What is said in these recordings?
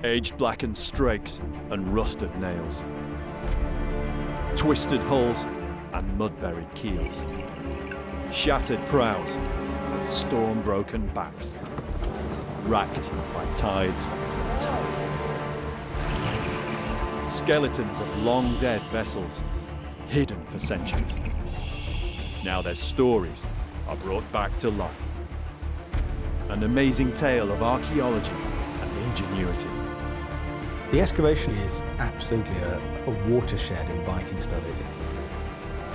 aged blackened strakes and rusted nails, twisted hulls and mud-buried keels, shattered prows and storm-broken backs, racked by tides and tide. Skeletons of long-dead vessels, hidden for centuries. Now their stories are brought back to life. An amazing tale of archaeology and ingenuity. The excavation is absolutely a watershed in Viking studies.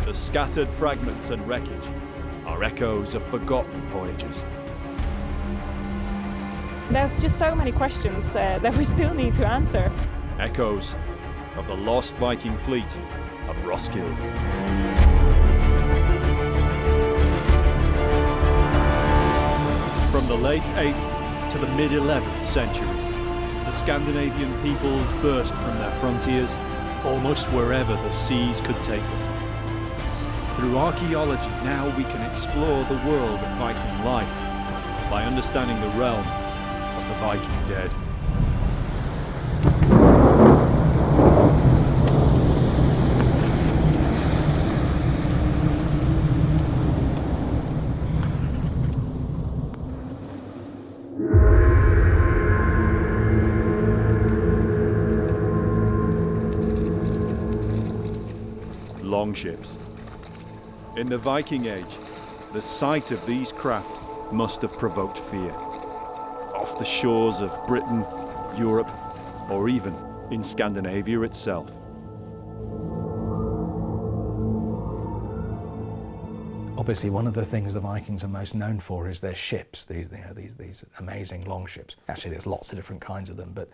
The scattered fragments and wreckage are echoes of forgotten voyages. There's just so many questions that we still need to answer. Echoes of the lost Viking fleet of Roskilde. From the late 8th to the mid-11th centuries, the Scandinavian peoples burst from their frontiers almost wherever the seas could take them. Through archaeology, now we can explore the world of Viking life by understanding the realm of the Viking dead. Longships. In the Viking Age, the sight of these craft must have provoked fear. Off the shores of Britain, Europe, or even in Scandinavia itself. Obviously, one of the things the Vikings are most known for is their ships, these amazing longships. Actually, there's lots of different kinds of them, but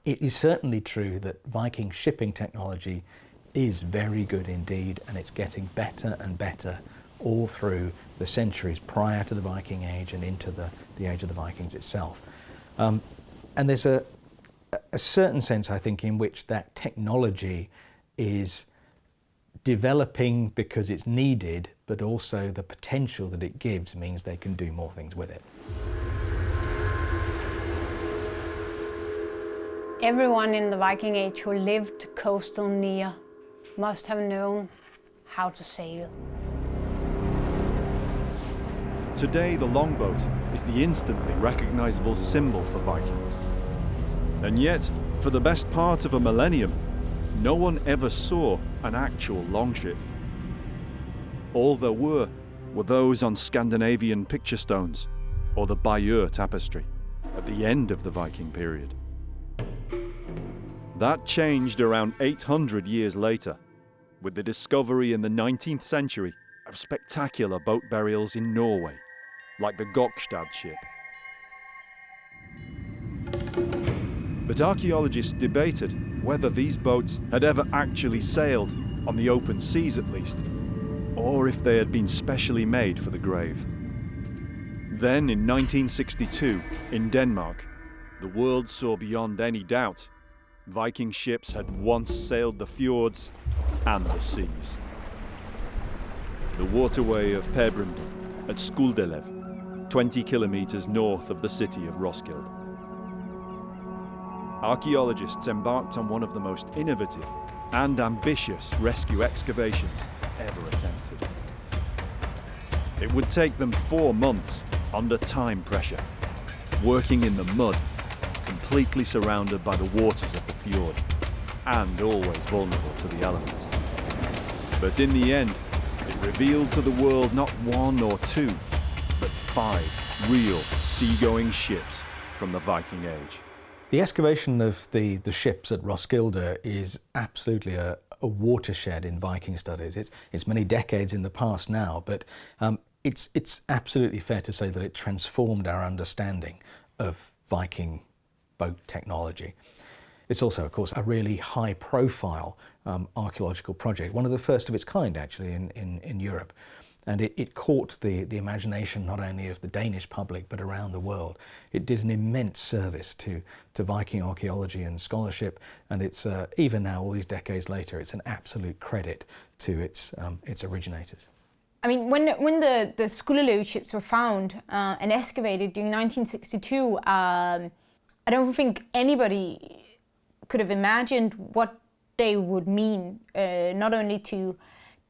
it is certainly true that Viking shipping technology is very good indeed, and it's getting better and better all through the centuries prior to the Viking Age and into the age of the Vikings itself. And there's a certain sense, I think, in which that technology is developing because it's needed, but also the potential that it gives means they can do more things with it. Everyone in the Viking Age who lived coastal near must have known how to sail. Today, the longboat is the instantly recognizable symbol for Vikings. And yet, for the best part of a millennium, no one ever saw an actual longship. All there were those on Scandinavian picture stones or the Bayeux tapestry at the end of the Viking period. That changed around 800 years later, with the discovery in the 19th century of spectacular boat burials in Norway, like the Gokstad ship. But archaeologists debated whether these boats had ever actually sailed, on the open seas at least, or if they had been specially made for the grave. Then in 1962, in Denmark, the world saw beyond any doubt Viking ships had once sailed the fjords and the seas. The waterway of Pebren at Skuldelev, 20 kilometers north of the city of Roskilde. Archaeologists embarked on one of the most innovative and ambitious rescue excavations ever attempted. It would take them 4 months under time pressure, working in the mud, completely surrounded by the waters of the fjord, and always vulnerable to the elements. But in the end, it revealed to the world not 1 or 2, but 5 real seagoing ships from the Viking Age. The excavation of the ships at Roskilde is absolutely a watershed in Viking studies. It's many decades in the past now, but it's absolutely fair to say that it transformed our understanding of Viking boat technology. It's also, of course, a really high-profile archaeological project, one of the first of its kind, actually, in Europe. And it caught the imagination not only of the Danish public, but around the world. It did an immense service to Viking archaeology and scholarship, and it's even now, all these decades later, it's an absolute credit to its originators. I mean, when the Skuldelev ships were found and excavated during 1962, I don't think anybody could have imagined what they would mean, not only to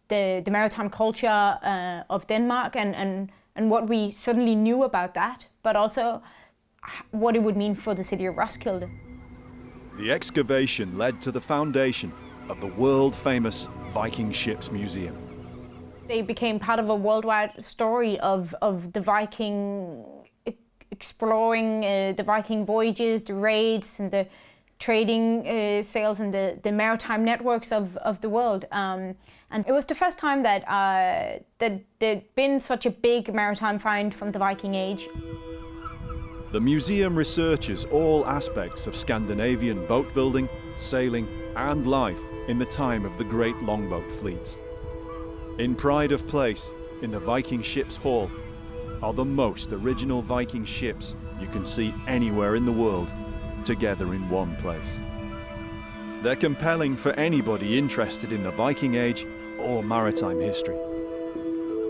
the maritime culture of Denmark and what we suddenly knew about that, but also what it would mean for the city of Roskilde. The excavation led to the foundation of the world-famous Viking Ships Museum. They became part of a worldwide story of the Viking exploring, the Viking voyages, the raids, and the trading sails and the maritime networks of the world. And it was the first time that there'd been such a big maritime find from the Viking Age. The museum researches all aspects of Scandinavian boat building, sailing, and life in the time of the great longboat fleets. In pride of place, in the Viking Ships Hall, are the most original Viking ships you can see anywhere in the world, together in one place. They're compelling for anybody interested in the Viking Age or maritime history.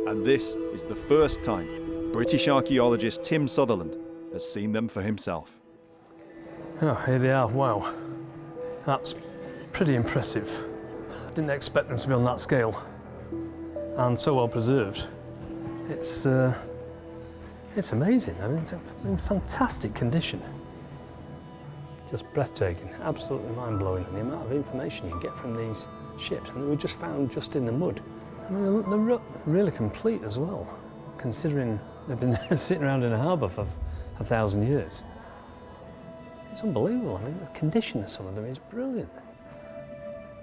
And this is the first time British archaeologist Tim Sutherland has seen them for himself. Oh, here they are, wow. That's pretty impressive. I didn't expect them to be on that scale and so well preserved. It's amazing. I mean, it's in fantastic condition. Just breathtaking, absolutely mind-blowing. The amount of information you get from these ships, and they were just found just in the mud. I mean, they're really complete as well, considering they've been sitting around in a harbour for 1,000 years. It's unbelievable. I mean, the condition of some of them is brilliant.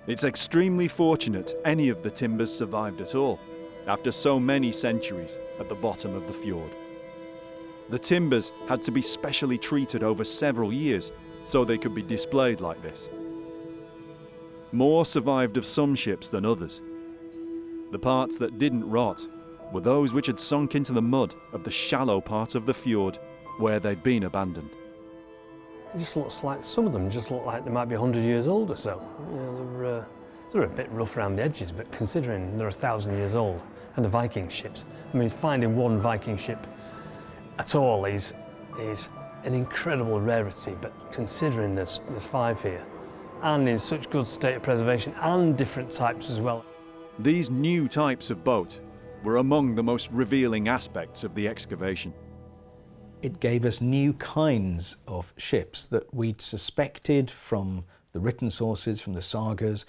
It's extremely fortunate any of the timbers survived at all, after so many centuries at the bottom of the fjord. The timbers had to be specially treated over several years so they could be displayed like this. More survived of some ships than others. The parts that didn't rot were those which had sunk into the mud of the shallow part of the fjord where they'd been abandoned. It just looks like, some of them just look like they might be 100 years old or so. You know, they're a bit rough around the edges, but considering they're 1,000 years old, and the Viking ships, I mean, finding one Viking ship at all is an incredible rarity, but considering there's 5 here, and in such good state of preservation, and different types as well. These new types of boat were among the most revealing aspects of the excavation. It gave us new kinds of ships that we'd suspected from the written sources, from the sagas.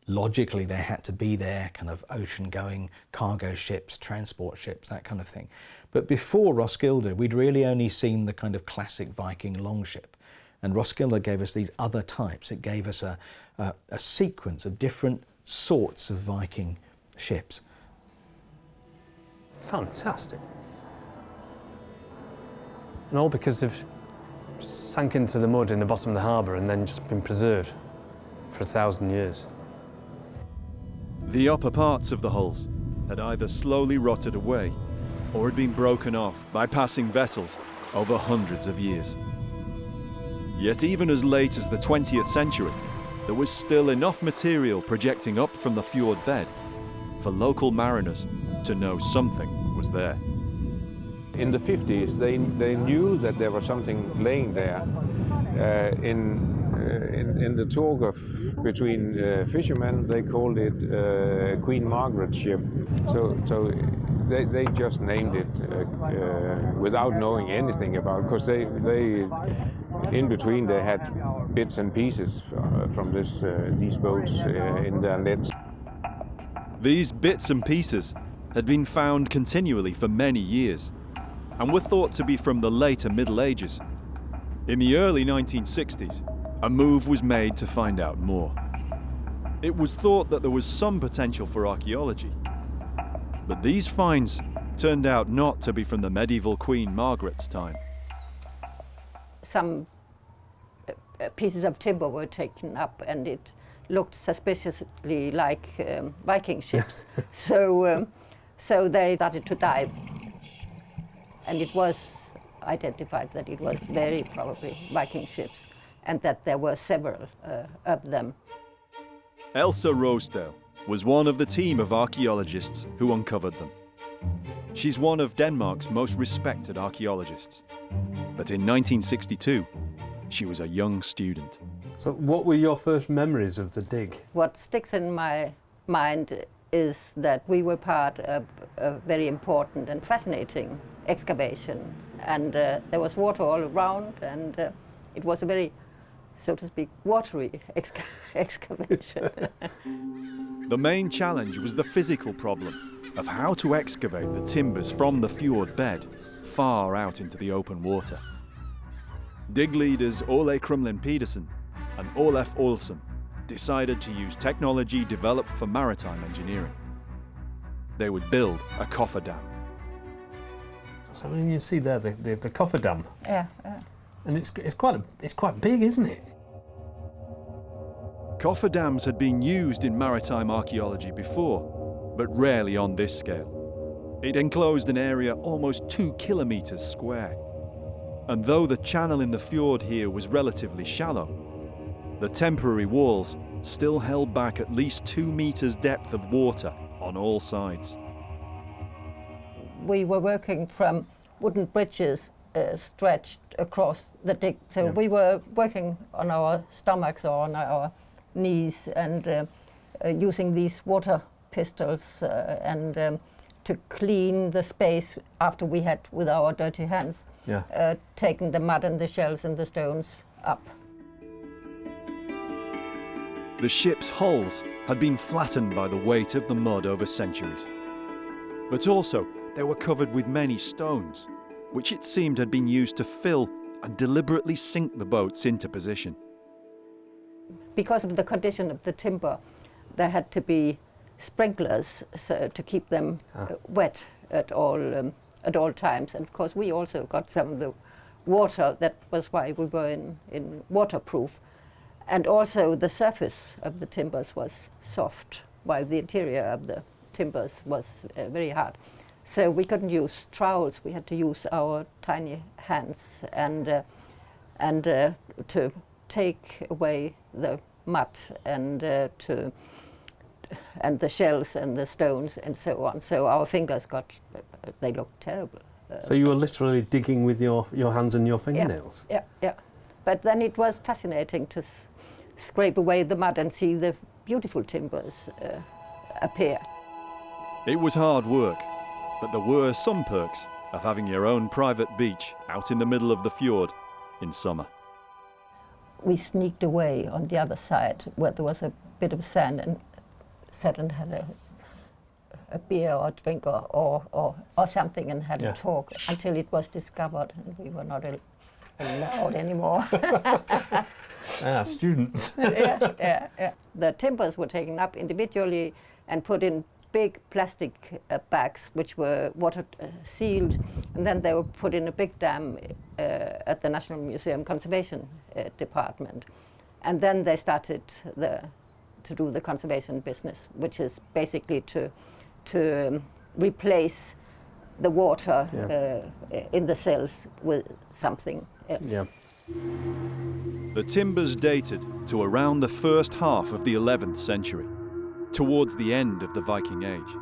Logically, they had to be there, kind of ocean-going cargo ships, transport ships, that kind of thing. But before Roskilde, we'd really only seen the kind of classic Viking longship. And Roskilde gave us these other types. It gave us a sequence of different sorts of Viking ships. Fantastic. And all because they've sank into the mud in the bottom of the harbour and then just been preserved for 1,000 years. The upper parts of the hulls had either slowly rotted away or had been broken off by passing vessels over hundreds of years. Yet even as late as the 20th century, there was still enough material projecting up from the fjord bed for local mariners to know something was there. In the 50s, they knew that there was something laying there. In the talk between fishermen, they called it Queen Margaret ship. So they just named it without knowing anything about it, because they in between they had bits and pieces from these boats in their nets. These bits and pieces had been found continually for many years, and were thought to be from the later Middle Ages. In the early 1960s, a move was made to find out more. It was thought that there was some potential for archaeology, but these finds turned out not to be from the medieval Queen Margaret's time. Some pieces of timber were taken up, and it looked suspiciously like Viking ships. So they started to dive. And it was identified that it was very probably Viking ships, and that there were several of them. Elsa Rosedale was one of the team of archaeologists who uncovered them. She's one of Denmark's most respected archaeologists. But in 1962, she was a young student. So what were your first memories of the dig? What sticks in my mind is that we were part of a very important and fascinating excavation, and there was water all around, and it was a very, so to speak, watery excavation. The main challenge was the physical problem of how to excavate the timbers from the fjord bed far out into the open water. Dig leaders Ole Krumlin Pedersen and Olaf Olsen decided to use technology developed for maritime engineering. They would build a cofferdam. So when you see there the cofferdam, Yeah. and it's quite big, isn't it? Cofferdams had been used in maritime archaeology before, but rarely on this scale. It enclosed an area almost 2 kilometres square. And though the channel in the fjord here was relatively shallow, the temporary walls still held back at least 2 metres depth of water on all sides. We were working from wooden bridges stretched across the dig. So Yeah. we were working on our stomachs or on our knees and using these water pistols to clean the space after we had, with our dirty hands, taken the mud and the shells and the stones up. The ship's hulls had been flattened by the weight of the mud over centuries. But also, they were covered with many stones, which it seemed had been used to fill and deliberately sink the boats into position. Because of the condition of the timber, there had to be sprinklers to keep them wet at all times. And of course, we also got some of the water. That was why we were in waterproof. And also, the surface of the timbers was soft, while the interior of the timbers was very hard. So we couldn't use trowels. We had to use our tiny hands and to take away the mud and the shells and the stones and so on. So our fingers they looked terrible. So you were literally digging with your hands and your fingernails? Yeah. But then it was fascinating to scrape away the mud and see the beautiful timbers appear. It was hard work, but there were some perks of having your own private beach out in the middle of the fjord in summer. We sneaked away on the other side where there was a bit of sand and sat and had a beer or a drink or something and had a talk until it was discovered and we were not allowed anymore. Students. Yeah. The timbers were taken up individually and put in big plastic bags which were water sealed, and then they were put in a big dam at the National Museum Conservation Department. And then they started to do the conservation business, which is basically to replace the water in the cells with something else. Yeah. The timbers dated to around the first half of the 11th century, towards the end of the Viking Age.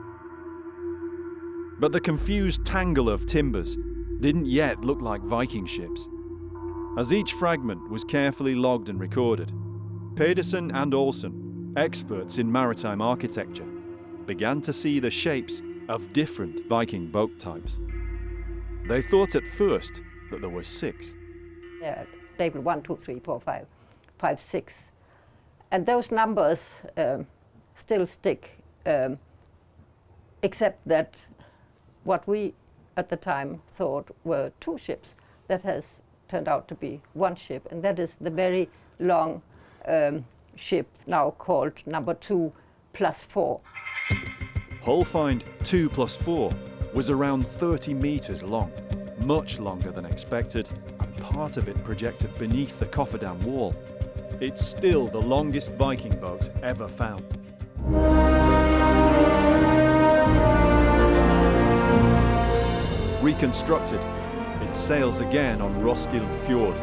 But the confused tangle of timbers didn't yet look like Viking ships. As each fragment was carefully logged and recorded, Pedersen and Olsen, experts in maritime architecture, began to see the shapes of different Viking boat types. They thought at first that there were 6. Table 1, 2, 3, 4, 5, 6. And those numbers still stick, except that what we at the time thought were 2 ships, that has turned out to be 1 ship, and that is the very long ship now called number 2 plus 4. Hull find 2 plus 4 was around 30 metres long, much longer than expected, and part of it projected beneath the cofferdam wall. It's still the longest Viking boat ever found. Reconstructed, it sails again on Roskilde Fjord,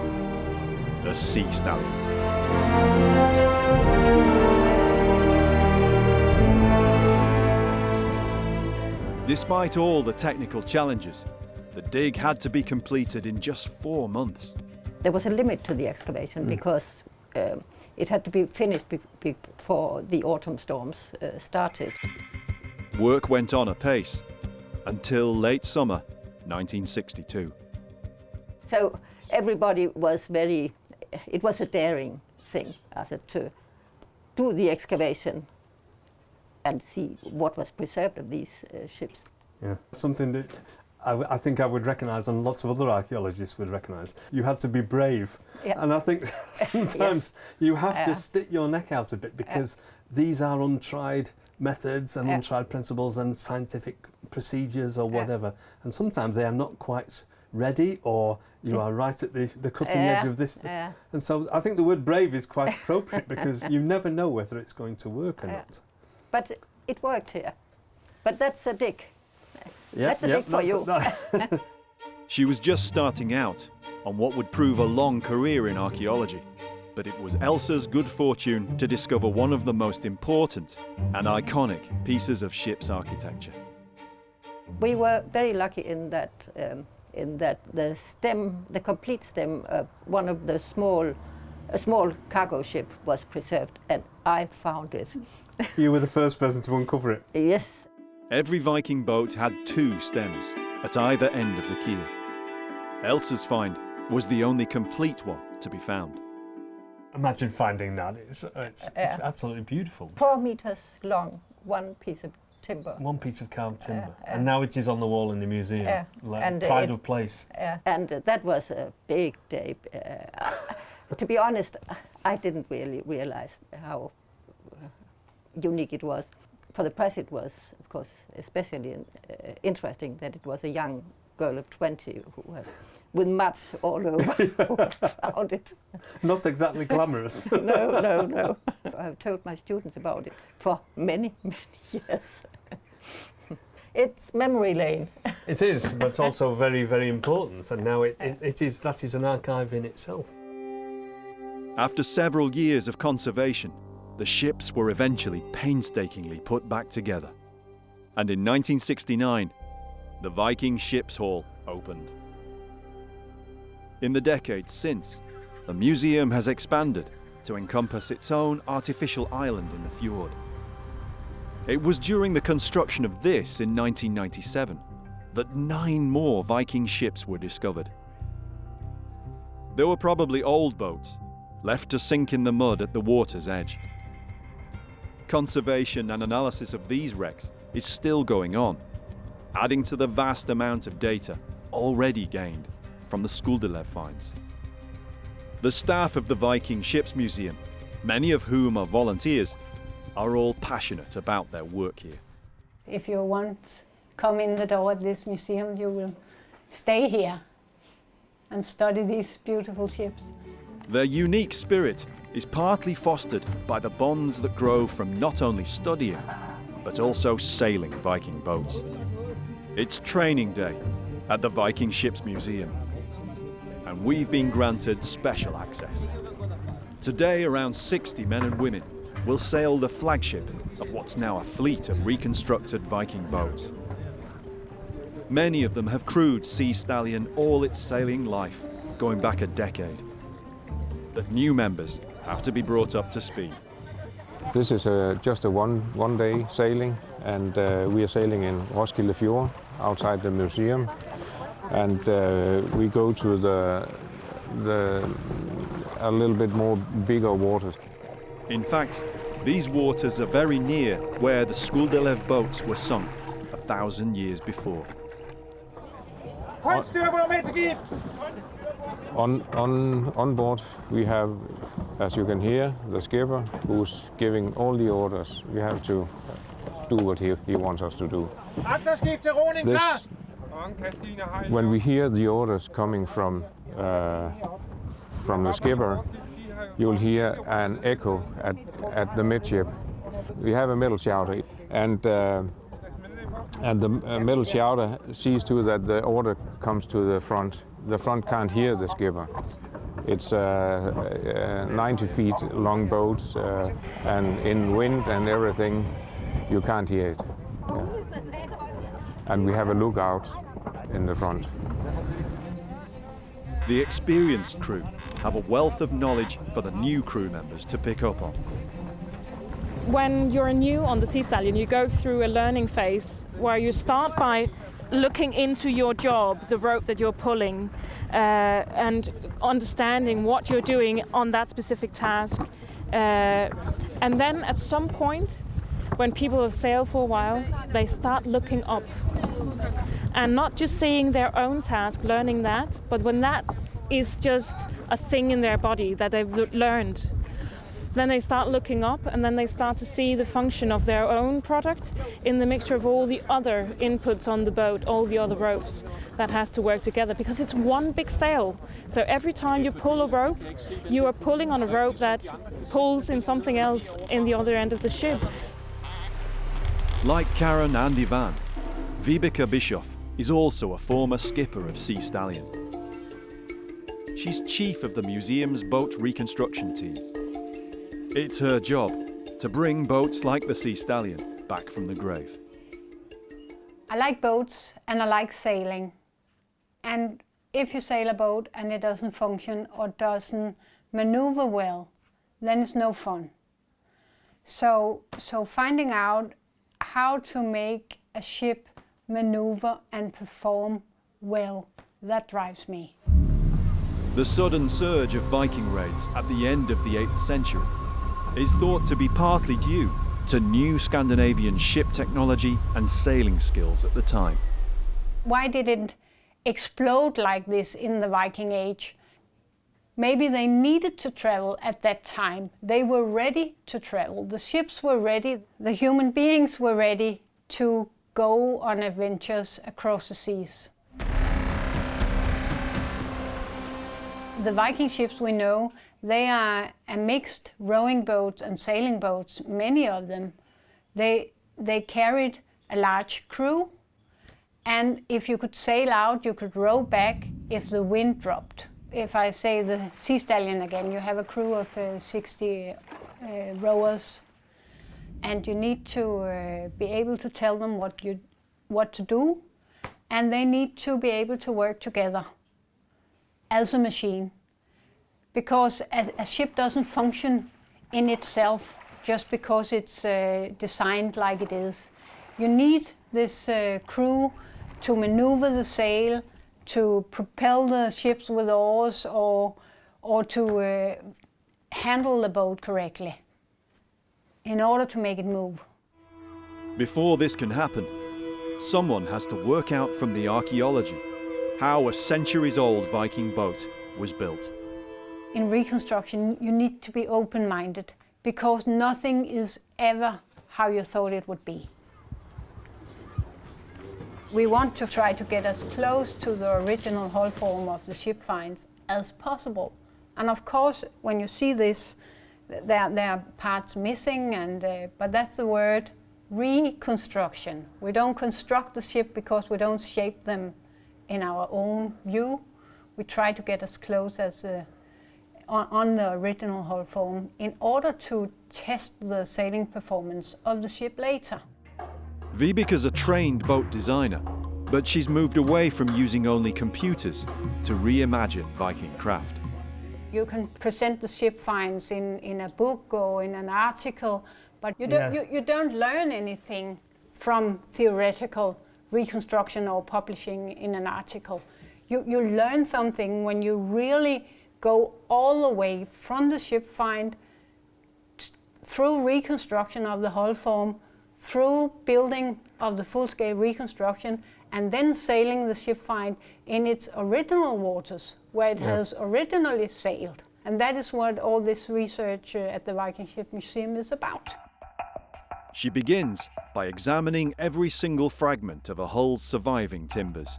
the Sea Stallion. Despite all the technical challenges, the dig had to be completed in just 4 months. there was a limit to the excavation because it had to be finished before the autumn storms started. Work went on apace until late summer 1962. So everybody was it was a daring thing, to do the excavation and see what was preserved of these ships. Yeah, something that I think I would recognise and lots of other archaeologists would recognise. You had to be brave. Yeah. And I think sometimes you have to stick your neck out a bit because these are untried methods and untried principles and scientific procedures or whatever. And sometimes they are not quite ready, or you are right at the cutting edge of this. And so I think the word brave is quite appropriate because you never know whether it's going to work or not. But it worked here. But that's a dig. That's a dig for you. She was just starting out on what would prove a long career in archaeology. But it was Elsa's good fortune to discover one of the most important and iconic pieces of ship's architecture. We were very lucky in that the stem, the complete stem of one of the a small cargo ship was preserved, and I found it. You were the first person to uncover it? Yes. Every Viking boat had 2 stems at either end of the keel. Elsa's find was the only complete one to be found. Imagine finding that. It's absolutely beautiful. 4 meters long, one piece of timber. One piece of carved timber. And now it is on the wall in the museum. Pride of place. And that was a big day. To be honest, I didn't really realize how unique it was. For the press it was, of course, especially interesting that it was a young girl of 20 who was with mud all over who found it. Not exactly glamorous. No. I've told my students about it for many, many years. It's memory lane. It is, but it's also very, very important. And now that is an archive in itself. After several years of conservation, the ships were eventually painstakingly put back together. And in 1969, the Viking Ships Hall opened. In the decades since, the museum has expanded to encompass its own artificial island in the fjord. It was during the construction of this in 1997 that 9 more Viking ships were discovered. They were probably old boats, left to sink in the mud at the water's edge. Conservation and analysis of these wrecks is still going on, adding to the vast amount of data already gained from the Roskilde finds. The staff of the Viking Ships Museum, many of whom are volunteers, are all passionate about their work here. If you once come in the door at this museum, you will stay here and study these beautiful ships. Their unique spirit is partly fostered by the bonds that grow from not only studying, but also sailing Viking boats. It's training day at the Viking Ships Museum, and we've been granted special access. Today, around 60 men and women will sail the flagship of what's now a fleet of reconstructed Viking boats. Many of them have crewed Sea Stallion all its sailing life, going back a decade. But new members have to be brought up to speed. This is just a one-day sailing, and we are sailing in Roskilde Fjord outside the museum, and we go to a little bit more bigger waters. In fact, these waters are very near where the Roskilde boats were sunk 1,000 years before. On board we have, as you can hear, the skipper who's giving all the orders. We have to do what he wants us to do. This, when we hear the orders coming from the skipper, you'll hear an echo at the midship. We have a middle shouter, and the middle shouter sees to that the order comes to the front. The front can't hear the skipper. It's a 90 feet long boat, and in wind and everything, you can't hear it. Yeah. And we have a lookout in the front. The experienced crew have a wealth of knowledge for the new crew members to pick up on. When you're new on the Sea Stallion, you go through a learning phase where you start by looking into your job, the rope that you're pulling, and understanding what you're doing on that specific task. And then at some point, when people have sailed for a while, they start looking up. And not just seeing their own task, learning that, but when that is just a thing in their body that they've learned, then they start looking up, and then they start to see the function of their own product in the mixture of all the other inputs on the boat, all the other ropes that has to work together, because it's one big sail. So every time you pull a rope, you are pulling on a rope that pulls in something else in the other end of the ship. Like Karen and Ivan, Vibeke Bischoff is also a former skipper of Sea Stallion. She's chief of the museum's boat reconstruction team. It's her job to bring boats like the Sea Stallion back from the grave. I like boats and I like sailing. And if you sail a boat and it doesn't function or doesn't maneuver well, then it's no fun. So finding out how to make a ship maneuver and perform well, that drives me. The sudden surge of Viking raids at the end of the 8th century is thought to be partly due to new Scandinavian ship technology and sailing skills at the time. Why did it explode like this in the Viking Age? Maybe they needed to travel at that time. They were ready to travel. The ships were ready. The human beings were ready to go on adventures across the seas. The Viking ships we know, they are a mixed rowing boats and sailing boats, many of them. They carried a large crew, and if you could sail out, you could row back if the wind dropped. If I say the Sea Stallion again, you have a crew of 60 rowers, and you need to be able to tell them what to do, and they need to be able to work together as a machine. Because a ship doesn't function in itself just because it's designed like it is. You need this crew to maneuver the sail, to propel the ships with oars, or to handle the boat correctly in order to make it move. Before this can happen, someone has to work out from the archaeology how a centuries-old Viking boat was built. In reconstruction, you need to be open-minded, because nothing is ever how you thought it would be. We want to try to get as close to the original hull form of the ship finds as possible. And of course, when you see this, there are parts missing, but that's the word reconstruction. We don't construct the ship because we don't shape them in our own view. We try to get as close as on the original hull form in order to test the sailing performance of the ship later. Vibike's a trained boat designer, but she's moved away from using only computers to reimagine Viking craft. You can present the ship finds in a book or in an article, but you don't learn anything from theoretical reconstruction or publishing in an article. You learn something when you really go all the way from the ship find through reconstruction of the hull form, through building of the full-scale reconstruction, and then sailing the ship find in its original waters, where it has originally sailed. And that is what all this research at the Viking Ship Museum is about. She begins by examining every single fragment of a hull's surviving timbers.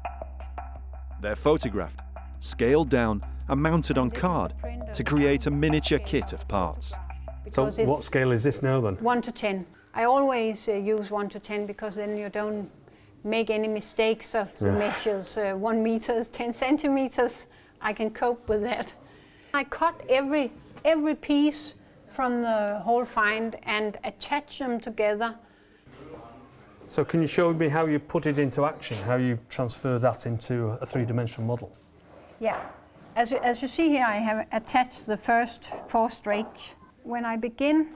They're photographed, scaled down, and mounted on card to create a miniature kit of parts. So what scale is this now then? 1 to 10. I always use 1 to 10 because then you don't make any mistakes of the measures. 1 meter is 10 centimeters. I can cope with that. I cut every piece from the whole find and attach them together. So can you show me how you put it into action, how you transfer that into a three-dimensional model? Yeah. As you see here, I have attached the first 4 strakes. When I begin,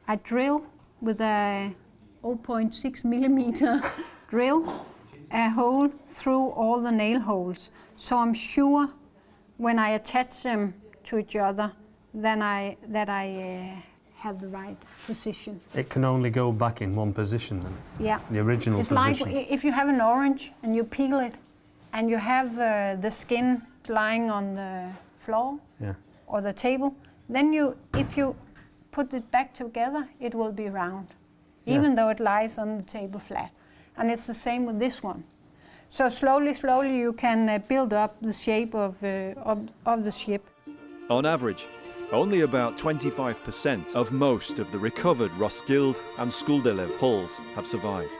I drill with a 0.6 millimeter drill a hole through all the nail holes. So I'm sure when I attach them to each other, that I have the right position. It can only go back in one position then? Yeah. The original it's position? Like if you have an orange and you peel it and you have the skin lying on the floor or the table, then if you put it back together, it will be round, even though it lies on the table flat. And it's the same with this one. So slowly you can build up the shape of the ship. On average, only about 25% of most of the recovered Roskilde and Skulldelev hulls have survived.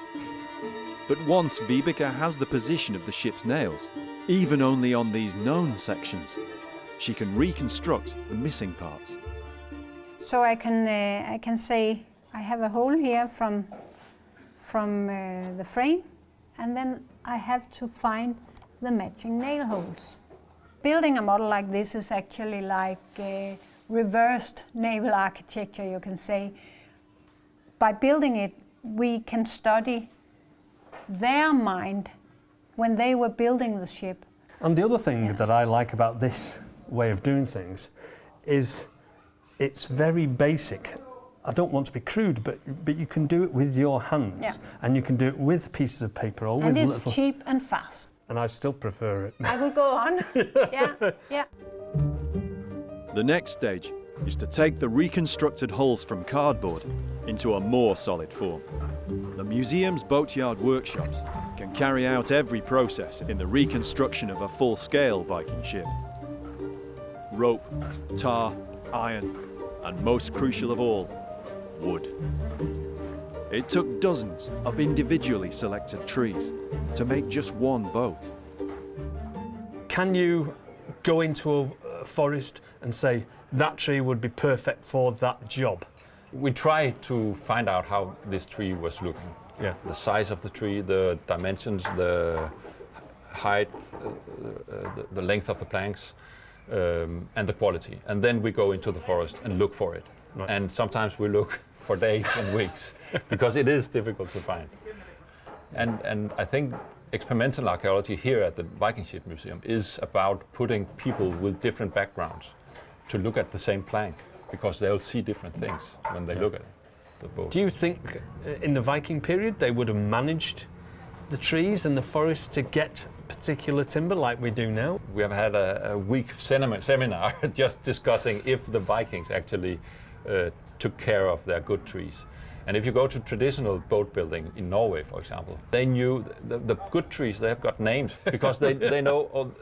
But once Vibeke has the position of the ship's nails, even only on these known sections, she can reconstruct the missing parts. So I can say I have a hole here from the frame, and then I have to find the matching nail holes. Building a model like this is actually like reversed naval architecture, you can say. By building it, we can study their mind when they were building the ship. And the other thing that I like about this way of doing things is it's very basic. I don't want to be crude, but you can do it with your hands, and you can do it with pieces of paper or with and little... it's cheap and fast. And I still prefer it. I will go on. Yeah. The next stage is to take the reconstructed hulls from cardboard into a more solid form. The museum's boatyard workshops can carry out every process in the reconstruction of a full-scale Viking ship. Rope, tar, iron, and most crucial of all, wood. It took dozens of individually selected trees to make just one boat. Can you go into a forest and say that tree would be perfect for that job? We try to find out how this tree was looking. Yeah. The size of the tree, the dimensions, the height, the length of the planks, and the quality. And then we go into the forest and look for it. Right. And sometimes we look for days and weeks because it is difficult to find. And I think experimental archaeology here at the Viking Ship Museum is about putting people with different backgrounds to look at the same plank, because they'll see different things when they look at the boat. Do you think in the Viking period they would have managed the trees and the forest to get particular timber like we do now? We have had a week seminar just discussing if the Vikings actually took care of their good trees. And if you go to traditional boat building in Norway, for example, they knew the good trees, they have got names because they know, oh,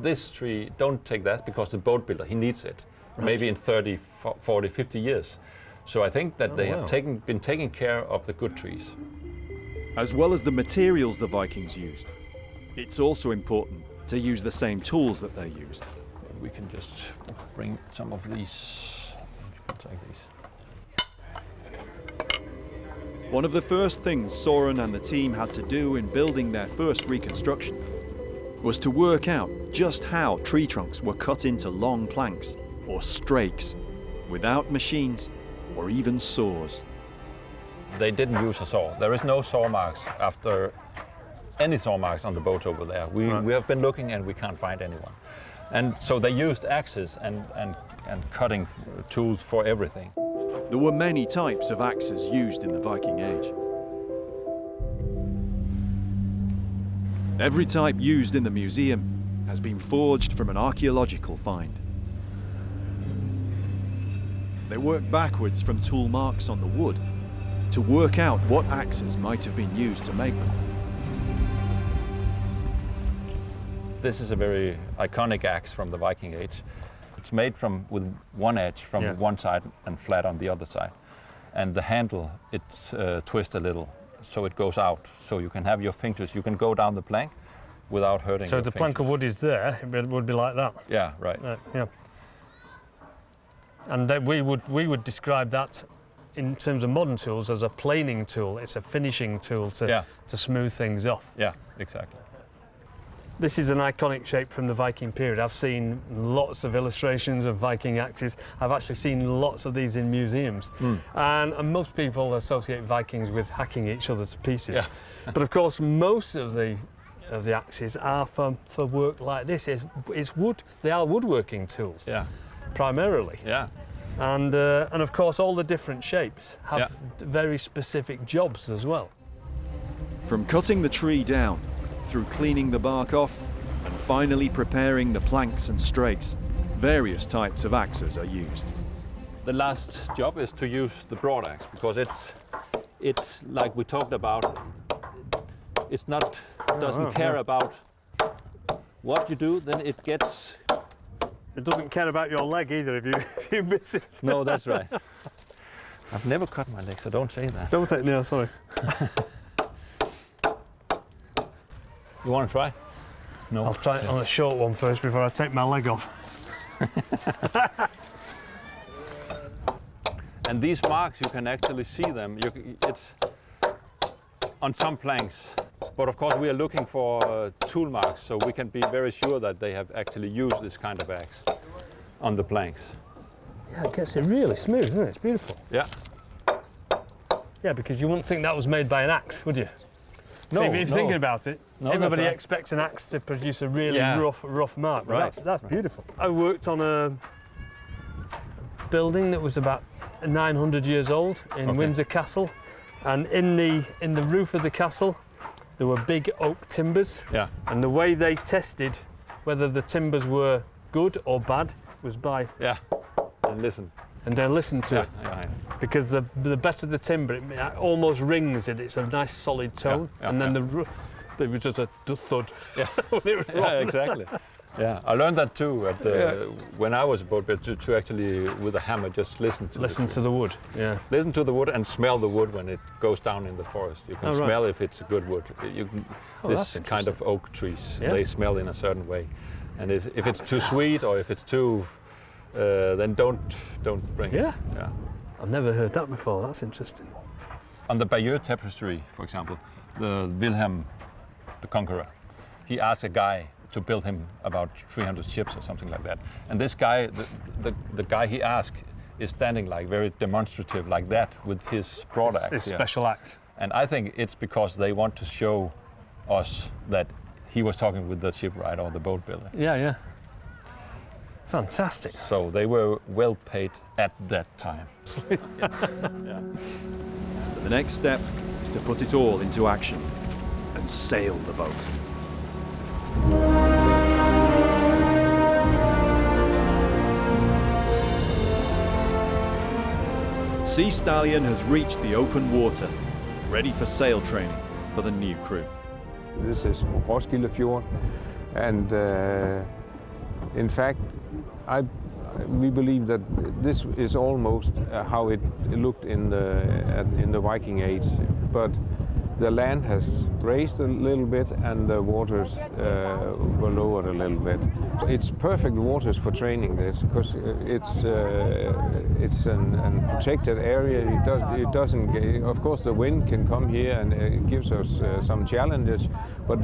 this tree, don't take that because the boat builder, he needs it. Right. Maybe in 30, 40, 50 years. So I think that they have been taking care of the good trees. As well as the materials the Vikings used, it's also important to use the same tools that they used. We can just bring some of these, take these. One of the first things Soren and the team had to do in building their first reconstruction was to work out just how tree trunks were cut into long planks or strakes without machines or even saws. They didn't use a saw. There is no saw marks after any saw marks on the boats over there. We have been looking and we can't find anyone. And so they used axes and cutting tools for everything. There were many types of axes used in the Viking Age. Every type used in the museum has been forged from an archaeological find. They work backwards from tool marks on the wood to work out what axes might have been used to make them. This is a very iconic axe from the Viking Age. It's made with one edge from one side and flat on the other side. And the handle, it's twists a little, so it goes out. So you can have your fingers, you can go down the plank without hurting your fingers. So the plank of wood is there, it would be like that? Yeah, right. Yeah. And that we would describe that in terms of modern tools as a planing tool. It's a finishing tool to smooth things off. Yeah, exactly. This is an iconic shape from the Viking period. I've seen lots of illustrations of Viking axes. I've actually seen lots of these in museums. And most people associate Vikings with hacking each other to pieces. Yeah. But of course, most of the axes are for work like this. It's wood. They are woodworking tools, Yeah. primarily. Yeah. And of course, all the different shapes have very specific jobs as well. From cutting the tree down, through cleaning the bark off, and finally preparing the planks and strakes, various types of axes are used. The last job is to use the broad axe, because it's like we talked about. It's not doesn't care about what you do. Then it gets. It doesn't care about your leg either if you miss it. No, that's right. I've never cut my leg, so don't say that. Don't say no. Sorry. You want to try? No. I'll try it on a short one first before I take my leg off. And these marks, you can actually see them. It's on some planks. But of course, we are looking for tool marks, so we can be very sure that they have actually used this kind of axe on the planks. Yeah, it gets it really smooth, isn't it? It's beautiful. Yeah. Yeah, because you wouldn't think that was made by an axe, would you? No, if you're thinking about it, No, everybody that's right. expects an axe to produce a really Yeah. rough mark. But Right. that's beautiful. I worked on a building that was about 900 years old in Windsor Castle, and in the roof of the castle there were big oak timbers. Yeah. And the way they tested whether the timbers were good or bad was by Yeah. And listen. and they listened to it. Yeah. Because the better the timber, it almost rings it. It's a nice solid tone, and then there was just a thud. Yeah. when it was Yeah, wrong. exactly. Yeah, I learned that too at when I was a boat builder, to actually with a hammer just listen to the wood. Yeah. listen to the wood and smell the wood when it goes down in the forest. You can Oh, right. smell if it's a good wood. You can, that's this kind of oak trees, Yeah. they smell in a certain way, and if it's too sweet or if it's too, then don't bring it. Yeah. Yeah. I've never heard that before. That's interesting. On the Bayeux tapestry, for example, the Wilhelm the Conqueror, he asked a guy to build him about 300 ships or something like that. And this guy, the guy he asked, is standing like very demonstrative like that with his broad axe. It's here. special axe. And I think it's because they want to show us that he was talking with the shipwright or the boat builder. Yeah. Fantastic. So they were well paid at that time. Yeah. But the next step is to put it all into action and sail the boat. Sea Stallion has reached the open water, ready for sail training for the new crew. This is Roskilde Fjord, and in fact, we believe that this is almost how it looked in the Viking Age, but the land has raised a little bit and the waters were lowered a little bit. It's perfect waters for training this, because it's a protected area. It doesn't. Of course, the wind can come here and it gives us some challenges, but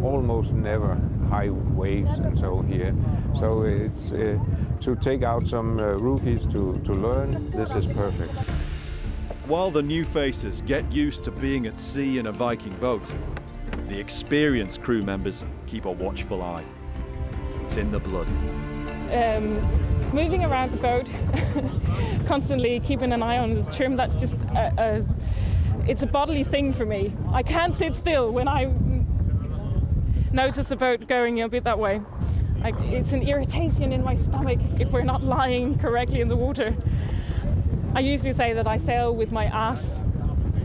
almost never high waves and so here. So it's to take out some rookies to learn. This is perfect. While the new faces get used to being at sea in a Viking boat, the experienced crew members keep a watchful eye. It's in the blood. Moving around the boat, constantly keeping an eye on the trim, that's just it's a bodily thing for me. I can't sit still when I notice the boat going a bit that way. It's an irritation in my stomach if we're not lying correctly in the water. I usually say that I sail with my ass,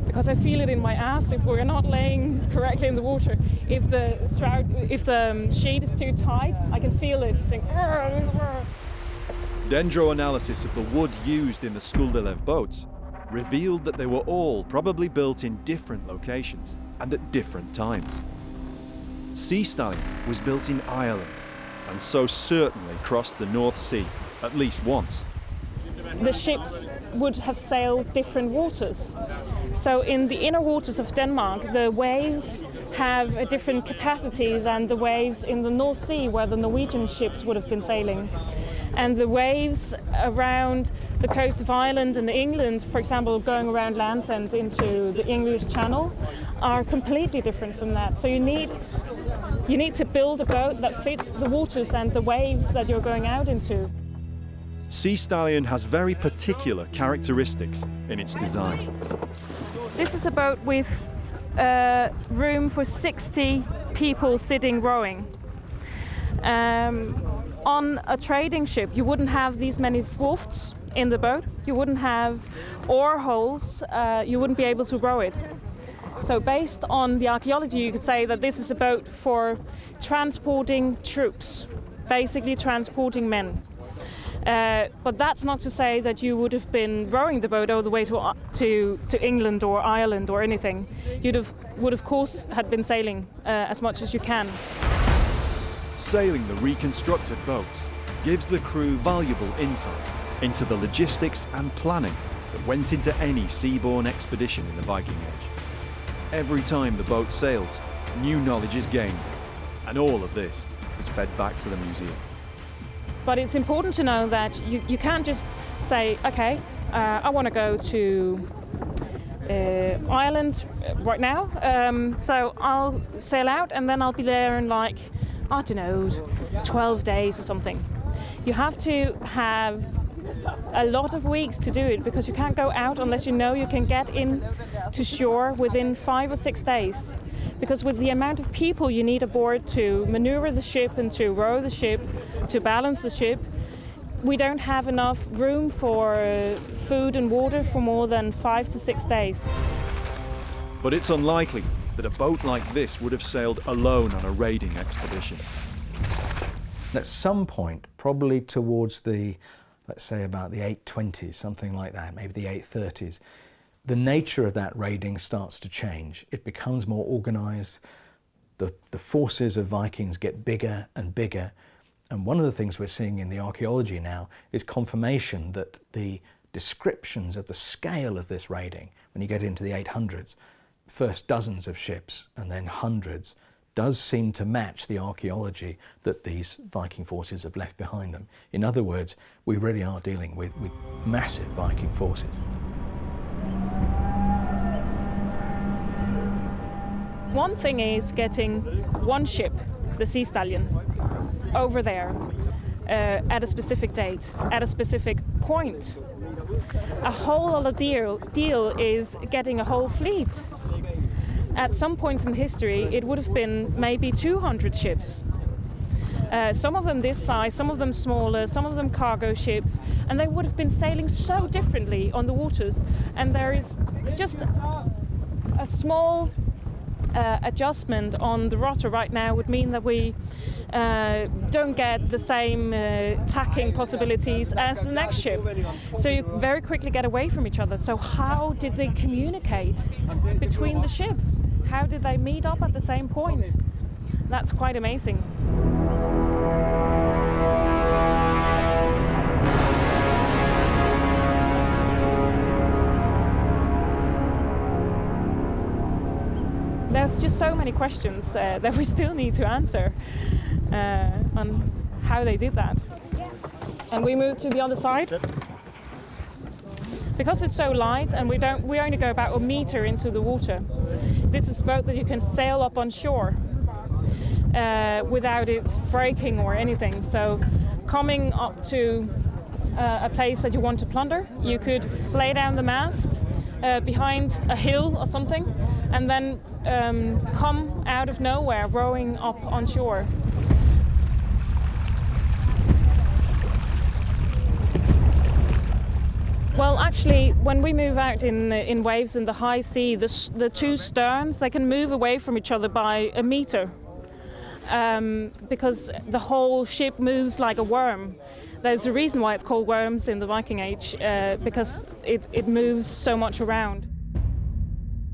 because I feel it in my ass if we're not laying correctly in the water. If the sheet is too tight, I can feel it saying. Dendro-analysis of the wood used in the Skulldelev boats revealed that they were all probably built in different locations and at different times. Sea Stallion was built in Ireland and so certainly crossed the North Sea at least once. The ships would have sailed different waters. So in the inner waters of Denmark, the waves have a different capacity than the waves in the North Sea where the Norwegian ships would have been sailing. And the waves around the coast of Ireland and England, for example, going around Landsend into the English Channel, are completely different from that. So you need to build a boat that fits the waters and the waves that you're going out into. Sea Stallion has very particular characteristics in its design. This is a boat with room for 60 people sitting rowing. On a trading ship, you wouldn't have these many thwarts in the boat. You wouldn't have oar holes. You wouldn't be able to row it. So based on the archaeology, you could say that this is a boat for transporting troops, basically transporting men. But that's not to say that you would have been rowing the boat all the way to England or Ireland or anything. Would of course had been sailing as much as you can. Sailing the reconstructed boat gives the crew valuable insight into the logistics and planning that went into any seaborne expedition in the Viking Age. Every time the boat sails, new knowledge is gained, and all of this is fed back to the museum. But it's important to know that you can't just say, okay, I want to go to Ireland right now, so I'll sail out and then I'll be there in like, I don't know, 12 days or something. You have to have a lot of weeks to do it because you can't go out unless you know you can get in to shore within 5 or 6 days. Because with the amount of people you need aboard to maneuver the ship and to row the ship, to balance the ship, we don't have enough room for food and water for more than 5 to 6 days. But it's unlikely that a boat like this would have sailed alone on a raiding expedition. At some point, probably towards the, let's say about the 820s, something like that, maybe the 830s, the nature of that raiding starts to change. It becomes more organized. The forces of Vikings get bigger and bigger. And one of the things we're seeing in the archaeology now is confirmation that the descriptions of the scale of this raiding, when you get into the 800s, first dozens of ships and then hundreds, does seem to match the archaeology that these Viking forces have left behind them. In other words, we really are dealing with massive Viking forces. One thing is getting one ship, the Sea Stallion, over there at a specific date, at a specific point. A whole other deal is getting a whole fleet. At some points in history, it would have been maybe 200 ships. Some of them this size, some of them smaller, some of them cargo ships, and they would have been sailing so differently on the waters. And there is just a small adjustment on the rudder right now would mean that we don't get the same tacking possibilities as the next ship. So you very quickly get away from each other. So how did they communicate between the ships? How did they meet up at the same point? That's quite amazing. There's just so many questions that we still need to answer on how they did that. And we move to the other side. Because it's so light and we only go about a meter into the water. This is a boat that you can sail up on shore without it breaking or anything. So coming up to a place that you want to plunder, you could lay down the mast behind a hill or something and then come out of nowhere rowing up on shore. Well, actually, when we move out in waves in the high sea, the two sterns, they can move away from each other by a meter because the whole ship moves like a worm. There's a reason why it's called worms in the Viking Age, because it moves so much around.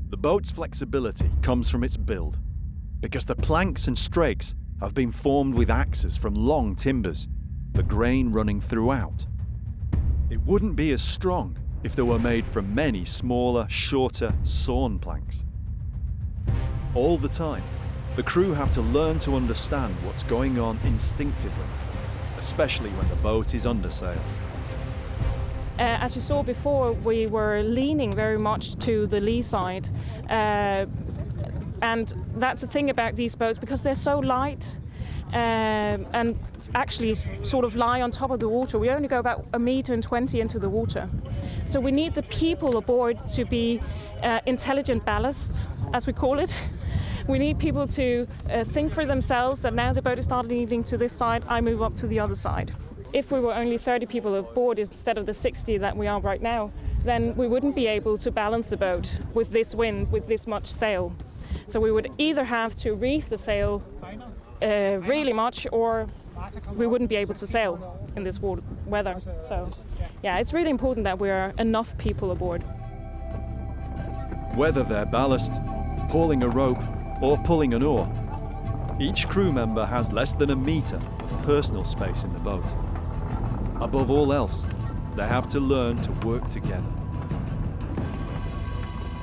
The boat's flexibility comes from its build, because the planks and strakes have been formed with axes from long timbers, the grain running throughout. It wouldn't be as strong if they were made from many smaller, shorter sawn planks. All the time, the crew have to learn to understand what's going on instinctively, especially when the boat is under sail. As you saw before, we were leaning very much to the lee side. And that's the thing about these boats, because they're so light and actually sort of lie on top of the water. We only go about 1.20 meters into the water. So we need the people aboard to be intelligent ballast, as we call it. We need people to think for themselves that now the boat is starting leaning to this side, I move up to the other side. If we were only 30 people aboard instead of the 60 that we are right now, then we wouldn't be able to balance the boat with this wind, with this much sail. So we would either have to reef the sail really much, or we wouldn't be able to sail in this weather. So yeah, it's really important that we are enough people aboard. Whether they're ballast, hauling a rope, or pulling an oar, each crew member has less than 1 meter of personal space in the boat. Above all else, they have to learn to work together.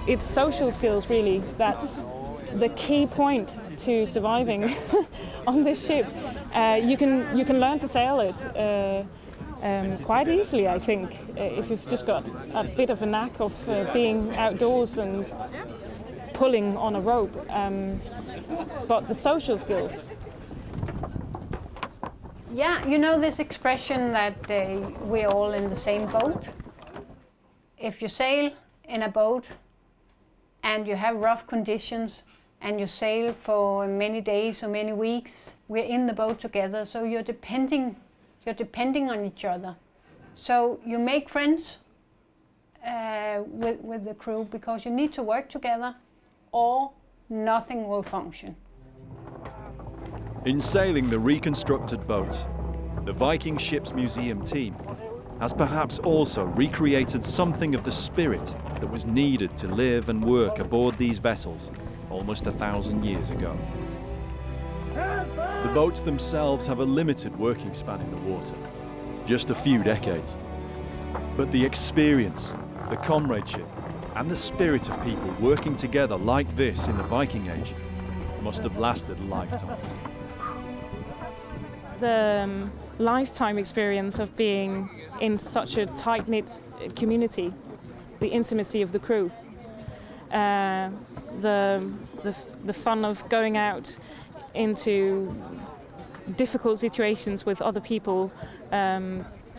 It's social skills, really, that's the key point to surviving on this ship. You can learn to sail it quite easily, I think, if you've just got a bit of a knack of being outdoors and pulling on a rope. But the social skills. Yeah, you know this expression that we're all in the same boat? If you sail in a boat and you have rough conditions and you sail for many days or many weeks, we're in the boat together, so you're depending on each other. So you make friends with the crew, because you need to work together or nothing will function. In sailing the reconstructed boat, the Viking Ships Museum team has perhaps also recreated something of the spirit that was needed to live and work aboard these vessels almost 1,000 years ago. The boats themselves have a limited working span in the water, just a few decades. But the experience, the comradeship, and the spirit of people working together like this in the Viking Age must have lasted lifetimes. The lifetime experience of being in such a tight-knit community, the intimacy of the crew, the fun of going out into difficult situations with other people,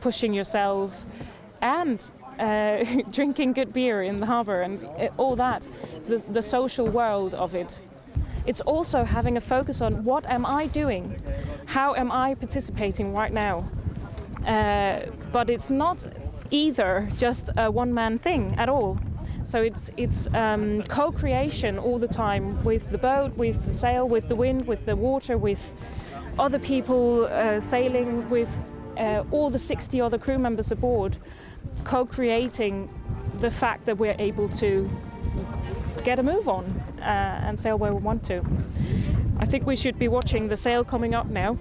pushing yourself, and drinking good beer in the harbour, and all that, the social world of it. It's also having a focus on what am I doing? How am I participating right now? But it's not either just a one-man thing at all. So it's co-creation all the time with the boat, with the sail, with the wind, with the water, with other people sailing, with all the 60 other crew members aboard, co-creating the fact that we're able to get a move on and sail where we want to. I think we should be watching the sail coming up now.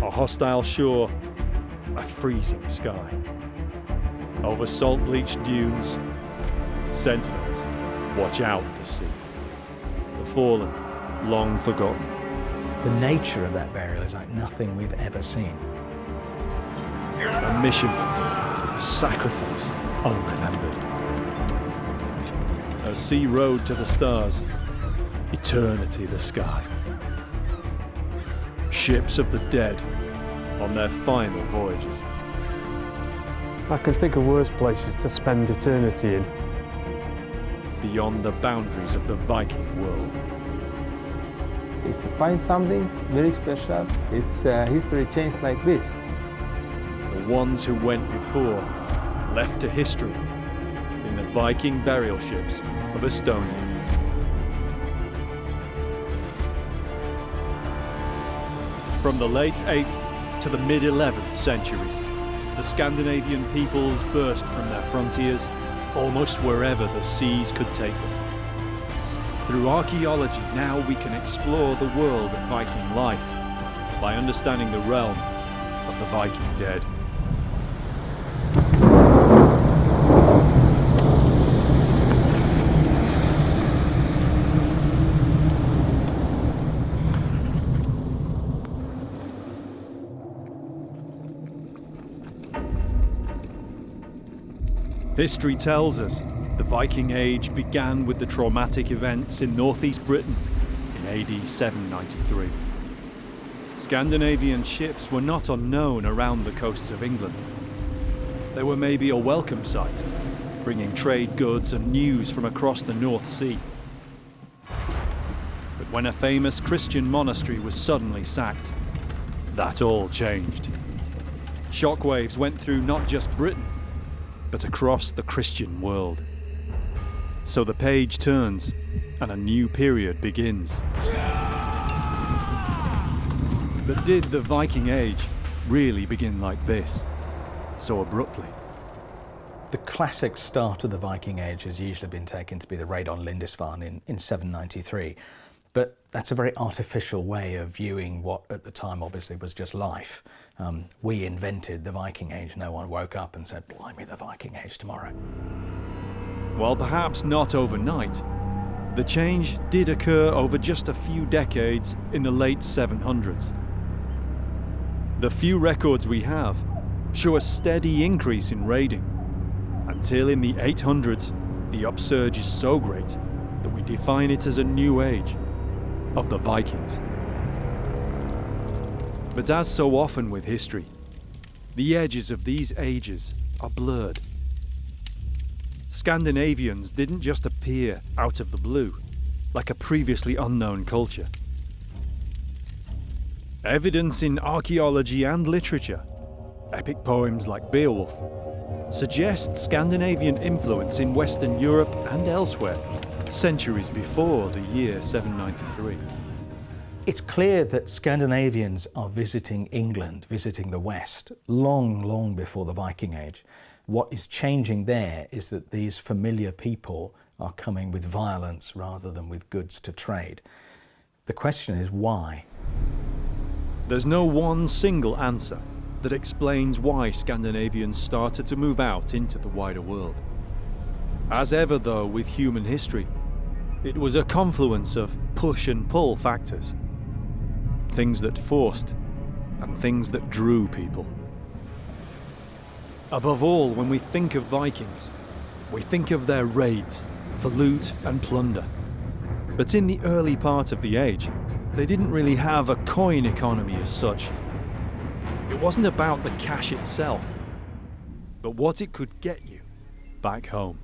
A hostile shore, a freezing sky. Over salt-bleached dunes, sentinels watch out the sea. The fallen, long forgotten. The nature of that burial is like nothing we've ever seen. A mission, a sacrifice, unremembered. A sea road to the stars, eternity the sky. Ships of the dead on their final voyages. I can think of worse places to spend eternity in. Beyond the boundaries of the Viking world. If you find something very special, it's history changed like this. The ones who went before, left to history in the Viking burial ships of Estonia. From the late 8th to the mid-11th centuries, the Scandinavian peoples burst from their frontiers almost wherever the seas could take them. Through archaeology, now we can explore the world of Viking life by understanding the realm of the Viking dead. History tells us the Viking Age began with the traumatic events in northeast Britain in AD 793. Scandinavian ships were not unknown around the coasts of England. They were maybe a welcome sight, bringing trade goods and news from across the North Sea. But when a famous Christian monastery was suddenly sacked, that all changed. Shockwaves went through not just Britain, but across the Christian world. So the page turns and a new period begins. But did the Viking Age really begin like this, so abruptly? The classic start of the Viking Age has usually been taken to be the raid on Lindisfarne in 793. But that's a very artificial way of viewing what at the time obviously was just life. We invented the Viking Age. No one woke up and said, blimey, the Viking Age tomorrow. While perhaps not overnight, the change did occur over just a few decades in the late 700s. The few records we have show a steady increase in raiding, until in the 800s, the upsurge is so great that we define it as a new age of the Vikings. But as so often with history, the edges of these ages are blurred. Scandinavians didn't just appear out of the blue, like a previously unknown culture. Evidence in archaeology and literature, epic poems like Beowulf, suggest Scandinavian influence in Western Europe and elsewhere, centuries before the year 793. It's clear that Scandinavians are visiting England, visiting the West, long before the Viking Age. What is changing there is that these familiar people are coming with violence rather than with goods to trade. The question is why? There's no one single answer that explains why Scandinavians started to move out into the wider world. As ever though with human history, it was a confluence of push and pull factors. Things that forced and things that drew people. Above all, when we think of Vikings, we think of their raids for loot and plunder. But in the early part of the age, they didn't really have a coin economy as such. It wasn't about the cash itself, but what it could get you back home.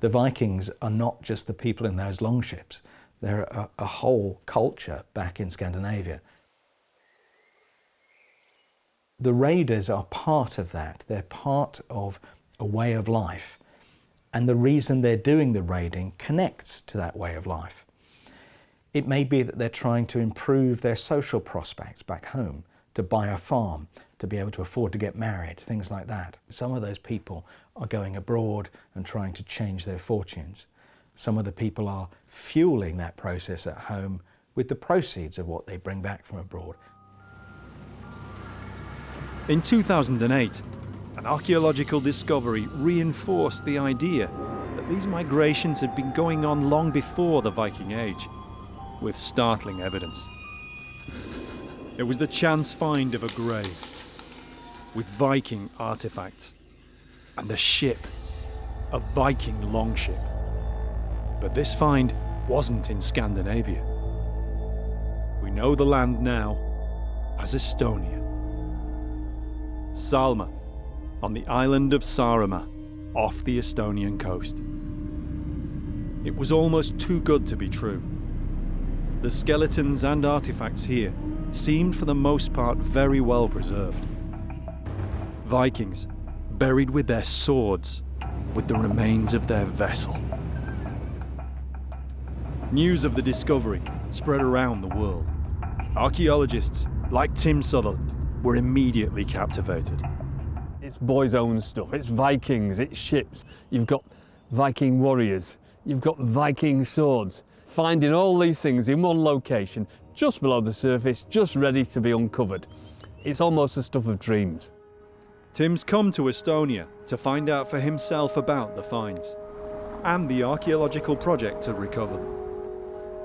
The Vikings are not just the people in those longships. They're a whole culture back in Scandinavia. The raiders are part of that. They're part of a way of life. And the reason they're doing the raiding connects to that way of life. It may be that they're trying to improve their social prospects back home, to buy a farm, to be able to afford to get married, things like that. Some of those people are going abroad and trying to change their fortunes. Some of the people are fueling that process at home with the proceeds of what they bring back from abroad. In 2008, an archaeological discovery reinforced the idea that these migrations had been going on long before the Viking Age, with startling evidence. It was the chance find of a grave, with Viking artefacts, and a ship, a Viking longship. But this find wasn't in Scandinavia. We know the land now as Estonia. Salme, on the island of Saaremaa, off the Estonian coast. It was almost too good to be true. The skeletons and artifacts here seemed for the most part very well preserved. Vikings, buried with their swords, with the remains of their vessel. News of the discovery spread around the world. Archaeologists, like Tim Sutherland, were immediately captivated. It's boys' own stuff, it's Vikings, it's ships. You've got Viking warriors, you've got Viking swords. Finding all these things in one location, just below the surface, just ready to be uncovered. It's almost the stuff of dreams. Tim's come to Estonia to find out for himself about the finds and the archaeological project to recover them.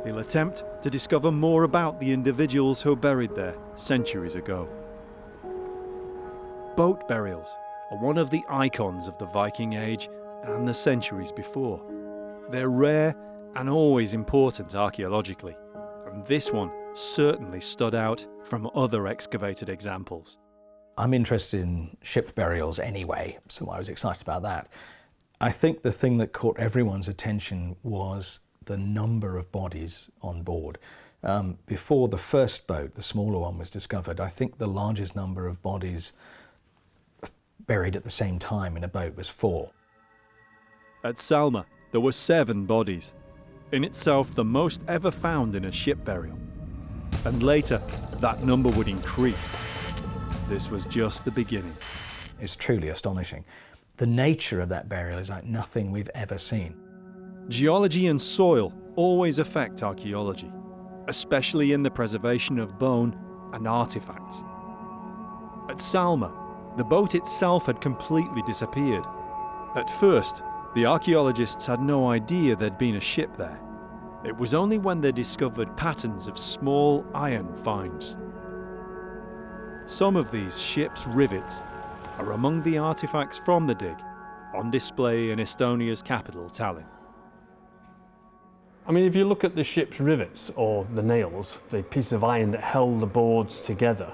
He'll attempt to discover more about the individuals who are buried there centuries ago. Boat burials are one of the icons of the Viking Age and the centuries before. They're rare and always important archaeologically, and this one certainly stood out from other excavated examples. I'm interested in ship burials anyway, so I was excited about that. I think the thing that caught everyone's attention was the number of bodies on board. Before the first boat, the smaller one, was discovered, I think the largest number of bodies buried at the same time in a boat was 4. At Salme, there were 7 bodies, in itself the most ever found in a ship burial. And later, that number would increase. This was just the beginning. It's truly astonishing. The nature of that burial is like nothing we've ever seen. Geology and soil always affect archaeology, especially in the preservation of bone and artifacts. At Salme, the boat itself had completely disappeared. At first, the archaeologists had no idea there'd been a ship there. It was only when they discovered patterns of small iron finds. Some of these ship's rivets are among the artifacts from the dig, on display in Estonia's capital, Tallinn. I mean, if you look at the ship's rivets, or the nails, the pieces of iron that held the boards together,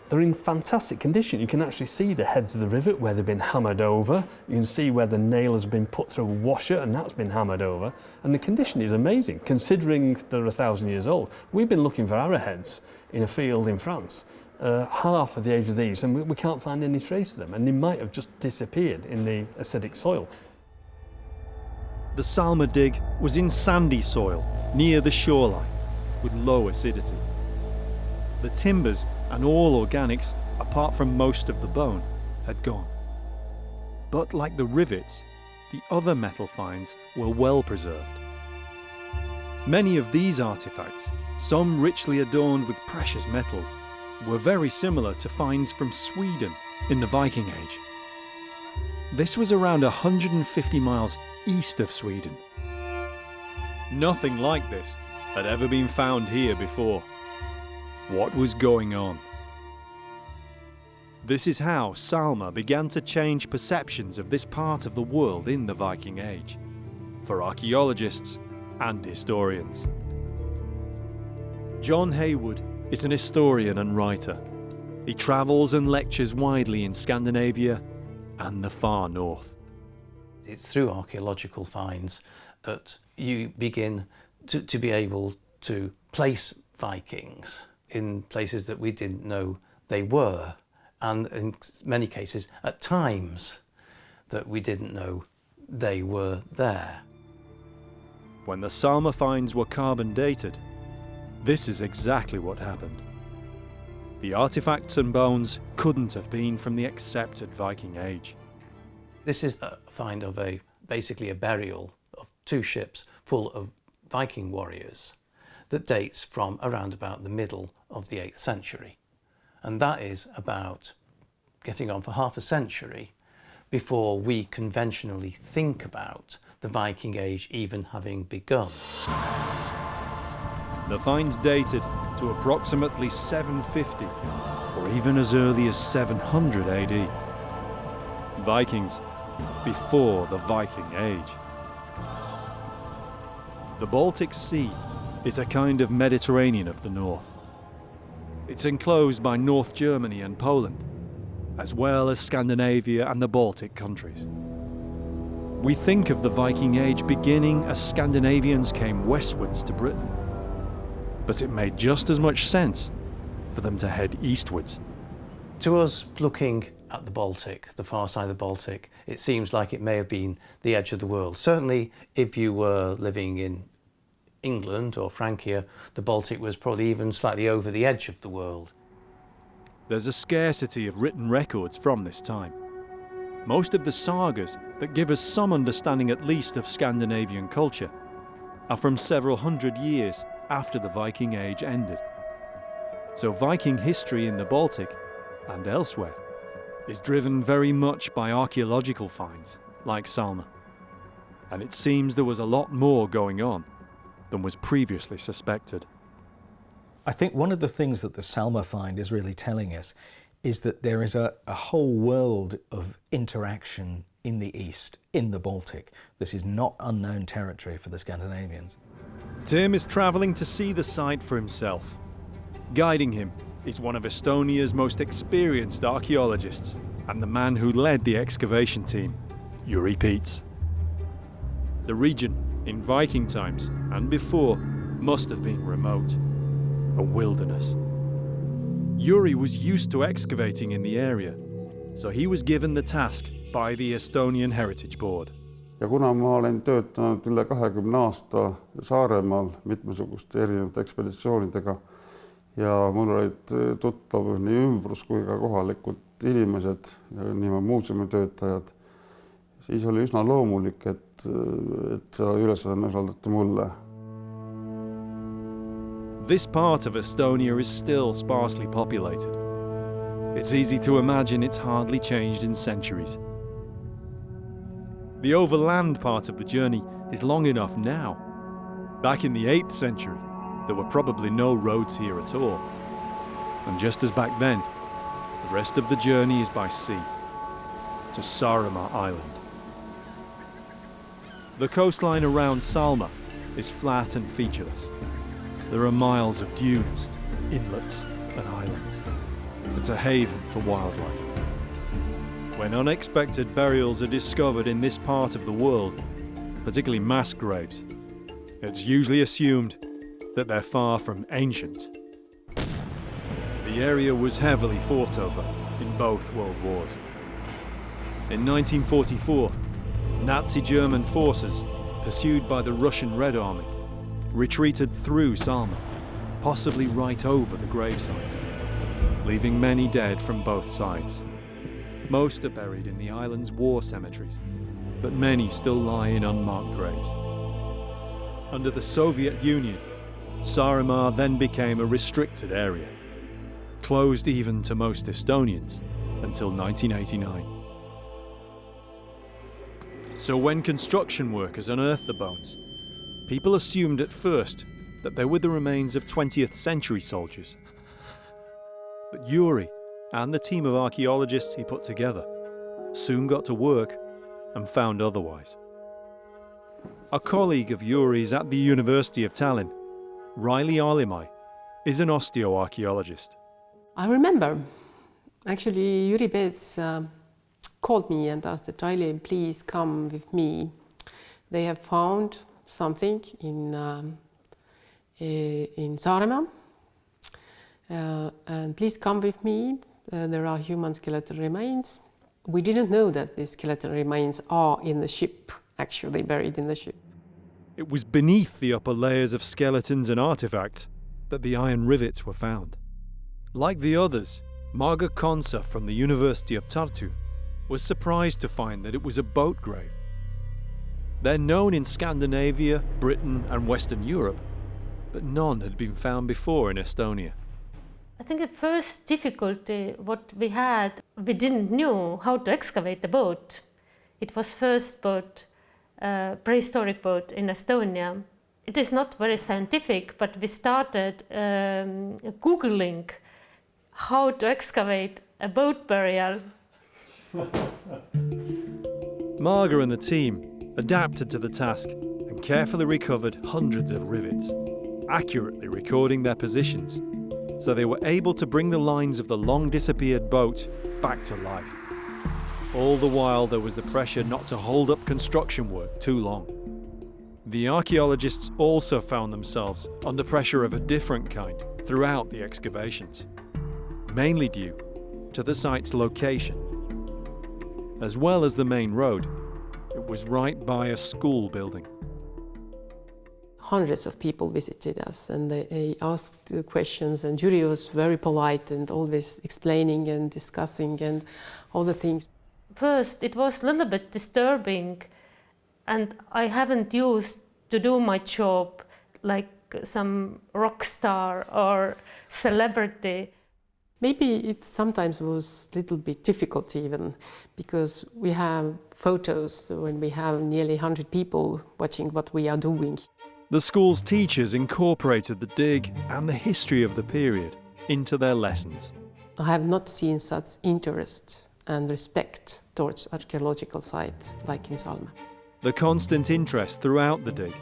they're in fantastic condition. You can actually see the heads of the rivet where they've been hammered over. You can see where the nail has been put through a washer and that's been hammered over. And the condition is amazing, considering they're 1,000 years old. We've been looking for arrowheads in a field in France, half of the age of these, and we can't find any trace of them. And they might have just disappeared in the acidic soil. The Salme dig was in sandy soil near the shoreline with low acidity. The timbers and all organics, apart from most of the bone, had gone. But like the rivets, the other metal finds were well preserved. Many of these artifacts, some richly adorned with precious metals, were very similar to finds from Sweden in the Viking Age. This was around 150 miles east of Sweden. Nothing like this had ever been found here before. What was going on? This is how Salme began to change perceptions of this part of the world in the Viking Age, for archaeologists and historians. John Haywood is an historian and writer. He travels and lectures widely in Scandinavia and the far north. It's through archaeological finds that you begin to be able to place Vikings in places that we didn't know they were, and in many cases at times that we didn't know they were there. When the Salme finds were carbon dated, this is exactly what happened. The artifacts and bones couldn't have been from the accepted Viking Age. This is a find of basically a burial of 2 ships full of Viking warriors that dates from around about the middle of the 8th century. And that is about getting on for half a century before we conventionally think about the Viking Age even having begun. The finds dated to approximately 750 or even as early as 700 AD. Vikings before the Viking Age. The Baltic Sea is a kind of Mediterranean of the north. It's enclosed by North Germany and Poland, as well as Scandinavia and the Baltic countries. We think of the Viking Age beginning as Scandinavians came westwards to Britain, but it made just as much sense for them to head eastwards. To us, looking at the Baltic, the far side of the Baltic, it seems like it may have been the edge of the world. Certainly, if you were living in England or Francia, the Baltic was probably even slightly over the edge of the world. There's a scarcity of written records from this time. Most of the sagas that give us some understanding at least of Scandinavian culture are from several hundred years after the Viking Age ended. So Viking history in the Baltic and elsewhere is driven very much by archaeological finds like Salme. And it seems there was a lot more going on than was previously suspected. I think one of the things that the Salme find is really telling us is that there is a whole world of interaction in the east, in the Baltic. This is not unknown territory for the Scandinavians. Tim is travelling to see the site for himself. Guiding him is one of Estonia's most experienced archaeologists and the man who led the excavation team, Jüri Piets. The region, in Viking times and before, must have been remote, a wilderness. Jüri was used to excavating in the area, so he was given the task by the Estonian Heritage Board. Ja kuna ma olen töötanud üle 20 aasta Saaremaal mitmesuguste erinevate ekspeditsioonidega ja mul olid tuttav nii ümbrus kui ka kohalikud inimesed, nii muuseumitöötajad, siis oli üsna loomulik, et see ülesanne usaldati mulle. This part of Estonia is still sparsely populated. It's easy to imagine it's hardly changed in centuries. The overland part of the journey is long enough now. Back in the 8th century, there were probably no roads here at all. And just as back then, the rest of the journey is by sea, to Saaremaa Island. The coastline around Salme is flat and featureless. There are miles of dunes, inlets and islands. It's a haven for wildlife. When unexpected burials are discovered in this part of the world, particularly mass graves, it's usually assumed that they're far from ancient. The area was heavily fought over in both world wars. In 1944, Nazi German forces, pursued by the Russian Red Army, retreated through Salme, possibly right over the gravesite, leaving many dead from both sides. Most are buried in the island's war cemeteries, but many still lie in unmarked graves. Under the Soviet Union, Saaremaa then became a restricted area, closed even to most Estonians until 1989. So when construction workers unearthed the bones, people assumed at first that they were the remains of 20th century soldiers. But Jüri and the team of archaeologists he put together soon got to work and found otherwise. A colleague of Jüri's at the University of Tallinn, Raili Alimai, is an osteoarchaeologist. I remember, actually, Jüri Piets called me and asked that, Raili, please come with me. They have found something in Saaremaa, and please come with me. There are human skeletal remains. We didn't know that these skeletal remains are in the ship, actually buried in the ship. It was beneath the upper layers of skeletons and artifacts that the iron rivets were found. Like the others, Marga Konsa from the University of Tartu was surprised to find that it was a boat grave. They're known in Scandinavia, Britain and Western Europe, but none had been found before in Estonia. I think the first difficulty what we had, we didn't know how to excavate the boat. It was first boat, prehistoric boat in Estonia. It is not very scientific, but we started Googling how to excavate a boat burial. Marga and the team adapted to the task and and carefully recovered hundreds of rivets, accurately recording their positions, so they were able to bring the lines of the long-disappeared boat back to life. All the while there was the pressure not to hold up construction work too long. The archaeologists also found themselves under pressure of a different kind throughout the excavations, mainly due to the site's location. As well as the main road, it was right by a school building. Hundreds of people visited us and they asked questions, and jury was very polite and always explaining and discussing and all the things. First, it was a little bit disturbing, and I haven't used to do my job like some rock star or celebrity. Maybe it sometimes was a little bit difficult even, because we have photos when we have nearly 100 people watching what we are doing. The school's teachers incorporated the dig and the history of the period into their lessons. I have not seen such interest and respect towards archaeological sites like in Salme. The constant interest throughout the dig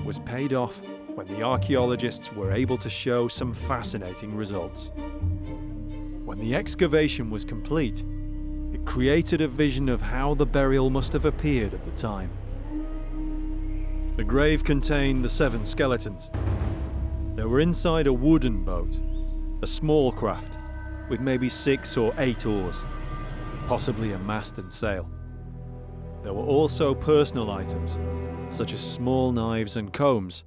was paid off when the archaeologists were able to show some fascinating results. When the excavation was complete, it created a vision of how the burial must have appeared at the time. The grave contained the 7 skeletons. They were inside a wooden boat, a small craft with maybe 6 or 8 oars, possibly a mast and sail. There were also personal items, such as small knives and combs,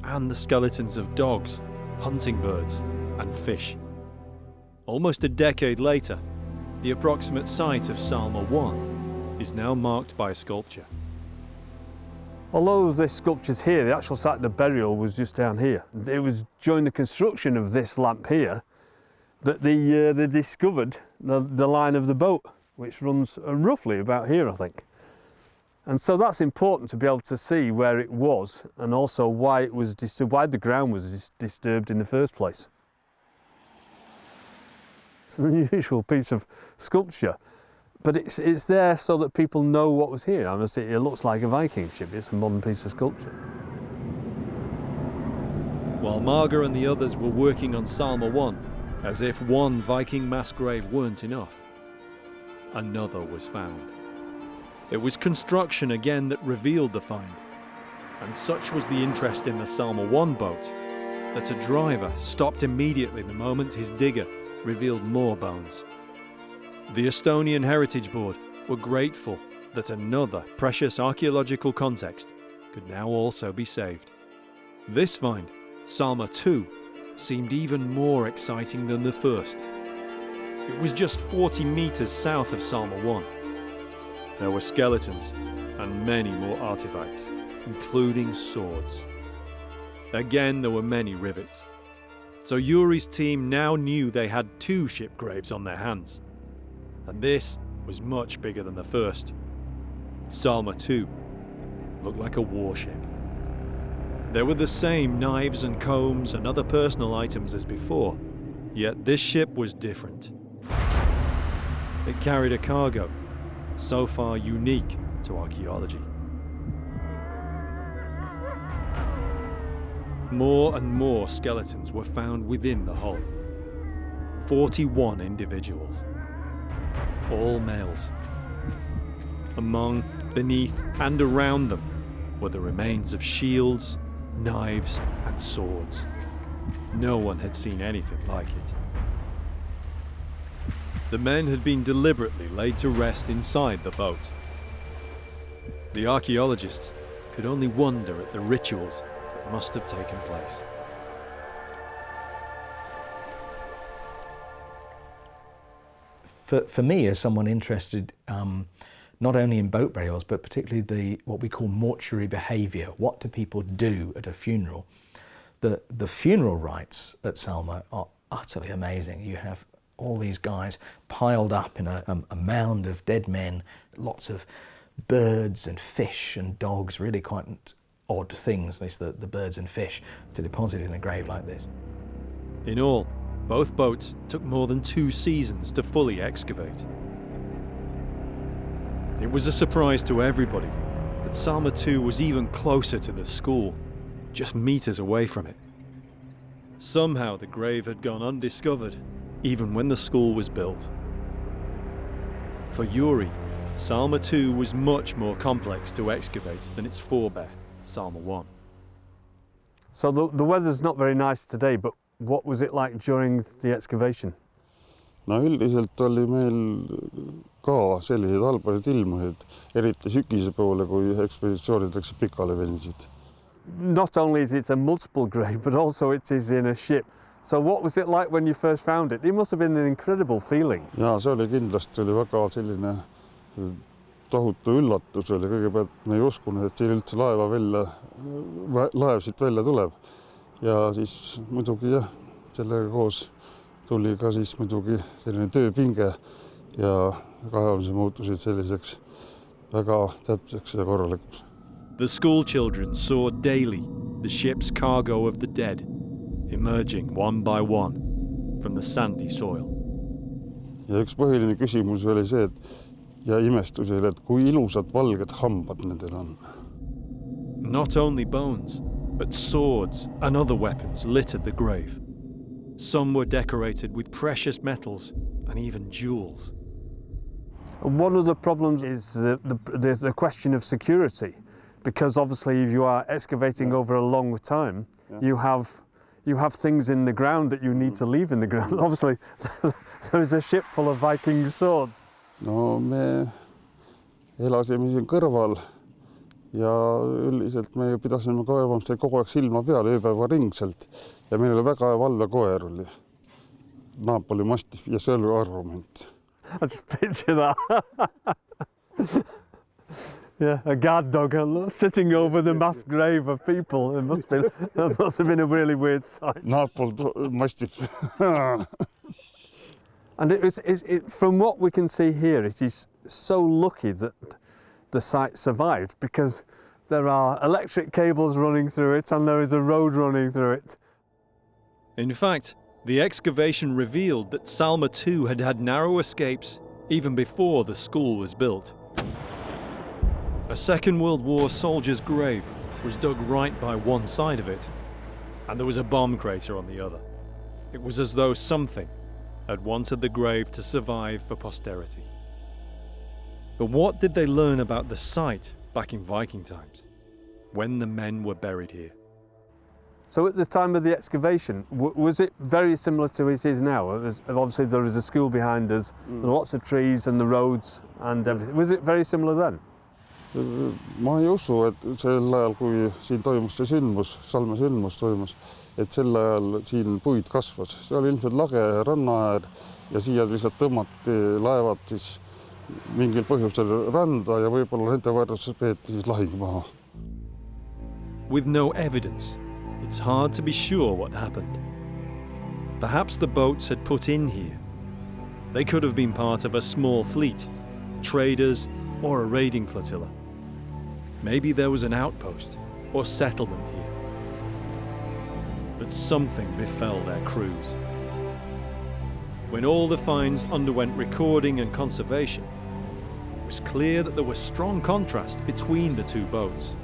and the skeletons of dogs, hunting birds, and fish. Almost a decade later, the approximate site of Salme 1 is now marked by a sculpture. Although this sculpture's here, the actual site of the burial was just down here. It was during the construction of this lamp here that they discovered the line of the boat, which runs roughly about here, I think. And so that's important to be able to see where it was and also why it was why the ground was disturbed in the first place. It's an unusual piece of sculpture, but it's there so that people know what was here. I mean, it looks like a Viking ship. It's a modern piece of sculpture. While Marga and the others were working on Salme 1, as if one Viking mass grave weren't enough, another was found. It was construction again that revealed the find, and such was the interest in the Salme 1 boat that a driver stopped immediately the moment his digger revealed more bones. The Estonian Heritage Board were grateful that another precious archaeological context could now also be saved. This find, Salme 2, seemed even more exciting than the first. It was just 40 meters south of Salme 1. There were skeletons and many more artifacts, including swords. Again, there were many rivets. So Yuri's team now knew they had 2 ship graves on their hands. And this was much bigger than the first. Salme 2 looked like a warship. There were the same knives and combs and other personal items as before, yet this ship was different. It carried a cargo, so far unique to archaeology. More and more skeletons were found within the hull. 41 individuals, all males. Among, beneath, and around them were the remains of shields, knives, and swords. No one had seen anything like it. The men had been deliberately laid to rest inside the boat. The archaeologists could only wonder at the rituals that must have taken place. For me, as someone interested not only in boat burials, but particularly what we call mortuary behaviour, what do people do at a funeral? The funeral rites at Salme are utterly amazing. You have all these guys piled up in a mound of dead men, lots of birds and fish and dogs, really quite odd things, at least the birds and fish, to deposit in a grave like this. In all, both boats took more than 2 seasons to fully excavate. It was a surprise to everybody that Salme II was even closer to the school, just meters away from it. Somehow the grave had gone undiscovered, even when the school was built. For Yuri, Salme II was much more complex to excavate than its forebear, Salme I. So the weather's not very nice today, but what was it like during the excavation? No üldiselt oli meil ka selliseid halbasid ilmasid, eriti sügise poole, kui ekspeditsioonid läksid pikale venisid. Not only is it a multiple grave, but also it is in a ship. So what was it like when you first found it? It must have been an incredible feeling. Ja see oli kindlasti väga selline tohutu üllatus oli. Kõigepealt me ei uskunud, et siin üldse laev siit välja tuleb. Ja siis muidugi jah, sellega koos tuli ka siis muidugi selline tööpinge ja kaevamise muutusid selliseks väga täpseks ja korralikuks. The school children saw daily the ship's cargo of the dead emerging one by one from the sandy soil. Ja üks põhiline küsimus oli see, ja imestus oli, et kui ilusad valged hambad nendel on. Not only bones, but swords and other weapons littered the grave. Some were decorated with precious metals and even jewels. One of the problems is the question of security, because obviously if you are excavating over a long time, you have things in the ground that you need to leave in the ground. Obviously, there is a ship full of Viking swords. No me elasime siin kõrval ja üldiselt me pidasime kaevamist kogu aeg silma peal ööpäevaringselt ja meil oli väga hea valvekoer oli. Napoli mastiff ja see oli argument. I just picture that. Yeah, a guard dog sitting over the mass grave of people. It must have been a really weird sight. Napoli mastiff. And from what we can see here, it is so lucky that the site survived, because there are electric cables running through it and there is a road running through it. In fact, the excavation revealed that Salme II had had narrow escapes even before the school was built. A Second World War soldier's grave was dug right by one side of it, and there was a bomb crater on the other. It was as though something had wanted the grave to survive for posterity. But what did they learn about the site back in Viking times, when the men were buried here? So at the time of the excavation, was it very similar to it is now? Obviously there is a school behind us, there are lots of trees and the roads and everything. Was it very similar then? Ma ei usu, et sel ajal, kui siin toimus see sündmus, Salme sündmus toimus, et sel ajal siin puid kasvas. See oli ilmselt lage rannaäär ja siia lihtsalt tõmmati laevad siis mingil põhjusel randa ja võib-olla nende varjuses peeti siis lahing maha. With no evidence, it's hard to be sure what happened. Perhaps the boats had put in here. They could have been part of a small fleet, traders, or a raiding flotilla. Maybe there was an outpost or settlement here. But something befell their crews. When all the finds underwent recording and conservation, it was clear that there was strong contrast between the two boats,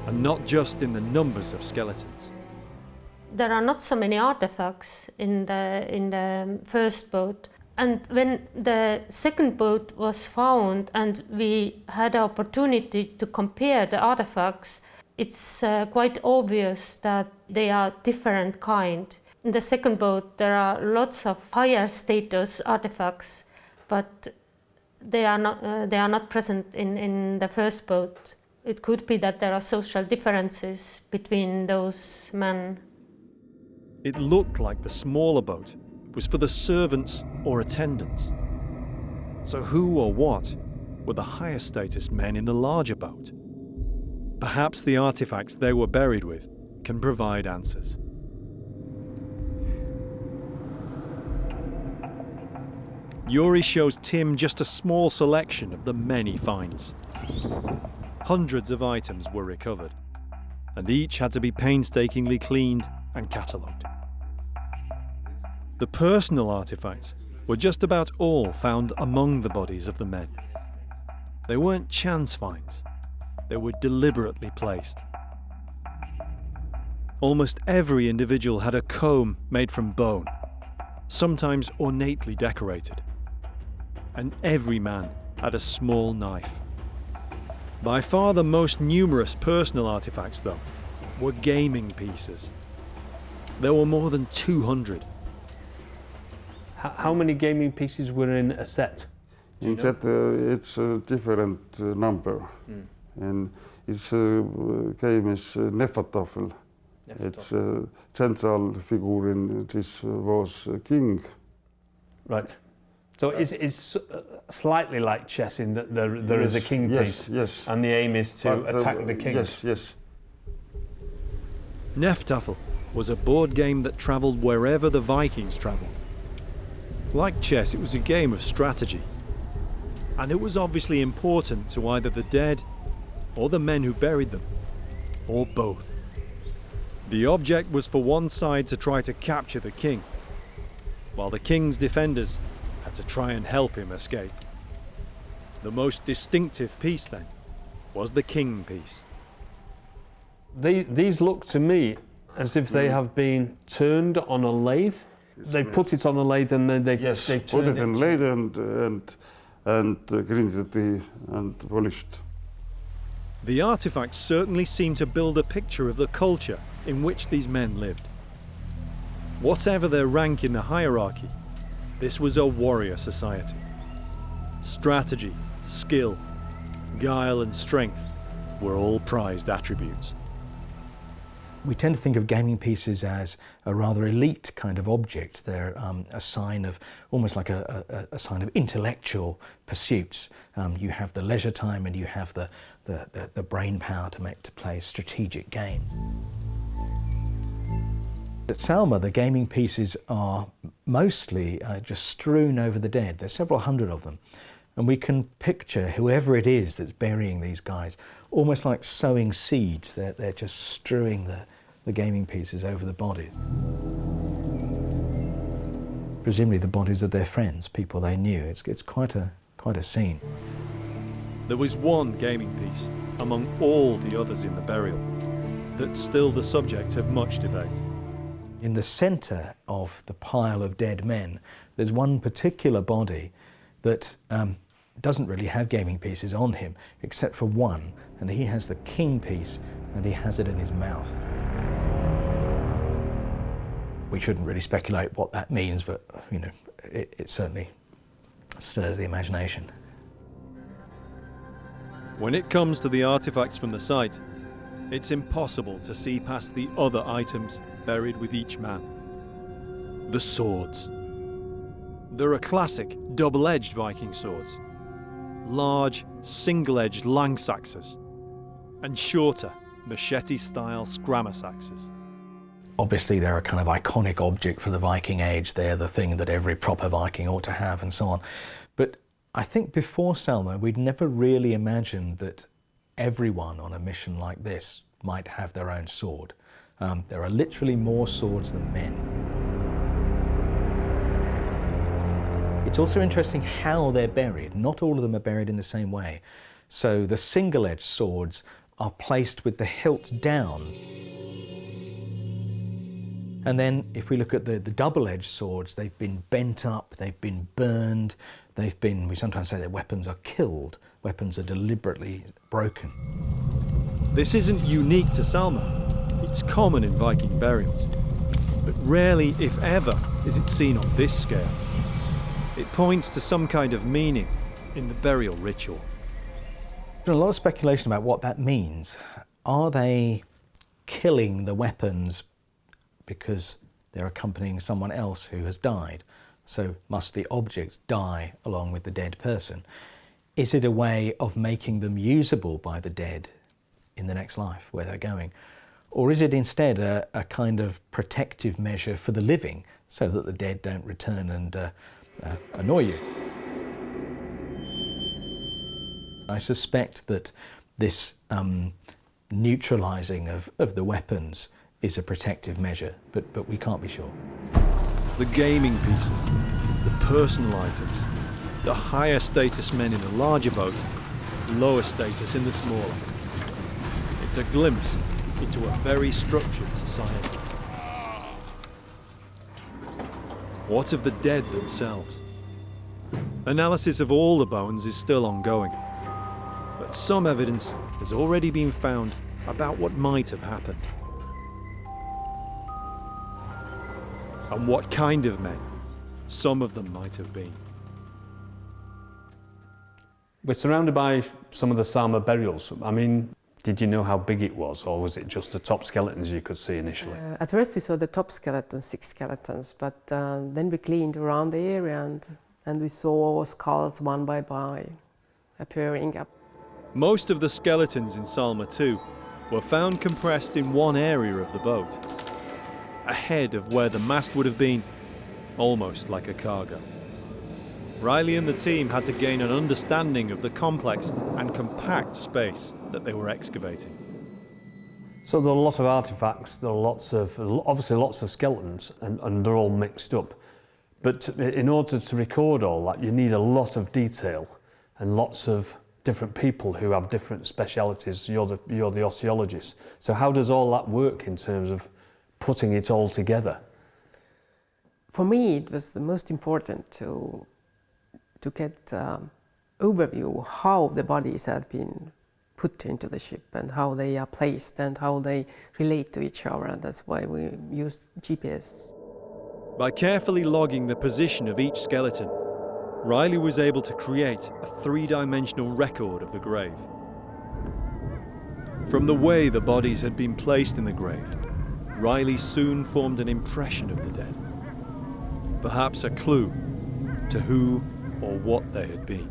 and not just in the numbers of skeletons. There are not so many artifacts in the first boat. And when the second boat was found and we had the opportunity to compare the artifacts, it's quite obvious that they are different kind. In the second boat there are lots of higher status artifacts, but they are not present in the first boat. It could be that there are social differences between those men. It looked like the smaller boat was for the servants or attendants. So who or what were the higher status men in the larger boat? Perhaps the artifacts they were buried with can provide answers. Yuri shows Tim just a small selection of the many finds. Hundreds of items were recovered, and each had to be painstakingly cleaned and catalogued. The personal artifacts were just about all found among the bodies of the men. They weren't chance finds. they were deliberately placed. Almost every individual had a comb made from bone, sometimes ornately decorated. And every man had a small knife. By far the most numerous personal artifacts, though, were gaming pieces. There were more than 200. How many gaming pieces were in a set? In set, it's a different number. And its game is Nefatafel. It's a central figure in this was king. Right. So it's slightly like chess in that there is a king piece. Yes. And the aim is to attack the king. Yes. Neftafel was a board game that travelled wherever the Vikings travelled. Like chess, it was a game of strategy. And it was obviously important to either the dead or the men who buried them, or both. The object was for one side to try to capture the king, while the king's defenders had to try and help him escape. The most distinctive piece, then, was the king piece. These look to me as if they have been turned on a lathe. They put it on a lathe and then they've turned put it in lathe and grinded and polished. The artifacts certainly seem to build a picture of the culture in which these men lived. Whatever their rank in the hierarchy, this was a warrior society. Strategy, skill, guile and strength were all prized attributes. We tend to think of gaming pieces as a rather elite kind of object. They're a sign of, almost like a sign of intellectual pursuits. You have the leisure time and you have the brain power to play strategic games. At Salme, the gaming pieces are mostly just strewn over the dead. There's several hundred of them. And we can picture whoever it is that's burying these guys, almost like sowing seeds. They're just strewing the gaming pieces over the bodies. Presumably the bodies of their friends, people they knew. It's quite a scene. There was one gaming piece among all the others in the burial that's still the subject of much debate. In the centre of the pile of dead men, there's one particular body that doesn't really have gaming pieces on him, except for one, and he has the king piece, and he has it in his mouth. We shouldn't really speculate what that means, but you know, it certainly stirs the imagination. When it comes to the artifacts from the site, it's impossible to see past the other items buried with each man. The swords. They're a classic double-edged Viking swords. Large, single-edged langsaxes and shorter, machete-style scramasaxes. Obviously they're a kind of iconic object for the Viking age. They're the thing that every proper Viking ought to have and so on. But I think before Salme, we'd never really imagined that everyone on a mission like this might have their own sword. There are literally more swords than men. It's also interesting how they're buried. Not all of them are buried in the same way. So the single-edged swords are placed with the hilt down. And then if we look at the double-edged swords, they've been bent up, they've been burned, we sometimes say that weapons are killed, weapons are deliberately broken. This isn't unique to Salme. It's common in Viking burials. But rarely, if ever, is it seen on this scale. It points to some kind of meaning in the burial ritual. There's been a lot of speculation about what that means. Are they killing the weapons because they're accompanying someone else who has died? So must the objects die along with the dead person? Is it a way of making them usable by the dead in the next life, where they're going? Or is it instead a kind of protective measure for the living, so that the dead don't return and annoy you? I suspect that this neutralising of the weapons is a protective measure, but we can't be sure. The gaming pieces, the personal items, the higher status men in the larger boat, lower status in the smaller. It's a glimpse into a very structured society. What of the dead themselves? Analysis of all the bones is still ongoing, but some evidence has already been found about what might have happened. And what kind of men some of them might have been. We're surrounded by some of the Salme burials. I mean, did you know how big it was, or was it just the top skeletons you could see initially? At first we saw the top skeletons, 6 skeletons, but then we cleaned around the area and we saw skulls one by one appearing up. Most of the skeletons in Salme 2 were found compressed in one area of the boat, ahead of where the mast would have been, almost like a cargo. Riley and the team had to gain an understanding of the complex and compact space that they were excavating. So there are a lot of artefacts, there are obviously lots of skeletons, and they're all mixed up. But in order to record all that, you need a lot of detail and lots of different people who have different specialities. You're the archaeologist. So how does all that work in terms of putting it all together? For me, it was the most important to get overview how the bodies have been put into the ship and how they are placed and how they relate to each other, and that's why we used GPS. By carefully logging the position of each skeleton, Riley was able to create a 3-dimensional record of the grave. From the way the bodies had been placed in the grave, Riley soon formed an impression of the dead, perhaps a clue to who or what they had been.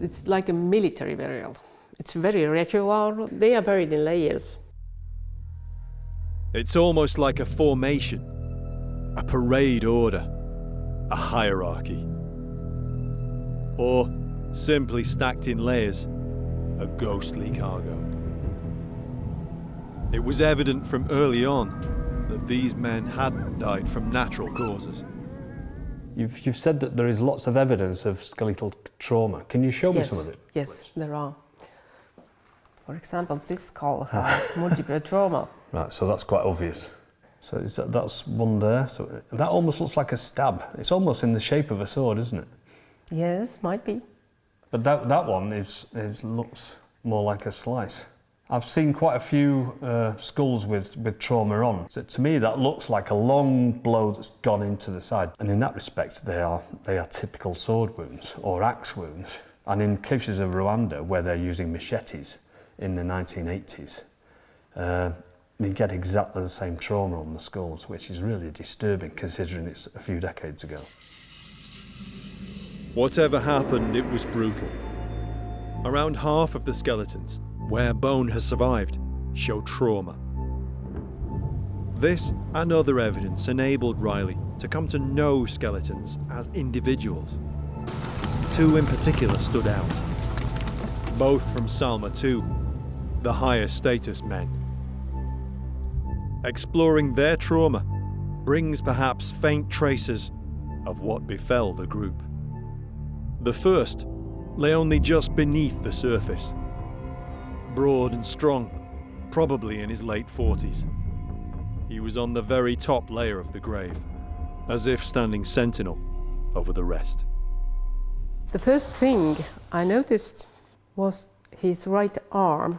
It's like a military burial. It's very regular. They are buried in layers. It's almost like a formation, a parade order, a hierarchy. Or, simply stacked in layers, a ghostly cargo. It was evident from early on that these men hadn't died from natural causes. You've said that there is lots of evidence of skeletal trauma. Can you show me some of it? Yes, there are. For example, this skull has multiple trauma. Right, so that's quite obvious. So that's one there. So that almost looks like a stab. It's almost in the shape of a sword, isn't it? Yes, might be. But that one looks more like a slice. I've seen quite a few skulls with trauma on. So to me, that looks like a long blow that's gone into the side. And in that respect, they are typical sword wounds or axe wounds. And in cases of Rwanda, where they're using machetes in the 1980s, you get exactly the same trauma on the skulls, which is really disturbing considering it's a few decades ago. Whatever happened, it was brutal. Around half of the skeletons, where bone has survived, show trauma. This and other evidence enabled Riley to come to know skeletons as individuals. 2 in particular stood out, both from Salme 2, the higher status men. Exploring their trauma brings perhaps faint traces of what befell the group. The first lay only just beneath the surface. Broad and strong, probably in his late 40s. He was on the very top layer of the grave, as if standing sentinel over the rest. The first thing I noticed was his right arm.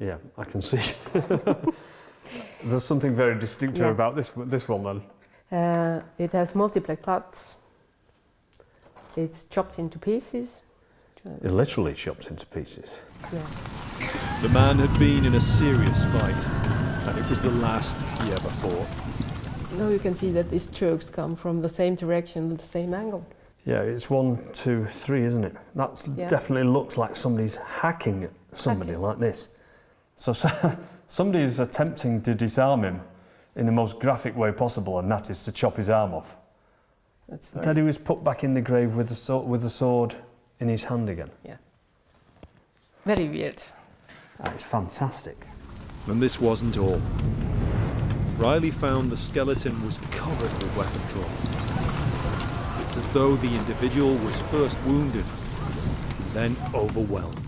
Yeah, I can see. There's something very distinctive about this one then. It has multiple cuts. It's chopped into pieces. It literally chops into pieces. Yeah. The man had been in a serious fight, and it was the last he ever fought. Now you can see that these strokes come from the same direction, the same angle. Yeah, it's 1, 2, 3, isn't it? That definitely looks like somebody's hacking at somebody like this. So somebody is attempting to disarm him in the most graphic way possible, and that is to chop his arm off. Then he was put back in the grave with the sword in his hand again. Yeah. Very weird. It's fantastic. And this wasn't all. Riley found the skeleton was covered with weapon trauma. It's as though the individual was first wounded, then overwhelmed.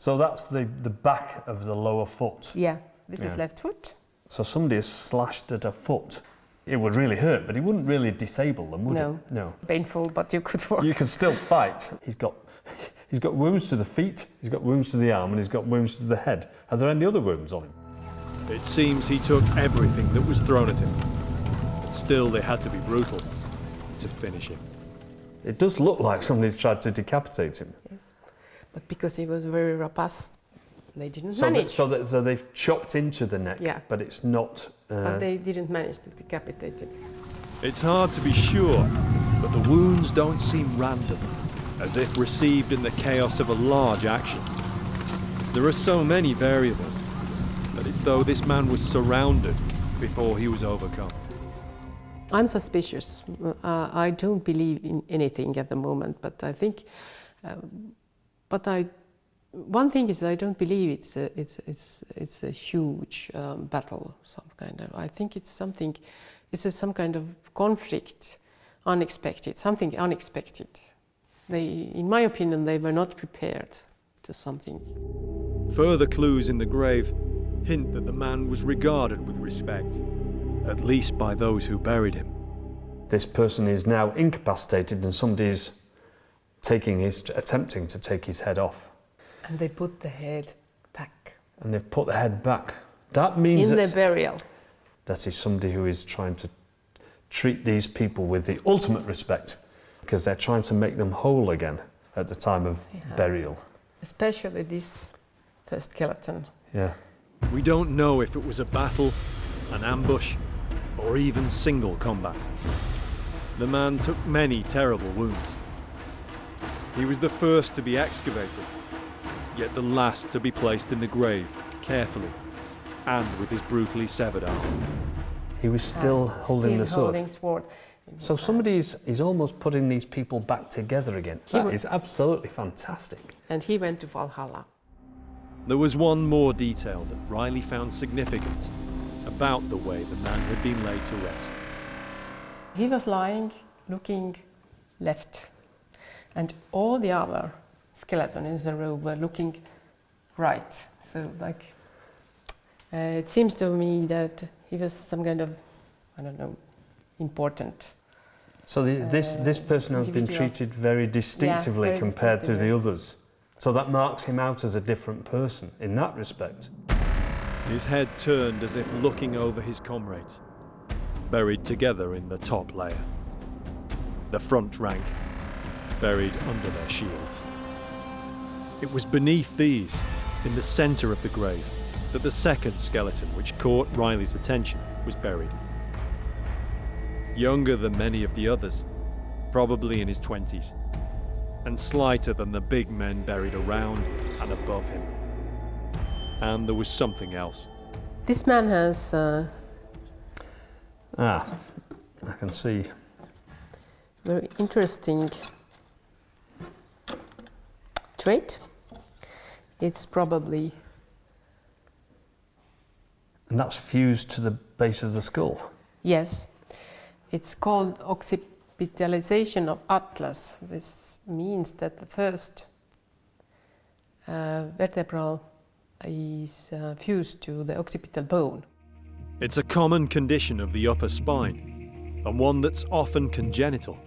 So that's the back of the lower foot. Yeah, this is left foot. So somebody has slashed at a foot. It would really hurt, but it wouldn't really disable them, would No. it? No. Painful, but you could walk. You could still fight. He's got wounds to the feet, he's got wounds to the arm, and he's got wounds to the head. Are there any other wounds on him? It seems he took everything that was thrown at him, but still they had to be brutal to finish him. It does look like somebody's tried to decapitate him. Yes, but because he was very robust, they didn't manage. So they've chopped into the neck, yeah. But it's not... But they didn't manage to decapitate it. It's hard to be sure, but the wounds don't seem random, as if received in the chaos of a large action. There are so many variables, that it's though this man was surrounded before he was overcome. I'm suspicious. I don't believe in anything at the moment, but I think, one thing is I don't believe it's a huge battle, some kind of. I think it's something, some kind of conflict, unexpected, something unexpected. In my opinion, they were not prepared to something. Further clues in the grave hint that the man was regarded with respect, at least by those who buried him. This person is now incapacitated and somebody's attempting to take his head off. And they put the head back. And they've put the head back. That means in the burial. That is somebody who is trying to treat these people with the ultimate respect, because they're trying to make them whole again at the time of burial. Especially this first skeleton. Yeah. We don't know if it was a battle, an ambush, or even single combat. The man took many terrible wounds. He was the first to be excavated, yet the last to be placed in the grave carefully and with his brutally severed arm. He was still holding the sword. Holding sword. So somebody's almost putting these people back together again. That is absolutely fantastic. And he went to Valhalla. There was one more detail that Riley found significant about the way the man had been laid to rest. He was lying, looking left, and all the other skeletons in the row were looking right. So, it seems to me that he was some kind of, I don't know, important. So this person has been treated very distinctively compared to the others. So that marks him out as a different person in that respect. His head turned as if looking over his comrades, buried together in the top layer. The front rank, buried under their shields. It was beneath these, in the centre of the grave, that the second skeleton which caught Riley's attention was buried. Younger than many of the others, probably in his 20s, and slighter than the big men buried around and above him. And there was something else. This man has... I can see. Very interesting trait. It's probably... And that's fused to the base of the skull? Yes. It's called occipitalization of atlas. This means that the first vertebral is fused to the occipital bone. It's a common condition of the upper spine, and one that's often congenital.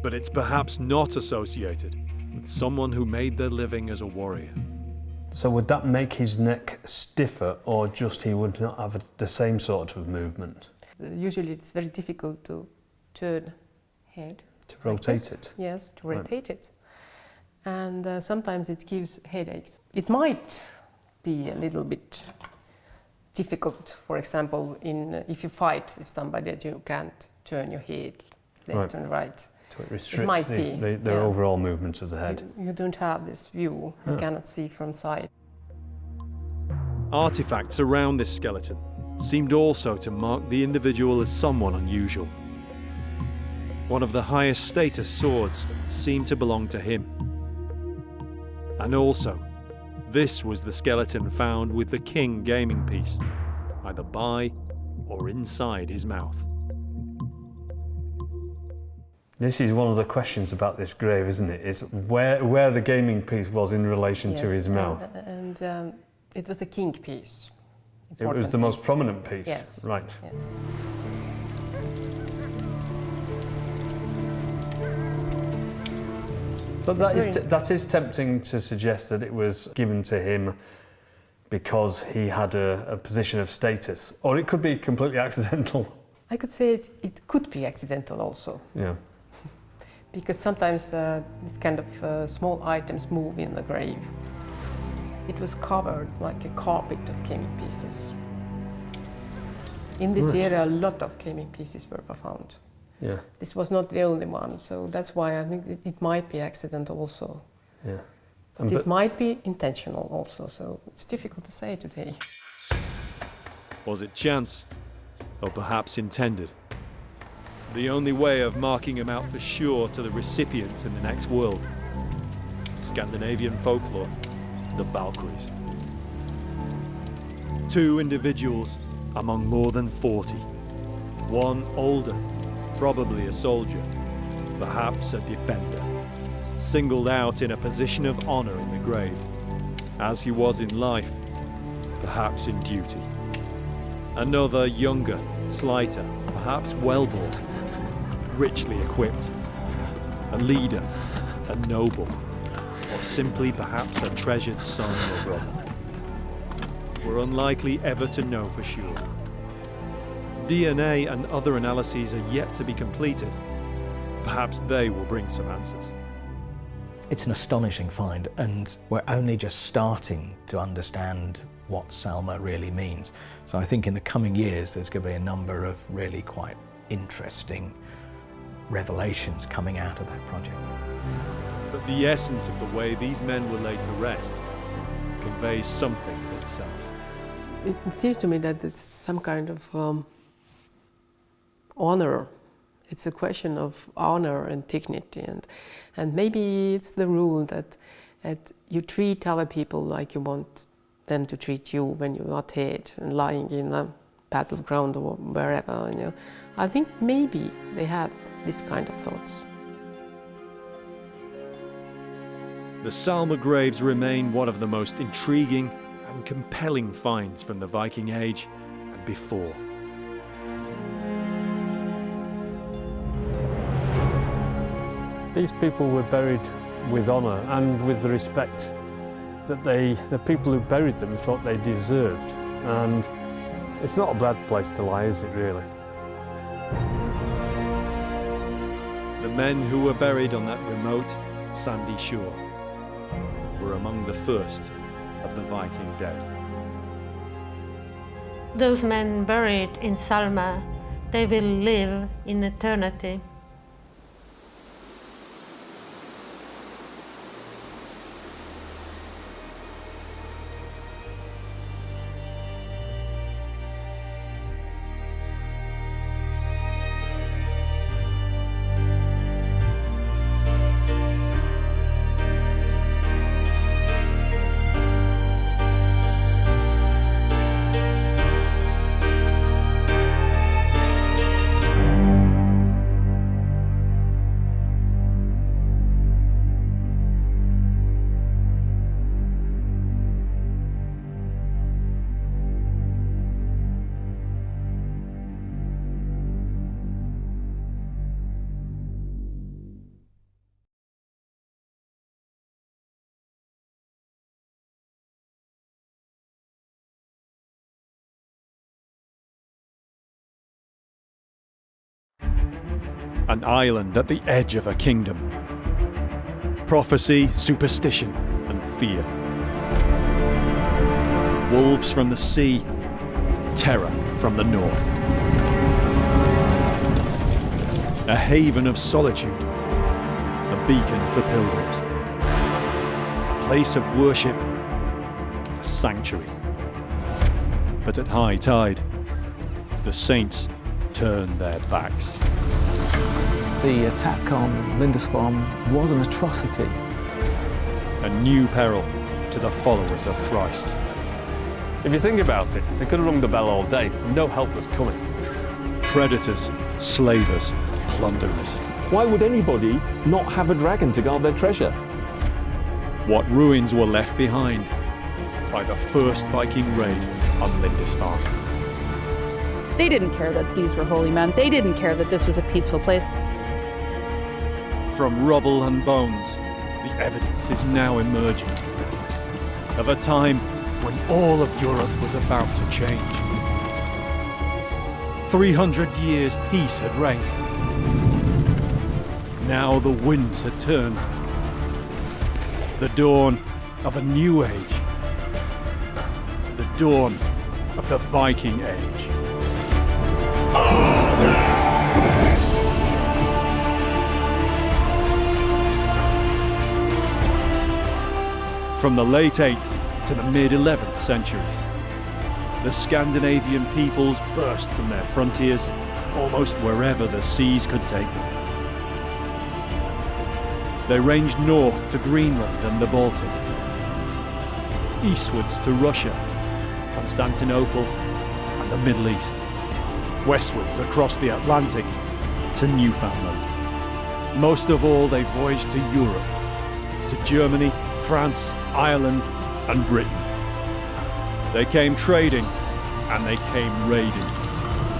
But it's perhaps not associated with someone who made their living as a warrior. So would that make his neck stiffer, or just he would not have the same sort of movement? Usually it's very difficult to turn head. To rotate it? Yes, to rotate it. And sometimes it gives headaches. It might be a little bit difficult, for example, if you fight with somebody that you can't turn your head left and right. So it restricts the overall movement of the head. You don't have this view, you cannot see from side. Artifacts around this skeleton seemed also to mark the individual as someone unusual. One of the highest status swords seemed to belong to him. And also, this was the skeleton found with the king gaming piece, either by or inside his mouth. This is one of the questions about this grave, isn't it? Is where the gaming piece was in relation to his mouth. And it was a king piece. It was the most prominent piece. Yes. Right. Yes. So that is tempting to suggest that it was given to him because he had a position of status, or it could be completely accidental. I could say it could be accidental also. Yeah. Because sometimes these kind of small items move in the grave. It was covered like a carpet of gaming pieces. In this area, a lot of gaming pieces were found. Yeah. This was not the only one, so that's why I think it might be accidental also. Yeah. But it might be intentional also, so it's difficult to say today. Was it chance? Or perhaps intended? The only way of marking him out for sure to the recipients in the next world. Scandinavian folklore, the Valkyries. 2 individuals among more than 40. One older, probably a soldier, perhaps a defender, singled out in a position of honor in the grave, as he was in life, perhaps in duty. Another younger, slighter, perhaps well-born, richly equipped, a leader, a noble, or simply perhaps a treasured son or brother. We're unlikely ever to know for sure. DNA and other analyses are yet to be completed. Perhaps they will bring some answers. It's an astonishing find, and we're only just starting to understand what Salme really means. So I think in the coming years there's going to be a number of really quite interesting revelations coming out of that project. But the essence of the way these men were laid to rest conveys something in itself. It seems to me that it's some kind of honor. It's a question of honor and dignity, and maybe it's the rule that you treat other people like you want them to treat you when you are dead and lying in a battleground or wherever. You know. I think maybe they had this kind of thoughts. The Salme graves remain one of the most intriguing and compelling finds from the Viking Age and before. These people were buried with honour and with the respect that the people who buried them thought they deserved. And it's not a bad place to lie, is it really? The men who were buried on that remote, sandy shore were among the first of the Viking dead. Those men buried in Salme, they will live in eternity. An island at the edge of a kingdom. Prophecy, superstition, and fear. Wolves from the sea, terror from the north. A haven of solitude, a beacon for pilgrims. A place of worship, a sanctuary. But at high tide, the saints turned their backs. The attack on Lindisfarne was an atrocity. A new peril to the followers of Christ. If you think about it, they could have rung the bell all day and no help was coming. Predators, slavers, plunderers. Why would anybody not have a dragon to guard their treasure? What ruins were left behind by the first Viking raid on Lindisfarne. They didn't care that these were holy men. They didn't care that this was a peaceful place. From rubble and bones, the evidence is now emerging of a time when all of Europe was about to change. 300 years peace had reigned. Now the winds had turned. The dawn of a new age. The dawn of the Viking Age. From the late 8th to the mid-11th centuries, the Scandinavian peoples burst from their frontiers almost wherever the seas could take them. They ranged north to Greenland and the Baltic, eastwards to Russia, Constantinople and the Middle East, westwards across the Atlantic to Newfoundland. Most of all, they voyaged to Europe, to Germany, France, Ireland and Britain. They came trading and they came raiding,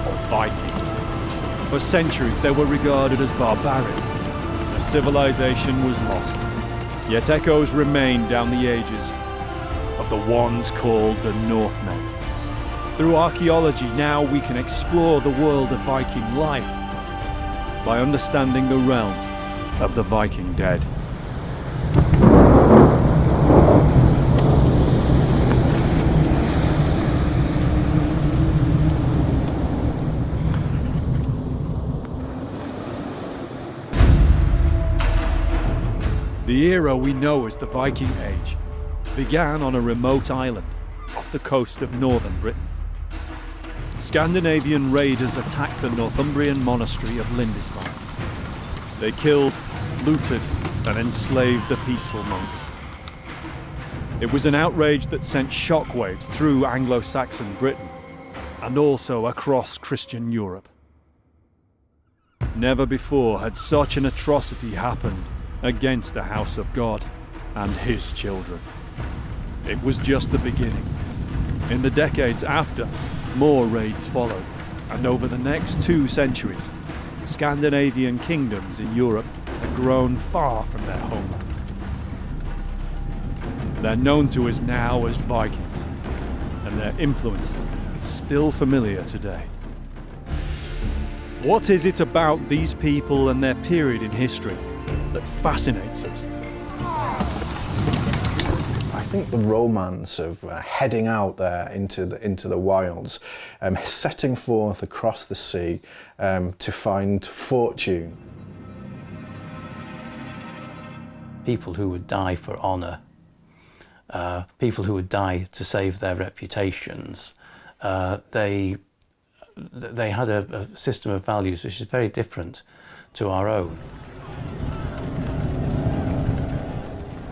or Viking. For centuries they were regarded as barbaric. Their civilization was lost. Yet echoes remain down the ages of the ones called the Northmen. Through archaeology now we can explore the world of Viking life by understanding the realm of the Viking dead. The era we know as the Viking Age began on a remote island off the coast of northern Britain. Scandinavian raiders attacked the Northumbrian monastery of Lindisfarne. They killed, looted, and enslaved the peaceful monks. It was an outrage that sent shockwaves through Anglo-Saxon Britain and also across Christian Europe. Never before had such an atrocity happened against the house of God and his children. It was just the beginning. In the decades after, more raids followed, and over the next 2 centuries, Scandinavian kingdoms in Europe had grown far from their homelands. They're known to us now as Vikings, and their influence is still familiar today. What is it about these people and their period in history that fascinates us? I think the romance of heading out there into the wilds, setting forth across the sea to find fortune. People who would die for honour, people who would die to save their reputations, they had a system of values which is very different to our own.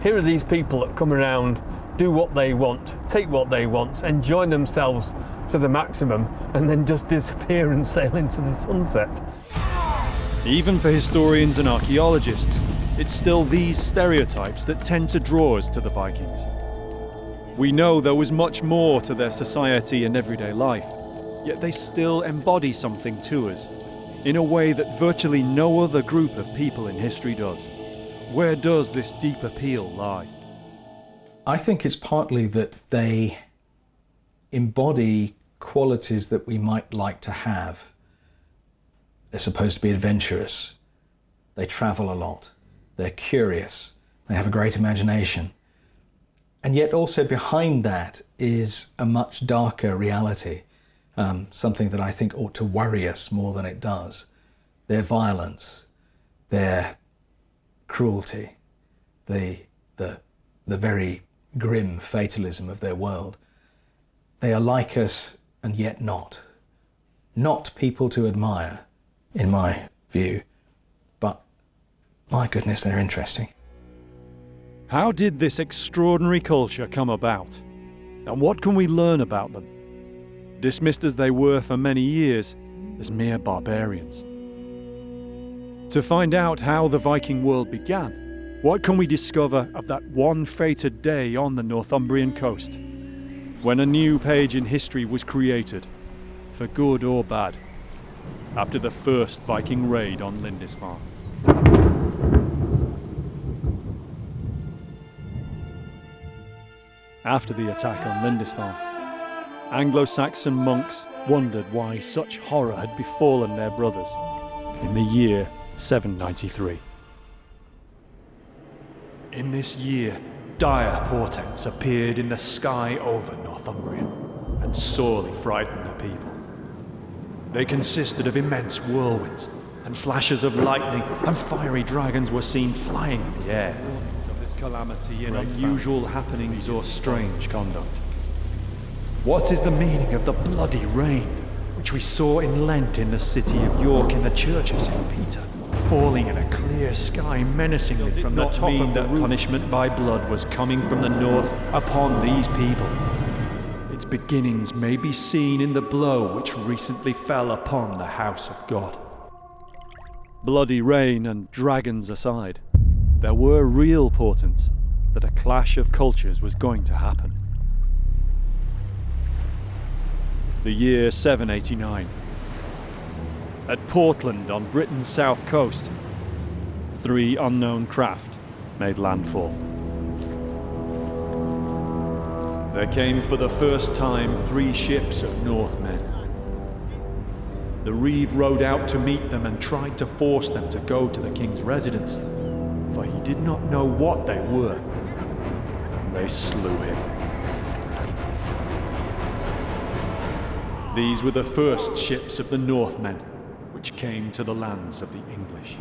Here are these people that come around, do what they want, take what they want, enjoy themselves to the maximum, and then just disappear and sail into the sunset. Even for historians and archaeologists, it's still these stereotypes that tend to draw us to the Vikings. We know there was much more to their society and everyday life, yet they still embody something to us, in a way that virtually no other group of people in history does. Where does this deep appeal lie? I think it's partly that they embody qualities that we might like to have. They're supposed to be adventurous. They travel a lot. They're curious. They have a great imagination. And yet also behind that is a much darker reality, something that I think ought to worry us more than it does. Their violence, their cruelty, the very grim fatalism of their world. They are like us and yet not. Not people to admire, in my view, but my goodness, they're interesting. How did this extraordinary culture come about? And what can we learn about them? Dismissed as they were for many years as mere barbarians. To find out how the Viking world began, what can we discover of that one fated day on the Northumbrian coast, when a new page in history was created, for good or bad, after the first Viking raid on Lindisfarne? After the attack on Lindisfarne, Anglo-Saxon monks wondered why such horror had befallen their brothers in the year 793. In this year, dire portents appeared in the sky over Northumbria and sorely frightened the people. They consisted of immense whirlwinds, and flashes of lightning and fiery dragons were seen flying in the air. Of this calamity in unusual happenings or strange conduct. What is the meaning of the bloody rain which we saw in Lent in the city of York in the church of St. Peter, falling in a clear sky menacingly from the top of the roof? Punishment by blood was coming from the north upon these people. Its beginnings may be seen in the blow which recently fell upon the house of God. Bloody rain and dragons aside, there were real portents that a clash of cultures was going to happen. The year 789. At Portland on Britain's south coast, 3 unknown craft made landfall. There came for the first time 3 ships of Northmen. The reeve rowed out to meet them and tried to force them to go to the king's residence, for he did not know what they were, and they slew him. These were the first ships of the Northmen, which came to the lands of the English.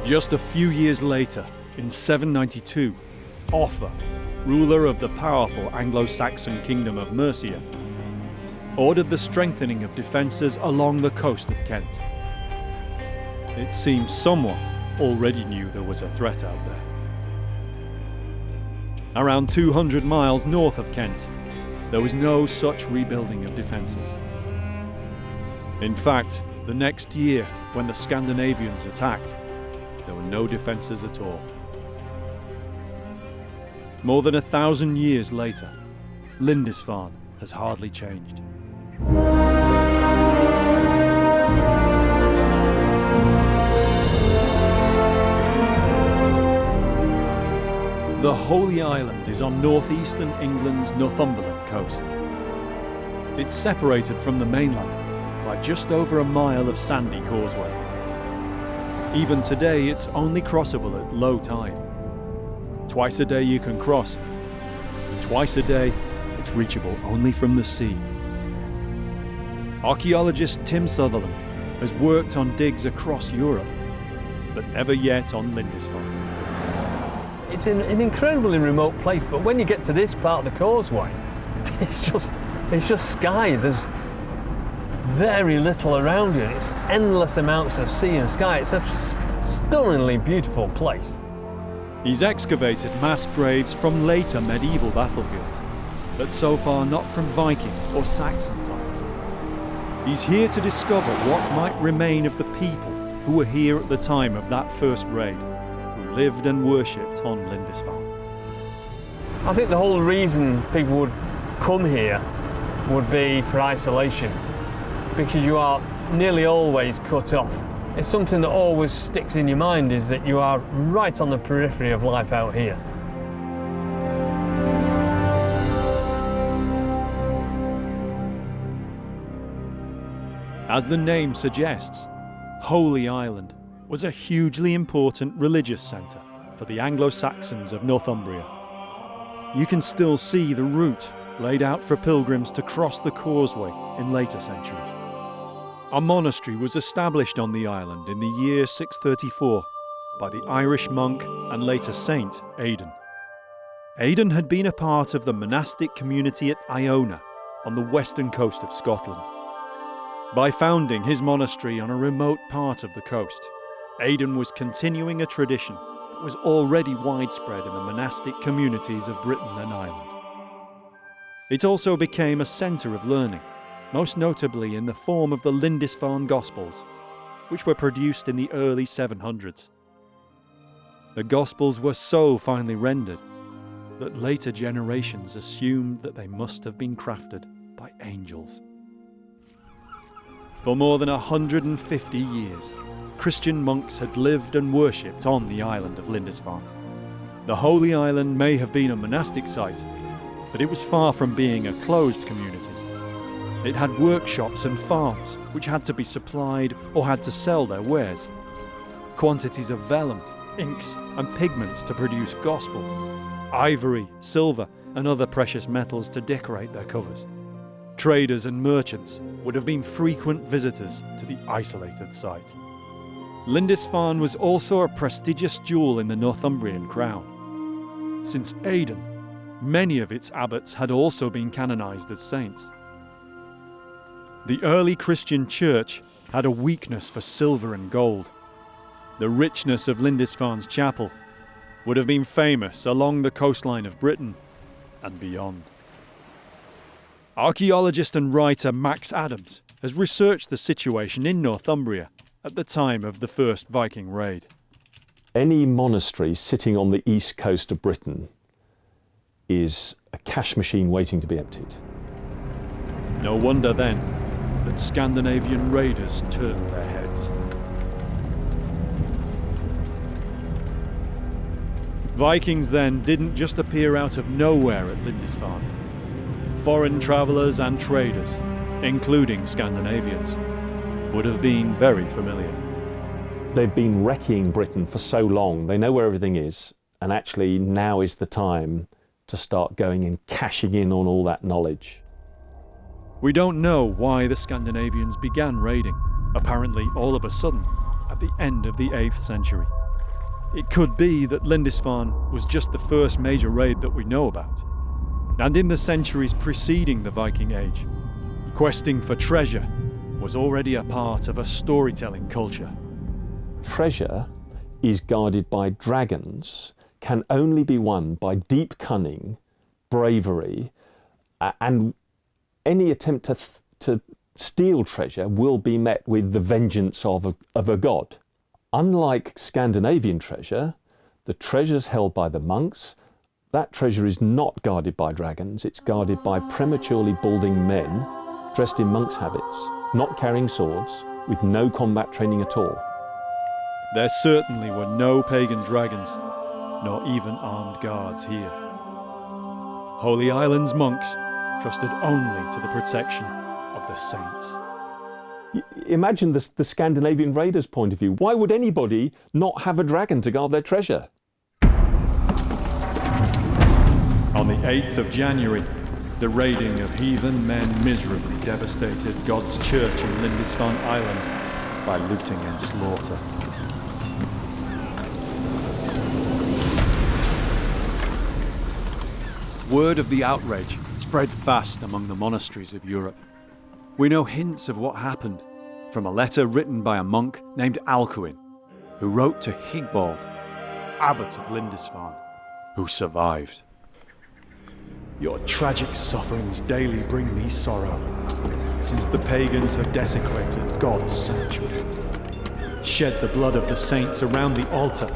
Just a few years later, in 792, Offa, ruler of the powerful Anglo-Saxon kingdom of Mercia, ordered the strengthening of defences along the coast of Kent. It seems someone already knew there was a threat out there. Around 200 miles north of Kent, there was no such rebuilding of defences. In fact, the next year, when the Scandinavians attacked, there were no defences at all. More than 1,000 years later, Lindisfarne has hardly changed. The Holy Island is on northeastern England's Northumberland coast. It's separated from the mainland by just over a mile of sandy causeway. Even today, it's only crossable at low tide. Twice a day you can cross. Twice a day, it's reachable only from the sea. Archaeologist Tim Sutherland has worked on digs across Europe, but never yet on Lindisfarne. It's in an incredibly remote place, but when you get to this part of the causeway, it's just sky. There's very little around you. It's endless amounts of sea and sky. It's a stunningly beautiful place. He's excavated mass graves from later medieval battlefields, but so far not from Viking or Saxon times. He's here to discover what might remain of the people who were here at the time of that first raid, who lived and worshipped on Lindisfarne. I think the whole reason people would come here would be for isolation, because you are nearly always cut off. It's something that always sticks in your mind, is that you are right on the periphery of life out here. As the name suggests, Holy Island was a hugely important religious centre for the Anglo-Saxons of Northumbria. You can still see the route laid out for pilgrims to cross the causeway in later centuries. A monastery was established on the island in the year 634 by the Irish monk and later saint Odin. Odin had been a part of the monastic community at Iona on the western coast of Scotland. By founding his monastery on a remote part of the coast, Odin was continuing a tradition that was already widespread in the monastic communities of Britain and Ireland. It also became a centre of learning, most notably in the form of the Lindisfarne Gospels, which were produced in the early 700s. The Gospels were so finely rendered that later generations assumed that they must have been crafted by angels. For more than 150 years, Christian monks had lived and worshipped on the island of Lindisfarne. The Holy Island may have been a monastic site, but it was far from being a closed community. It had workshops and farms which had to be supplied or had to sell their wares. Quantities of vellum, inks and pigments to produce gospels, ivory, silver and other precious metals to decorate their covers. Traders and merchants would have been frequent visitors to the isolated site. Lindisfarne was also a prestigious jewel in the Northumbrian crown. Since Aidan, many of its abbots had also been canonized as saints. The early Christian church had a weakness for silver and gold. The richness of Lindisfarne's chapel would have been famous along the coastline of Britain and beyond. Archaeologist and writer Max Adams has researched the situation in Northumbria at the time of the first Viking raid. Any monastery sitting on the east coast of Britain is a cash machine waiting to be emptied. No wonder then that Scandinavian raiders turned their heads. Vikings then didn't just appear out of nowhere at Lindisfarne. Foreign travellers and traders, including Scandinavians, would have been very familiar. They've been wrecking Britain for so long, they know where everything is, and actually now is the time to start going and cashing in on all that knowledge. We don't know why the Scandinavians began raiding, apparently all of a sudden, at the end of the 8th century. It could be that Lindisfarne was just the first major raid that we know about. And in the centuries preceding the Viking Age, questing for treasure was already a part of a storytelling culture. Treasure is guarded by dragons, can only be won by deep cunning, bravery, and any attempt to steal treasure will be met with the vengeance of a god. Unlike Scandinavian treasure, the treasures held by the monks, that treasure is not guarded by dragons, it's guarded by prematurely balding men dressed in monks' habits, not carrying swords, with no combat training at all. There certainly were no pagan dragons, nor even armed guards here. Holy Island's monks trusted only to the protection of the saints. Imagine the Scandinavian raiders' point of view. Why would anybody not have a dragon to guard their treasure? On the 8th of January, the raiding of heathen men miserably devastated God's church in Lindisfarne Island by looting and slaughter. Word of the outrage spread fast among the monasteries of Europe. We know hints of what happened from a letter written by a monk named Alcuin, who wrote to Higbald, abbot of Lindisfarne, who survived. Your tragic sufferings daily bring me sorrow, since the pagans have desecrated God's sanctuary, shed the blood of the saints around the altar,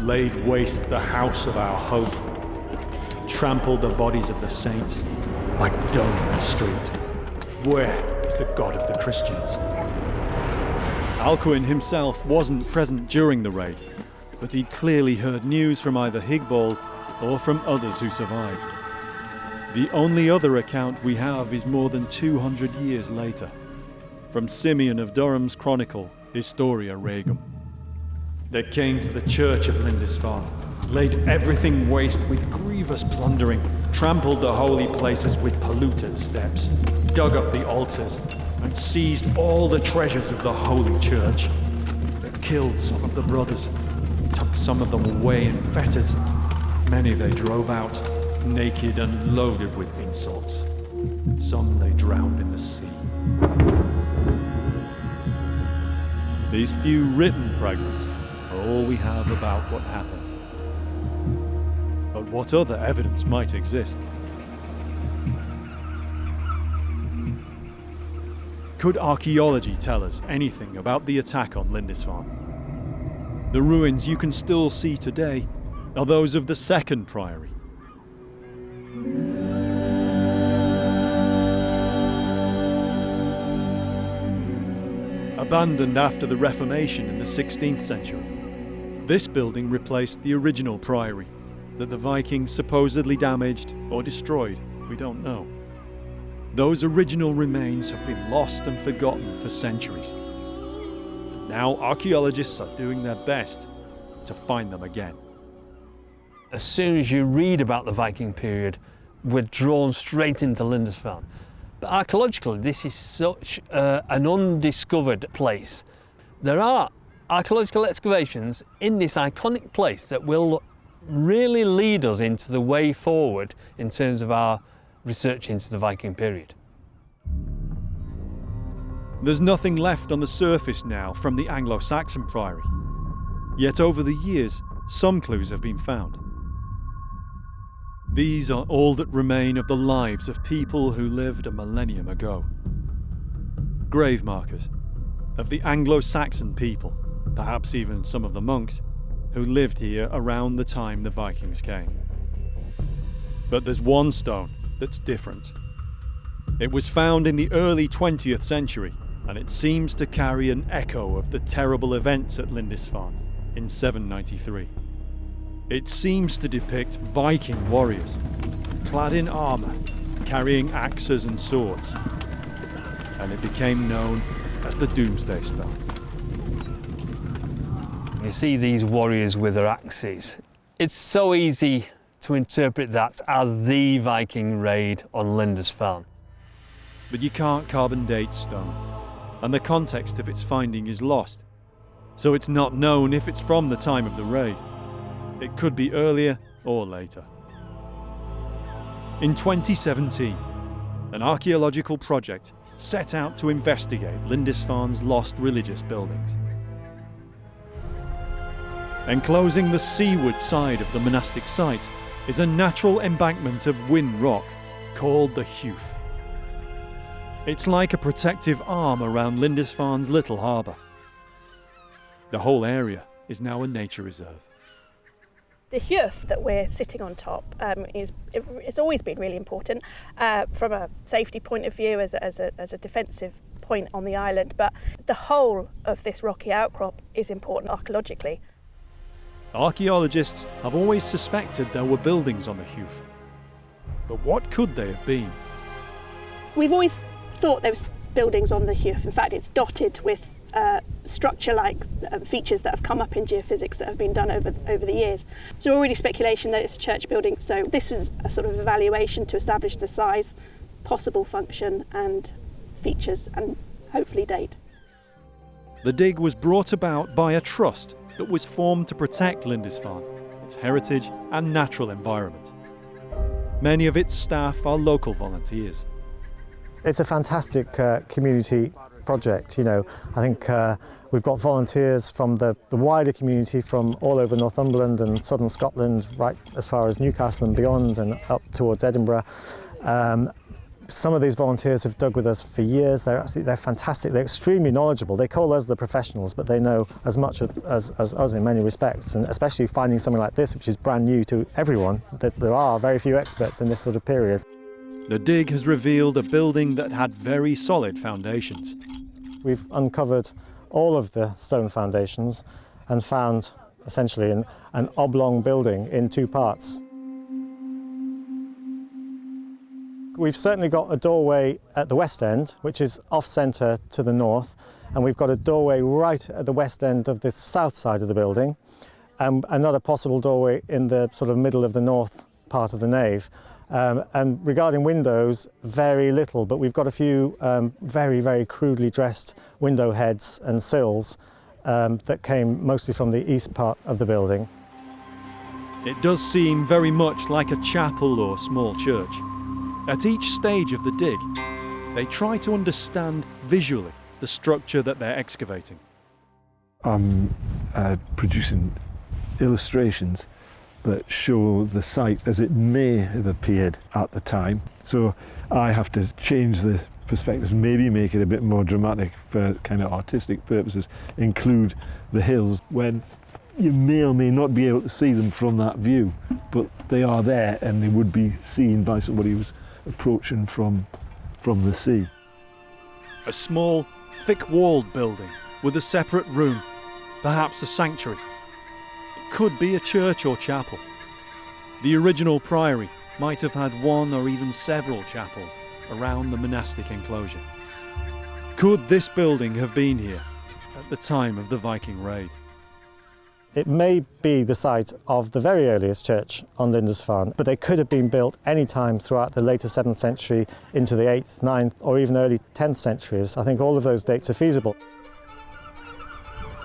laid waste the house of our hope, trampled the bodies of the saints like dung in the street. Where is the God of the Christians? Alcuin himself wasn't present during the raid, but he'd clearly heard news from either Higbald or from others who survived. The only other account we have is more than 200 years later, from Simeon of Durham's chronicle, Historia Regum. They came to the church of Lindisfarne, laid everything waste with grievous plundering, trampled the holy places with polluted steps, dug up the altars, and seized all the treasures of the holy church. They killed some of the brothers, took some of them away in fetters. Many they drove out, naked and loaded with insults. Some they drowned in the sea. These few written fragments are all we have about what happened. But what other evidence might exist? Could archaeology tell us anything about the attack on Lindisfarne? The ruins you can still see today are those of the second priory. Abandoned after the Reformation in the 16th century, this building replaced the original priory that the Vikings supposedly damaged or destroyed. We don't know. Those original remains have been lost and forgotten for centuries. Now archaeologists are doing their best to find them again. As soon as you read about the Viking period, we're drawn straight into Lindisfarne. But archaeologically, this is such an undiscovered place. There are archaeological excavations in this iconic place that will really lead us into the way forward in terms of our research into the Viking period. There's nothing left on the surface now from the Anglo-Saxon priory. Yet over the years, some clues have been found. These are all that remain of the lives of people who lived a millennium ago. Grave markers of the Anglo-Saxon people, perhaps even some of the monks, who lived here around the time the Vikings came. But there's one stone that's different. It was found in the early 20th century, and it seems to carry an echo of the terrible events at Lindisfarne in 793. It seems to depict Viking warriors, clad in armour, carrying axes and swords, and it became known as the Doomsday Stone. You see these warriors with their axes. It's so easy to interpret that as the Viking raid on Lindisfarne. But you can't carbon date stone, and the context of its finding is lost, so it's not known if it's from the time of the raid. It could be earlier or later. In 2017, an archaeological project set out to investigate Lindisfarne's lost religious buildings. Enclosing the seaward side of the monastic site is a natural embankment of whin rock called the Hewf. It's like a protective arm around Lindisfarne's little harbour. The whole area is now a nature reserve. The Hewf that we're sitting on top it's always been really important from a safety point of view as a defensive point on the island, but the whole of this rocky outcrop is important archaeologically. Archaeologists have always suspected there were buildings on the Hewf. But what could they have been? We've always thought there was buildings on the Hewf. In fact, it's dotted with structure-like features that have come up in geophysics that have been done over the years. So already speculation that it's a church building. So this was a sort of evaluation to establish the size, possible function and features and hopefully date. The dig was brought about by a trust that was formed to protect Lindisfarne, its heritage and natural environment. Many of its staff are local volunteers. It's a fantastic community project. You know, I think we've got volunteers from the wider community from all over Northumberland and southern Scotland, right as far as Newcastle and beyond, and up towards Edinburgh. Some of these volunteers have dug with us for years. They're fantastic. They're extremely knowledgeable. They call us the professionals, but they know as much as us in many respects, and especially finding something like this, which is brand new to everyone. There are very few experts in this sort of period. The dig has revealed a building that had very solid foundations. We've uncovered all of the stone foundations and found essentially an oblong building in two parts. We've certainly got a doorway at the west end, which is off-centre to the north, and we've got a doorway right at the west end of the south side of the building, and another possible doorway in the sort of middle of the north part of the nave. And regarding windows, very little, but we've got a few very, very crudely dressed window heads and sills that came mostly from the east part of the building. It does seem very much like a chapel or small church. At each stage of the dig, they try to understand visually the structure that they're excavating. I'm producing illustrations that show the site as it may have appeared at the time. So I have to change the perspectives, maybe make it a bit more dramatic for kind of artistic purposes, include the hills when you may or may not be able to see them from that view, but they are there and they would be seen by somebody who's approaching from the sea. A small, thick-walled building with a separate room, perhaps a sanctuary. It could be a church or chapel. The original priory might have had one or even several chapels around the monastic enclosure. Could this building have been here at the time of the Viking raid? It may be the site of the very earliest church on Lindisfarne, but they could have been built any time throughout the later 7th century into the 8th, 9th or even early 10th centuries. I think all of those dates are feasible.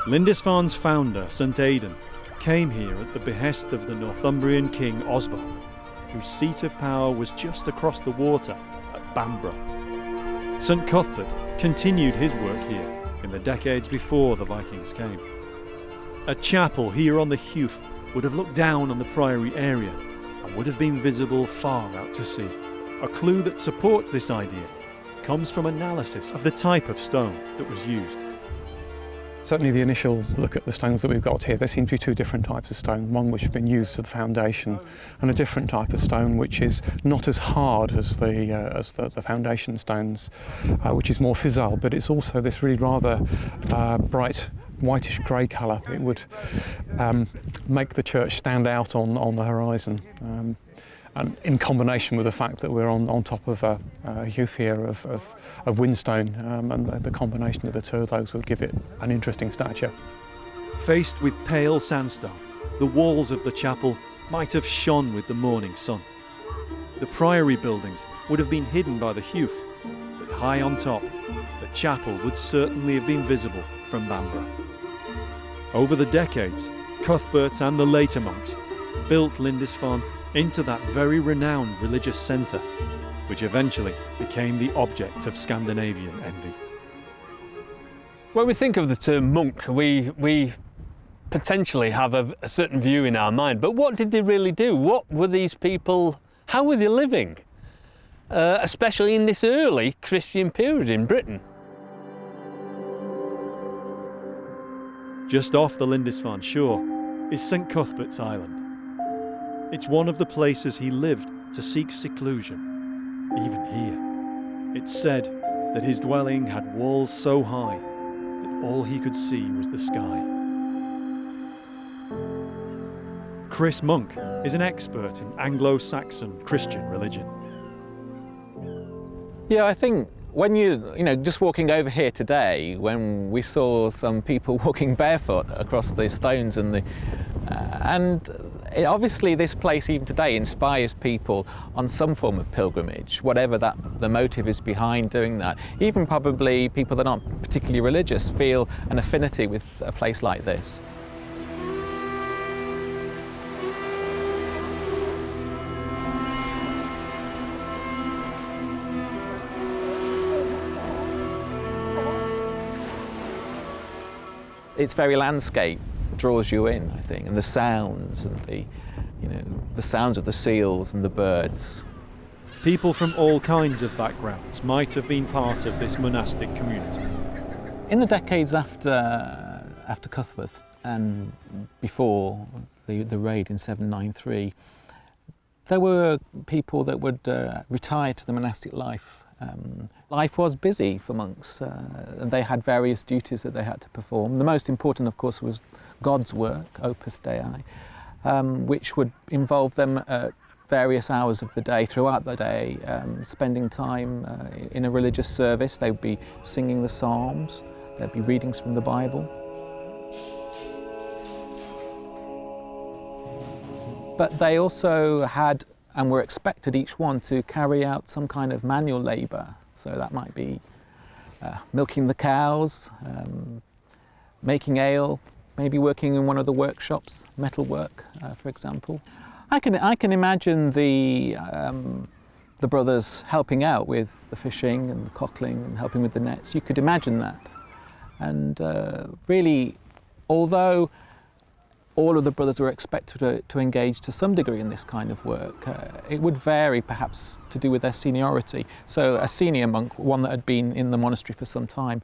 Lindisfarne's founder, St Aidan, came here at the behest of the Northumbrian king Oswald, whose seat of power was just across the water at Bamborough. St Cuthbert continued his work here in the decades before the Vikings came. A chapel here on the Hewf would have looked down on the priory area and would have been visible far out to sea. A clue that supports this idea comes from analysis of the type of stone that was used. Certainly the initial look at the stones that we've got here, there seem to be two different types of stone, one which has been used for the foundation and a different type of stone which is not as hard as the foundation stones, which is more fissile, but it's also this really rather bright whitish grey colour. It would make the church stand out on the horizon. And in combination with the fact that we're on top of a hewf here of whinstone, and the combination of the two of those will give it an interesting stature. Faced with pale sandstone, the walls of the chapel might have shone with the morning sun. The priory buildings would have been hidden by the hewf, but high on top, the chapel would certainly have been visible from Bamborough. Over the decades, Cuthbert and the later monks built Lindisfarne into that very renowned religious centre, which eventually became the object of Scandinavian envy. When we think of the term monk, we potentially have a certain view in our mind, but what did they really do? What were these people, how were they living? Especially in this early Christian period in Britain. Just off the Lindisfarne shore is St Cuthbert's Island. It's one of the places he lived to seek seclusion, even here. It's said that his dwelling had walls so high that all he could see was the sky. Chris Monk is an expert in Anglo-Saxon Christian religion. Yeah, I think when you just walking over here today, when we saw some people walking barefoot across the stones and obviously this place even today inspires people on some form of pilgrimage, whatever the motive is behind doing that. Even probably people that aren't particularly religious feel an affinity with a place like this. Its very landscape draws you in, I think, and the sounds and the sounds of the seals and the birds. People from all kinds of backgrounds might have been part of this monastic community. In the decades after Cuthbert and before the raid in 793, there were people that would retire to the monastic life. Life was busy for monks, and they had various duties that they had to perform. The most important, of course, was God's work, Opus Dei, which would involve them at various hours of the day, throughout the day, spending time in a religious service. They would be singing the Psalms, there'd be readings from the Bible. But they also had and were expected, each one, to carry out some kind of manual labour. So that might be milking the cows, making ale, maybe working in one of the workshops, metalwork, for example. I can imagine the brothers helping out with the fishing and the cockling and helping with the nets. You could imagine that. And really, although all of the brothers were expected to engage to some degree in this kind of work. It would vary perhaps to do with their seniority. So a senior monk, one that had been in the monastery for some time,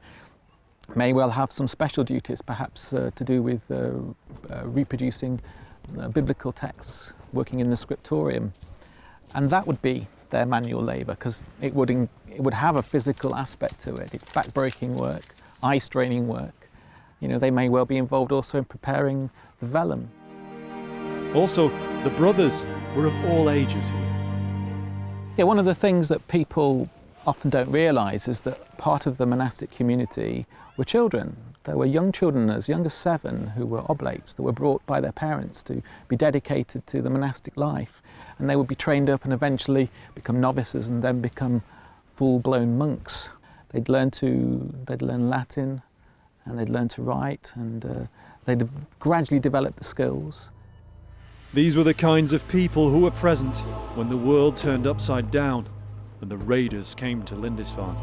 may well have some special duties, perhaps to do with reproducing biblical texts, working in the scriptorium. And that would be their manual labour, because it would have a physical aspect to it. It's back-breaking work, eye-straining work. You know, they may well be involved also in preparing the vellum. Also, the brothers were of all ages here. Yeah, one of the things that people often don't realise is that part of the monastic community were children. There were young children as young as 7 who were oblates that were brought by their parents to be dedicated to the monastic life, and they would be trained up and eventually become novices and then become full-blown monks. They'd learn Latin, and they'd learn to write, and they'd gradually develop the skills. These were the kinds of people who were present when the world turned upside down and the raiders came to Lindisfarne.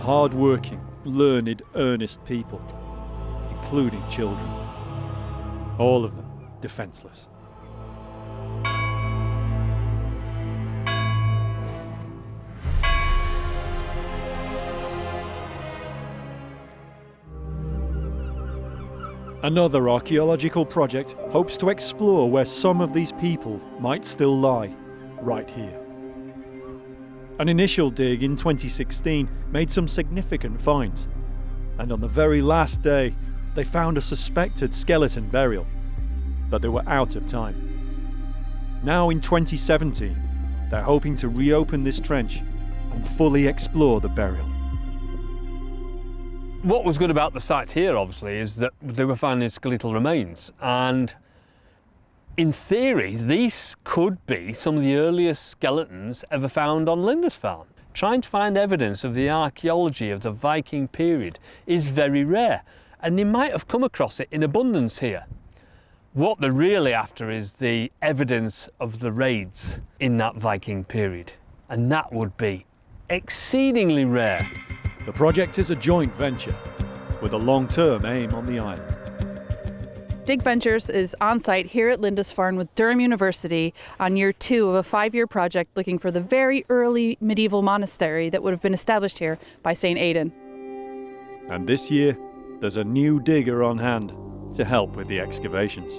Hard-working, learned, earnest people, including children. All of them defenceless. Another archaeological project hopes to explore where some of these people might still lie, right here. An initial dig in 2016 made some significant finds, and on the very last day, they found a suspected skeleton burial, but they were out of time. Now in 2017, they're hoping to reopen this trench and fully explore the burial. What was good about the site here, obviously, is that they were finding skeletal remains, and in theory, these could be some of the earliest skeletons ever found on Lindisfarne. Trying to find evidence of the archaeology of the Viking period is very rare, and they might have come across it in abundance here. What they're really after is the evidence of the raids in that Viking period, and that would be exceedingly rare. The project is a joint venture with a long-term aim on the island. Dig Ventures is on site here at Lindisfarne with Durham University on year 2 of a 5-year project looking for the very early medieval monastery that would have been established here by St. Odin. And this year, there's a new digger on hand to help with the excavations.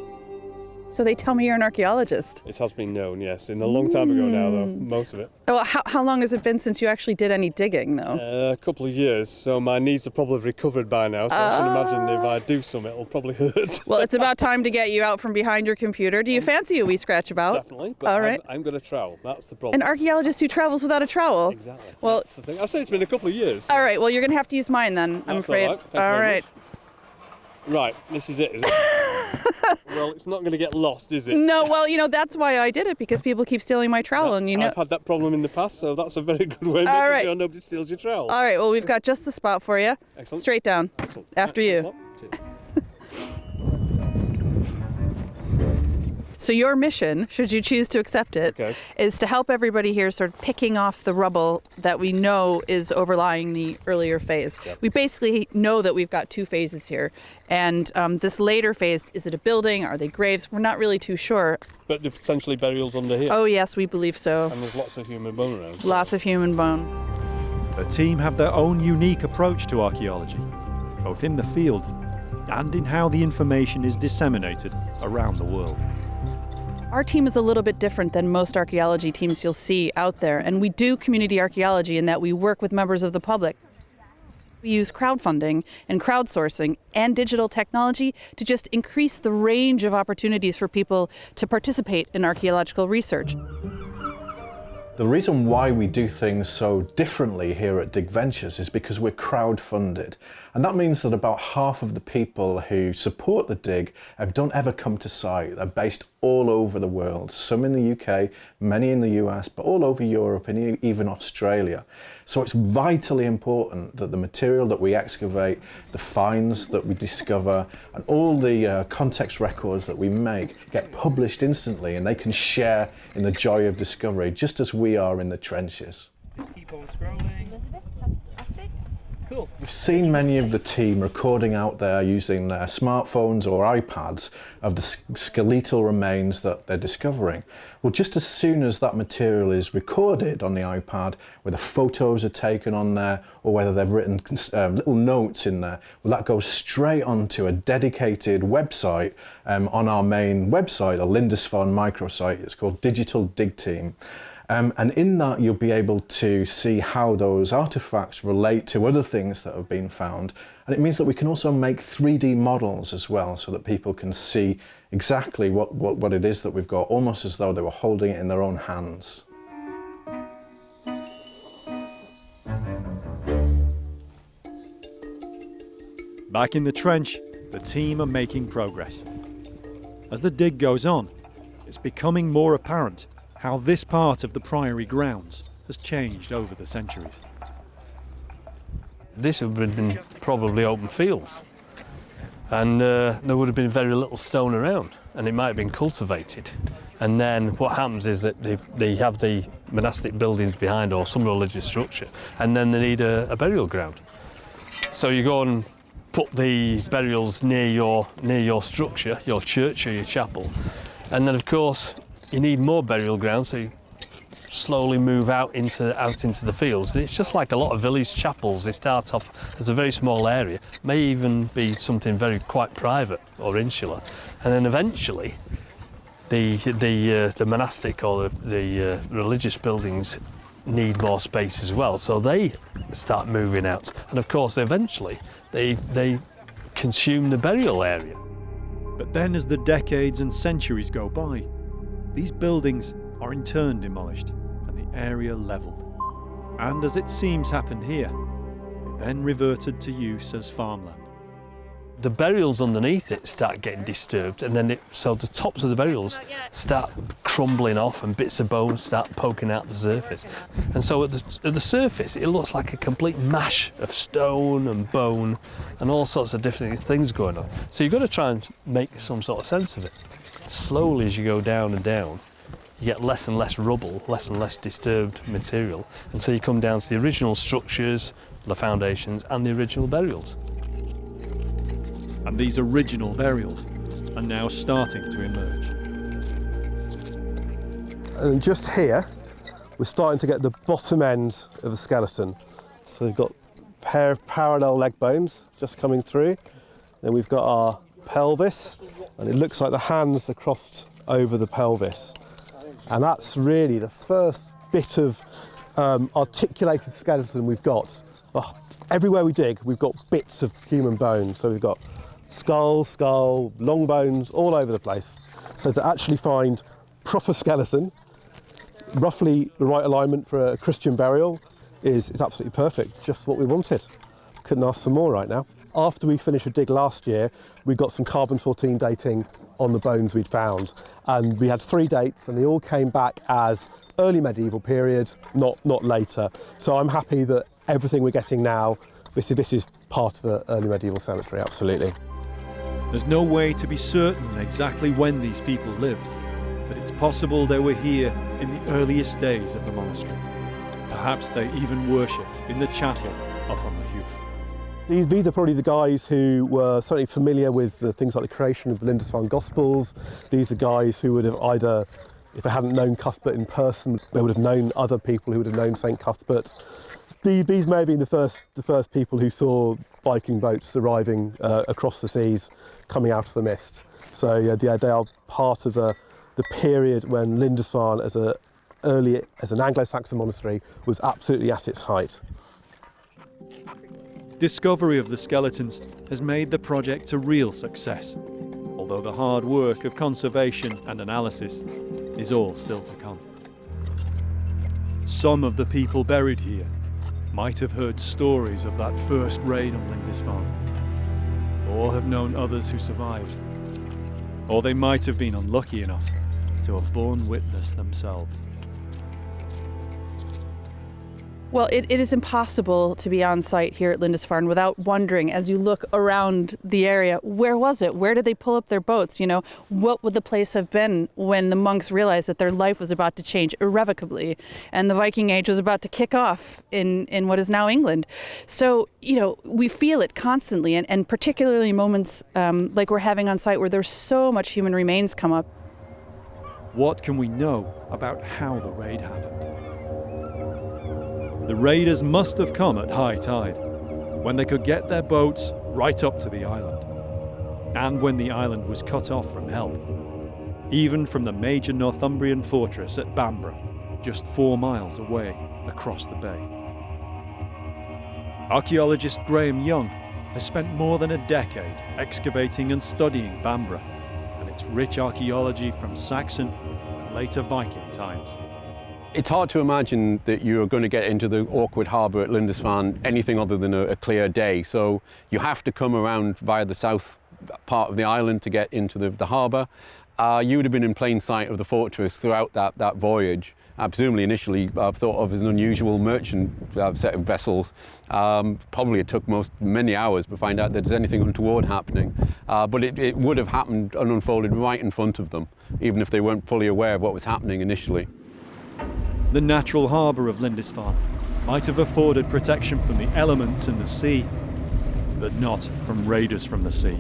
So they tell me you're an archaeologist. It has been known, yes, in a long time ago now, though, most of it. Well, how long has it been since you actually did any digging, though? A couple of years, so my knees are probably recovered by now, so I should imagine if I do some, it'll probably hurt. Well, it's about time to get you out from behind your computer. Do you fancy a wee scratch about? Definitely, but all right. I'm going to trowel, that's the problem. An archaeologist who travels without a trowel? Exactly, well, that's the thing. I'll say it's been a couple of years. All right, well, you're going to have to use mine then, I'm afraid. All right, thank you very right. much. Right, this is it? Well, it's not going to get lost, is it? No, well, you know, that's why I did it, because people keep stealing my trowel, and you know. I've had that problem in the past, so that's a very good way of making sure nobody steals your trowel. All right, well, we've got just the spot for you. Excellent. Straight down. Excellent. After you. So your mission, should you choose to accept it, is to help everybody here sort of picking off the rubble that we know is overlying the earlier phase. Yep. We basically know that we've got 2 phases here. And this later phase, is it a building? Are they graves? We're not really too sure. But they're potentially burials under here? Oh yes, we believe so. And there's lots of human bone around. Lots of human bone. The team have their own unique approach to archaeology, both in the field and in how the information is disseminated around the world. Our team is a little bit different than most archaeology teams you'll see out there, and we do community archaeology in that we work with members of the public. We use crowdfunding and crowdsourcing and digital technology to just increase the range of opportunities for people to participate in archaeological research. The reason why we do things so differently here at Dig Ventures is because we're crowd-funded. And that means that about half of the people who support the dig don't ever come to site. They're based all over the world, some in the UK, many in the US, but all over Europe and even Australia. So it's vitally important that the material that we excavate, the finds that we discover, and all the context records that we make get published instantly, and they can share in the joy of discovery, just as we are in the trenches. Just keep on scrolling. cool. You've seen many of the team recording out there using their smartphones or iPads of the skeletal remains that they're discovering. Well, just as soon as that material is recorded on the iPad, whether photos are taken on there or whether they've written little notes in there, well, that goes straight onto a dedicated website on our main website, a Lindisfarne microsite. It's called Digital Dig Team. And in that you'll be able to see how those artefacts relate to other things that have been found. And it means that we can also make 3D models as well, so that people can see exactly what it is that we've got, almost as though they were holding it in their own hands. Back in the trench, the team are making progress. As the dig goes on, it's becoming more apparent how this part of the priory grounds has changed over the centuries. This would have been probably open fields, and there would have been very little stone around, and it might have been cultivated. And then what happens is that they have the monastic buildings behind, or some religious structure, and then they need a burial ground. So you go and put the burials near your structure, your church or your chapel, and then of course you need more burial ground, so you slowly move out into the fields. And it's just like a lot of village chapels. They start off as a very small area, may even be something quite private or insular, and then eventually the monastic or the religious buildings need more space as well, so they start moving out, and of course eventually they consume the burial area. But then as the decades and centuries go by, these buildings are in turn demolished and the area levelled. And as it seems happened here, it then reverted to use as farmland. The burials underneath it start getting disturbed, and then so the tops of the burials start crumbling off and bits of bone start poking out the surface. And so at the surface it looks like a complete mash of stone and bone and all sorts of different things going on. So you've got to try and make some sort of sense of it. Slowly as you go down and down, you get less and less rubble, less and less disturbed material, until you come down to the original structures, the foundations and the original burials. And these original burials are now starting to emerge. And just here, we're starting to get the bottom end of a skeleton. So we've got a pair of parallel leg bones just coming through. Then we've got our pelvis, and it looks like the hands are crossed over the pelvis. And that's really the first bit of articulated skeleton we've got. Everywhere we dig, we've got bits of human bone. So we've got skull, long bones all over the place. So to actually find proper skeleton, roughly the right alignment for a Christian burial is absolutely perfect, just what we wanted. Couldn't ask for more right now. After we finished a dig last year, we got some carbon-14 dating on the bones we'd found. And we had 3 dates and they all came back as early medieval period, not later. So I'm happy that everything we're getting now, this is part of the early medieval cemetery, absolutely. There's no way to be certain exactly when these people lived, but it's possible they were here in the earliest days of the monastery. Perhaps they even worshipped in the chapel up on the Hoof. These are probably the guys who were certainly familiar with the things like the creation of the Lindisfarne Gospels. These are guys who would have either, if they hadn't known Cuthbert in person, they would have known other people who would have known St Cuthbert. These may have been the first people who saw Viking boats arriving across the seas, coming out of the mist. So yeah, they are part of the period when Lindisfarne, as an Anglo-Saxon monastery, was absolutely at its height. Discovery of the skeletons has made the project a real success, although the hard work of conservation and analysis is all still to come. Some of the people buried here might have heard stories of that first raid on Lindisfarne, or have known others who survived, or they might have been unlucky enough to have borne witness themselves. Well, it is impossible to be on site here at Lindisfarne without wondering, as you look around the area, where was it? Where did they pull up their boats? You know, what would the place have been when the monks realized that their life was about to change irrevocably and the Viking Age was about to kick off in what is now England? So, you know, we feel it constantly, and particularly moments like we're having on site where there's so much human remains come up. What can we know about how the raid happened? The raiders must have come at high tide, when they could get their boats right up to the island, and when the island was cut off from help, even from the major Northumbrian fortress at Bamborough, just 4 miles away across the bay. Archaeologist Graham Young has spent more than a decade excavating and studying Bamborough and its rich archaeology from Saxon and later Viking times. It's hard to imagine that you're going to get into the awkward harbour at Lindisfarne anything other than a clear day. So you have to come around via the south part of the island to get into the harbour. You would have been in plain sight of the fortress throughout that voyage. Presumably initially thought of as an unusual merchant set of vessels. Probably it took many hours to find out that there's anything untoward happening. But it would have happened and unfolded right in front of them, even if they weren't fully aware of what was happening initially. The natural harbour of Lindisfarne might have afforded protection from the elements and the sea, but not from raiders from the sea.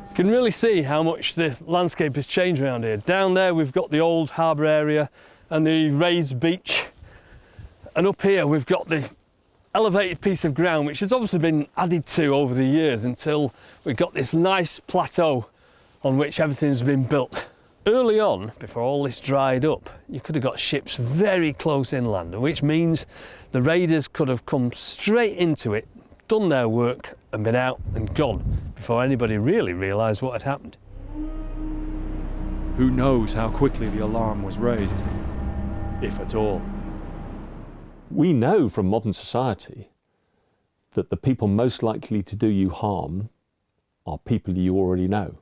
You can really see how much the landscape has changed around here. Down there we've got the old harbour area and the raised beach, and up here we've got the elevated piece of ground which has obviously been added to over the years until we've got this nice plateau on which everything's been built. Early on, before all this dried up, you could have got ships very close inland, which means the raiders could have come straight into it, done their work and been out and gone before anybody really realised what had happened. Who knows how quickly the alarm was raised, if at all. We know from modern society that the people most likely to do you harm are people you already know.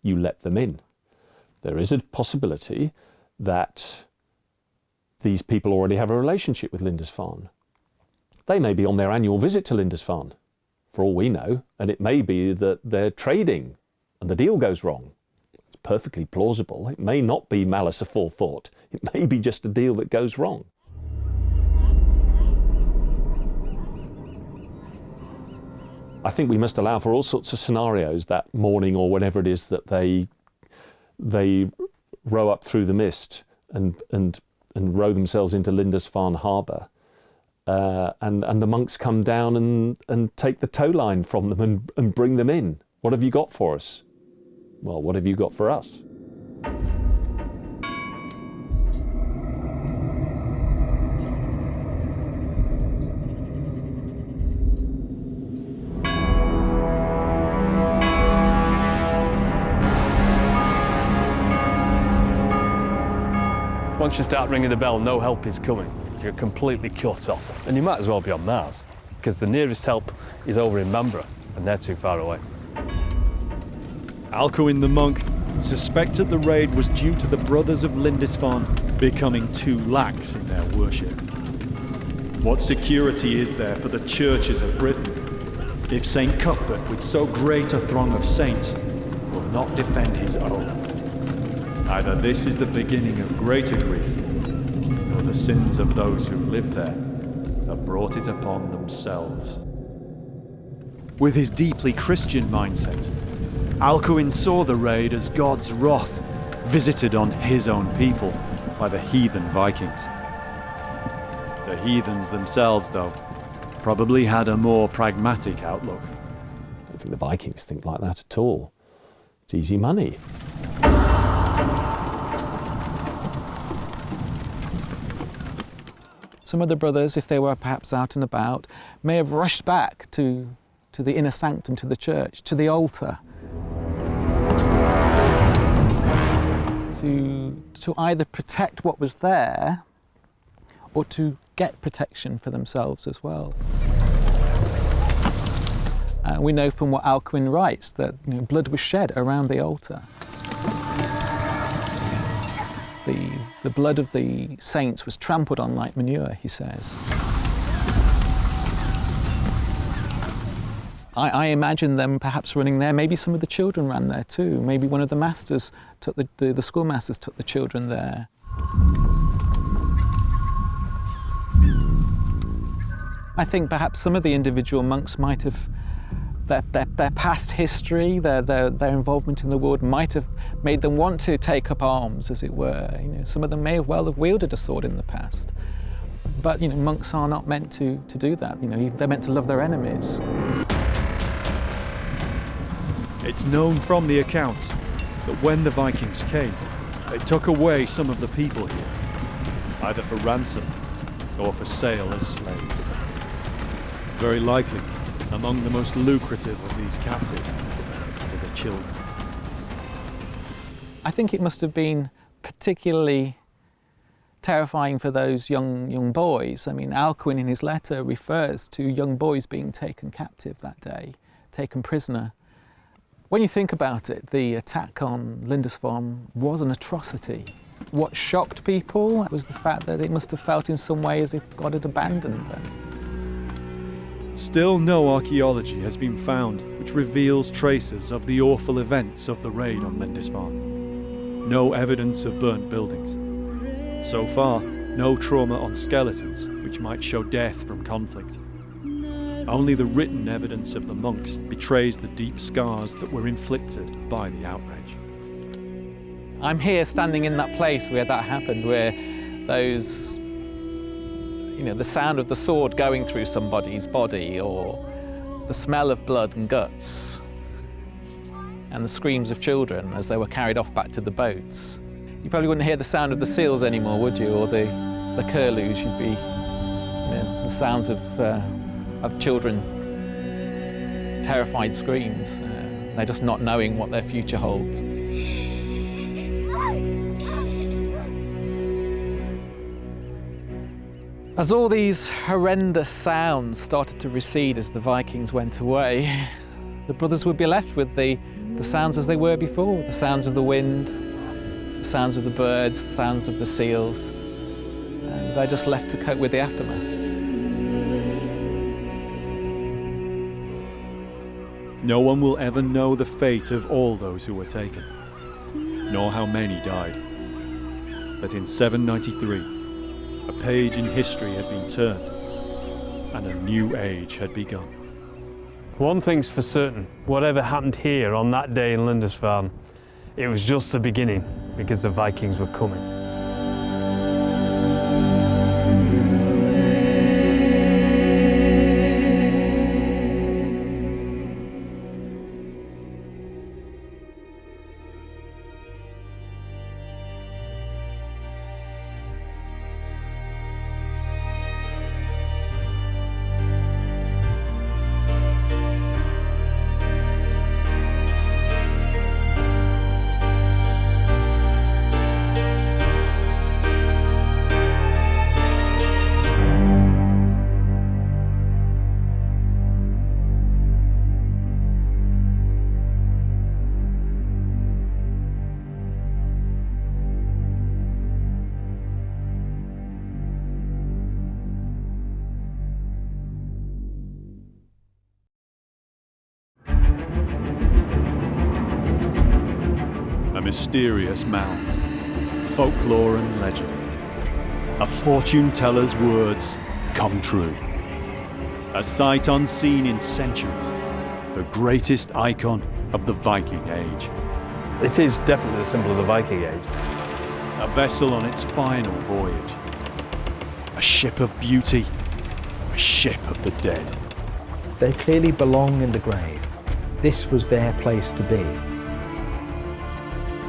You let them in. There is a possibility that these people already have a relationship with Lindisfarne. They may be on their annual visit to Lindisfarne, for all we know, and it may be that they're trading and the deal goes wrong. It's perfectly plausible. It may not be malice aforethought. It may be just a deal that goes wrong. I think we must allow for all sorts of scenarios that morning or whenever it is that they row up through the mist and row themselves into Lindisfarne harbour. And the monks come down and take the tow line from them and bring them in. What have you got for us? Well, what have you got for us? Once you start ringing the bell, no help is coming. You're completely cut off. And you might as well be on Mars, because the nearest help is over in Bamborough, and they're too far away. Alcuin the monk suspected the raid was due to the brothers of Lindisfarne becoming too lax in their worship. What security is there for the churches of Britain if St. Cuthbert, with so great a throng of saints, will not defend his own? Either this is the beginning of greater grief, or the sins of those who lived there have brought it upon themselves. With his deeply Christian mindset, Alcuin saw the raid as God's wrath visited on his own people by the heathen Vikings. The heathens themselves, though, probably had a more pragmatic outlook. I don't think the Vikings think like that at all. It's easy money. Some of the brothers, if they were perhaps out and about, may have rushed back to to the inner sanctum, to the church, to the altar. To either protect what was there or to get protection for themselves as well. We know from what Alcuin writes that blood was shed around the altar. The blood of the saints was trampled on like manure, he says. I imagine them perhaps running there. Maybe some of the children ran there too. Maybe one of the masters took the schoolmasters took the children there. I think perhaps some of the individual monks might have their past history, their involvement in the world might have made them want to take up arms, as it were. Some of them may well have wielded a sword in the past. But monks are not meant to do that. They're meant to love their enemies. It's known from the accounts that when the Vikings came, they took away some of the people here, either for ransom or for sale as slaves. Very likely, among the most lucrative of these captives were the children. I think it must have been particularly terrifying for those young boys. I mean, Alcuin in his letter refers to young boys being taken captive that day, taken prisoner. When you think about it, the attack on Lindisfarne was an atrocity. What shocked people was the fact that it must have felt in some way as if God had abandoned them. Still no archaeology has been found which reveals traces of the awful events of the raid on Lindisfarne. No evidence of burnt buildings. So far, no trauma on skeletons which might show death from conflict. Only the written evidence of the monks betrays the deep scars that were inflicted by the outrage. I'm here standing in that place where that happened, where those, the sound of the sword going through somebody's body, or the smell of blood and guts, and the screams of children as they were carried off back to the boats. You probably wouldn't hear the sound of the seals anymore, would you? Or the curlews. You'd be, the sounds of children, terrified screams. They're just not knowing what their future holds. As all these horrendous sounds started to recede as the Vikings went away, the brothers would be left with the sounds as they were before, the sounds of the wind, the sounds of the birds, the sounds of the seals, and they're just left to cope with the aftermath. No one will ever know the fate of all those who were taken, nor how many died. But in 793, a page in history had been turned, and a new age had begun. One thing's for certain, whatever happened here on that day in Lindisfarne, it was just the beginning, because the Vikings were coming. A mysterious mound, folklore and legend. A fortune teller's words come true. A sight unseen in centuries, the greatest icon of the Viking Age. It is definitely a symbol of the Viking Age. A vessel on its final voyage. A ship of beauty, a ship of the dead. They clearly belong in the grave. This was their place to be.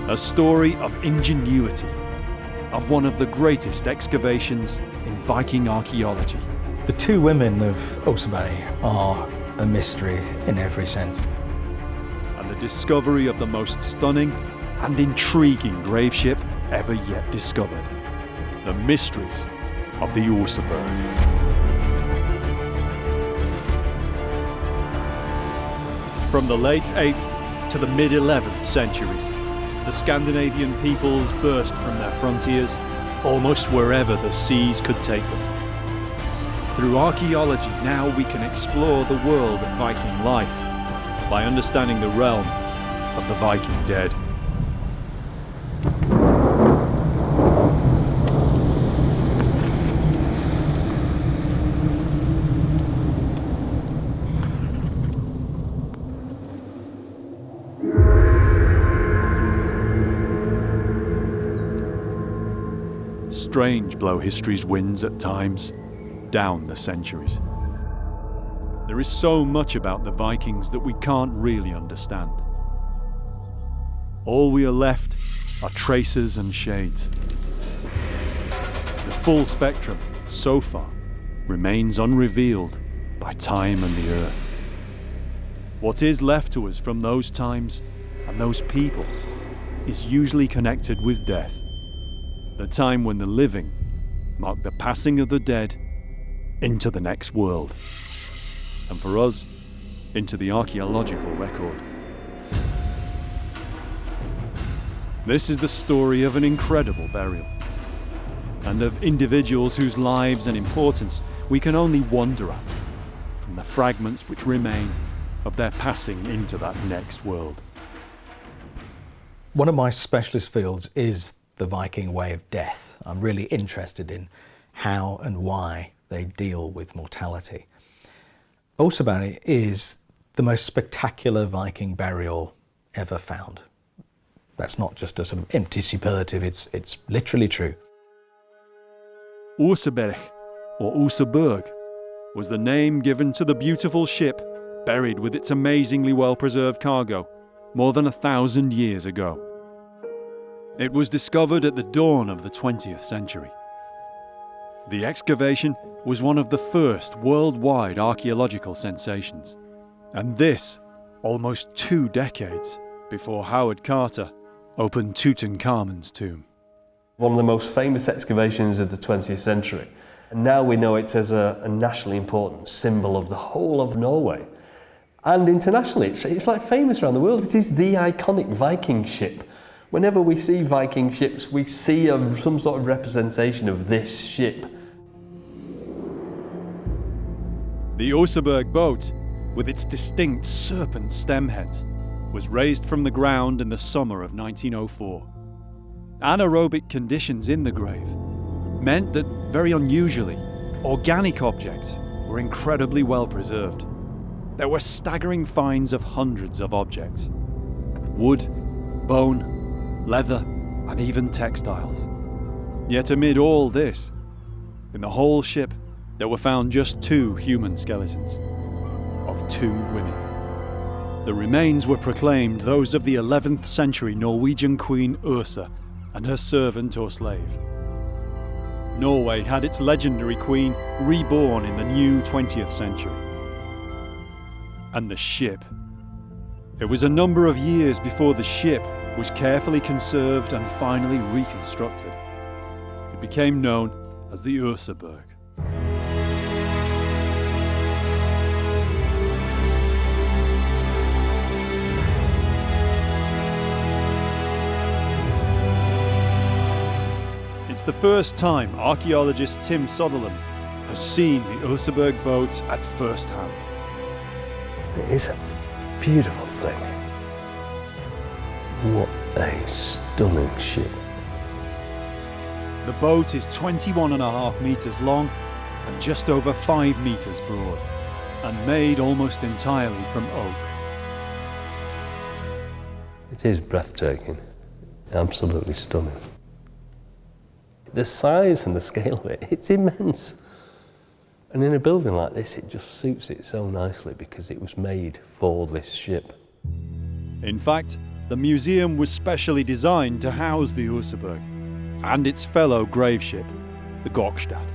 A story of ingenuity, of one of the greatest excavations in Viking archaeology. The two women of Oseberg are a mystery in every sense. And the discovery of the most stunning and intriguing grave ship ever yet discovered. The mysteries of the Oseberg. From the late 8th to the mid-11th centuries, the Scandinavian peoples burst from their frontiers almost wherever the seas could take them. Through archaeology, now we can explore the world of Viking life by understanding the realm of the Viking dead. Strange blow history's winds at times, down the centuries. There is so much about the Vikings that we can't really understand. All we are left are traces and shades. The full spectrum, so far, remains unrevealed by time and the earth. What is left to us from those times and those people is usually connected with death. The time when the living mark the passing of the dead into the next world. And for us, into the archaeological record. This is the story of an incredible burial, and of individuals whose lives and importance we can only wonder at, from the fragments which remain of their passing into that next world. One of my specialist fields is the Viking way of death. I'm really interested in how and why they deal with mortality. Oseberg is the most spectacular Viking burial ever found. That's not just a sort of empty superlative, it's literally true. Oseberg, or Oseberg, was the name given to the beautiful ship buried with its amazingly well-preserved cargo more than 1,000 years ago. It was discovered at the dawn of the 20th century. The excavation was one of the first worldwide archaeological sensations, and this almost 2 decades before Howard Carter opened Tutankhamun's tomb. One of the most famous excavations of the 20th century, and now we know it as a nationally important symbol of the whole of Norway. And internationally, it's like famous around the world. It is the iconic Viking ship. Whenever we see Viking ships, we see some sort of representation of this ship. The Oseberg boat, with its distinct serpent stem head, was raised from the ground in the summer of 1904. Anaerobic conditions in the grave meant that, very unusually, organic objects were incredibly well preserved. There were staggering finds of hundreds of objects: wood, bone, leather, and even textiles. Yet amid all this, in the whole ship, there were found just 2 human skeletons of 2 women. The remains were proclaimed those of the 11th century Norwegian queen Ursa and her servant or slave. Norway had its legendary queen reborn in the new 20th century. And the ship. It was a number of years before the ship was carefully conserved and finally reconstructed. It became known as the Oseberg. It's the first time archaeologist Tim Sutherland has seen the Oseberg boat at first hand. It is a beautiful thing. What a stunning ship. The boat is 21.5 metres long and just over 5 metres broad, and made almost entirely from oak. It is breathtaking, absolutely stunning. The size and the scale of it, it's immense. And in a building like this, it just suits it so nicely because it was made for this ship. In fact, the museum was specially designed to house the Oseberg and its fellow grave ship, the Gokstad.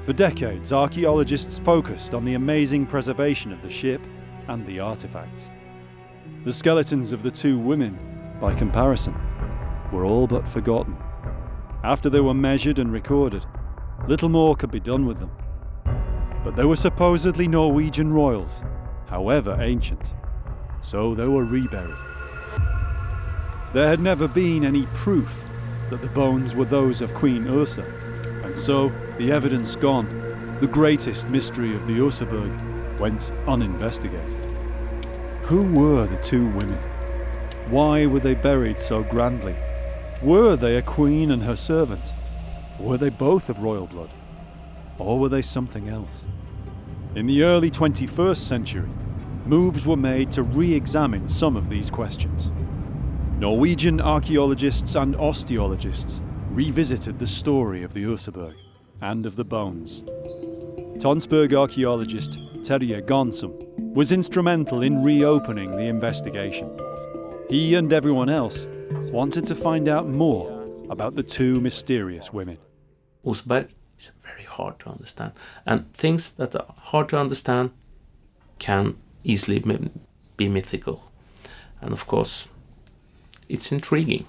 For decades, archaeologists focused on the amazing preservation of the ship and the artefacts. The skeletons of the two women, by comparison, were all but forgotten. After they were measured and recorded, little more could be done with them. But they were supposedly Norwegian royals, however ancient, so they were reburied. There had never been any proof that the bones were those of Queen Ursa, and so, the evidence gone, the greatest mystery of the Oseberg went uninvestigated. Who were the two women? Why were they buried so grandly? Were they a queen and her servant? Were they both of royal blood? Or were they something else? In the early 21st century, moves were made to re-examine some of these questions. Norwegian archaeologists and osteologists revisited the story of the Oseberg and of the bones. Tonsberg archaeologist Terje Gonsom was instrumental in reopening the investigation. He and everyone else wanted to find out more about the two mysterious women. Oseberg is very hard to understand, and things that are hard to understand can easily be mythical. And of course, it's intriguing.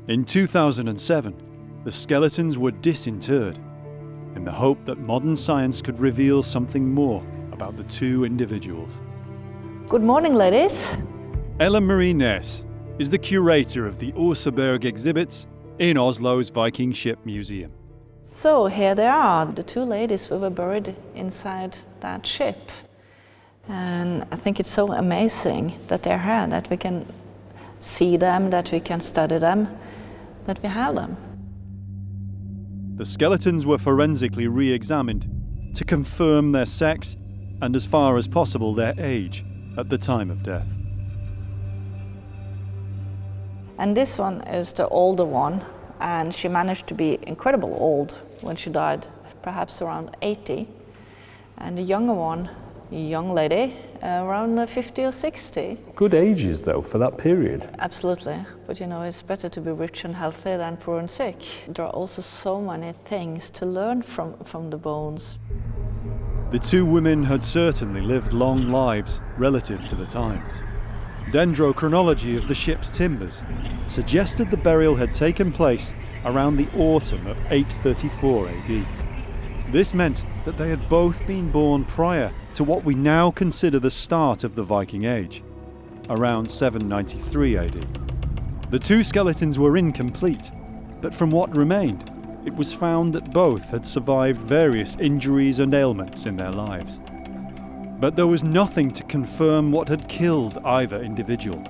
In 2007, the skeletons were disinterred in the hope that modern science could reveal something more about the two individuals. Good morning, ladies. Ellen Marie Ness is the curator of the Oseberg exhibits in Oslo's Viking Ship Museum. So here they are, the two ladies who were buried inside that ship. And I think it's so amazing that they're here, that we can see them, that we can study them, that we have them. The skeletons were forensically re-examined to confirm their sex and, as far as possible, their age at the time of death. And this one is the older one, and she managed to be incredibly old when she died, perhaps around 80. And the younger one, a young lady, around 50 or 60. Good ages, though, for that period. Absolutely. But you know, it's better to be rich and healthy than poor and sick. There are also so many things to learn from the bones. The two women had certainly lived long lives relative to the times. Dendrochronology of the ship's timbers suggested the burial had taken place around the autumn of 834 AD. This meant that they had both been born prior to what we now consider the start of the Viking Age, around 793 AD. The two skeletons were incomplete, but from what remained, it was found that both had survived various injuries and ailments in their lives. But there was nothing to confirm what had killed either individual,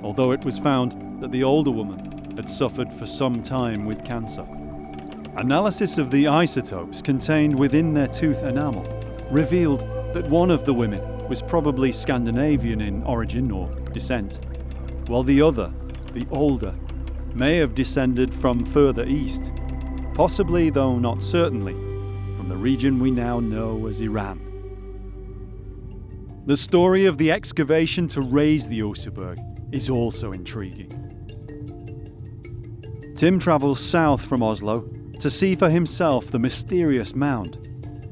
although it was found that the older woman had suffered for some time with cancer. Analysis of the isotopes contained within their tooth enamel revealed that one of the women was probably Scandinavian in origin or descent, while the other, the older, may have descended from further east, possibly, though not certainly, from the region we now know as Iran. The story of the excavation to raise the Oseberg is also intriguing. Tim travels south from Oslo to see for himself the mysterious mound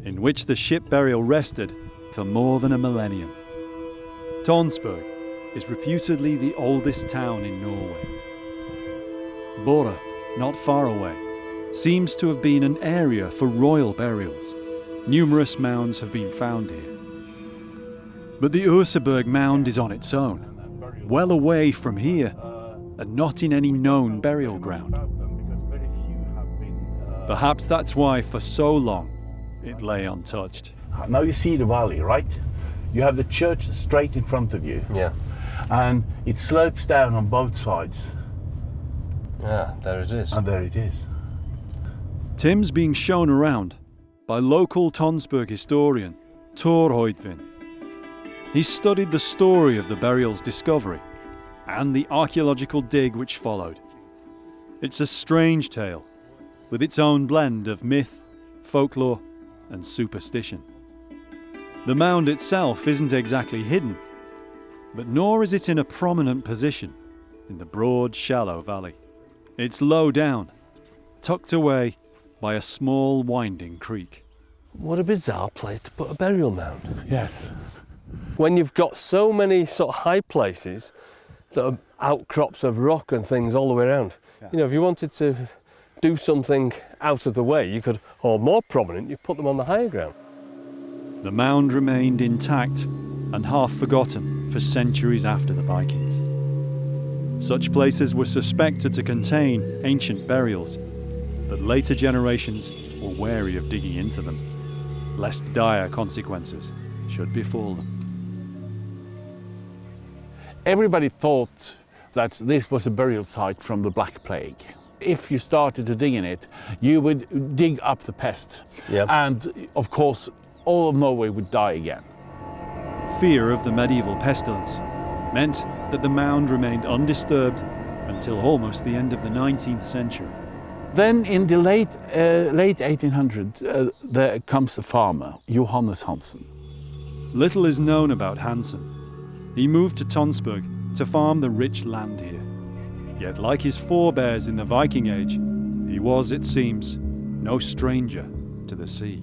in which the ship burial rested for more than a millennium. Tonsberg is reputedly the oldest town in Norway. Bora, not far away, seems to have been an area for royal burials. Numerous mounds have been found here. But the Oseberg mound is on its own, well away from here, and not in any known burial ground. Perhaps that's why for so long it lay untouched. Now you see the valley, right? You have the church straight in front of you. Yeah. And it slopes down on both sides. Yeah, there it is. And there it is. Tim's being shown around by local Tonsberg historian Thor Hoidvin. He studied the story of the burial's discovery and the archaeological dig which followed. It's a strange tale, with its own blend of myth, folklore, and superstition. The mound itself isn't exactly hidden, but nor is it in a prominent position in the broad, shallow valley. It's low down, tucked away by a small winding creek. What a bizarre place to put a burial mound. Yes. When you've got so many sort of high places that are outcrops of rock and things all the way around. Yeah. You know, if you wanted to do something out of the way, you could, or more prominent, you put them on the higher ground. The mound remained intact and half forgotten for centuries after the Vikings. Such places were suspected to contain ancient burials, but later generations were wary of digging into them, lest dire consequences should befall them. Everybody thought that this was a burial site from the Black Plague. If you started to dig in it, you would dig up the pest. Yep. And of course, all of Norway would die again. Fear of the medieval pestilence meant that the mound remained undisturbed until almost the end of the 19th century. Then in the late 1800s, there comes a farmer, Johannes Hansen. Little is known about Hansen. He moved to Tonsberg to farm the rich land here. Yet like his forebears in the Viking Age, he was, it seems, no stranger to the sea.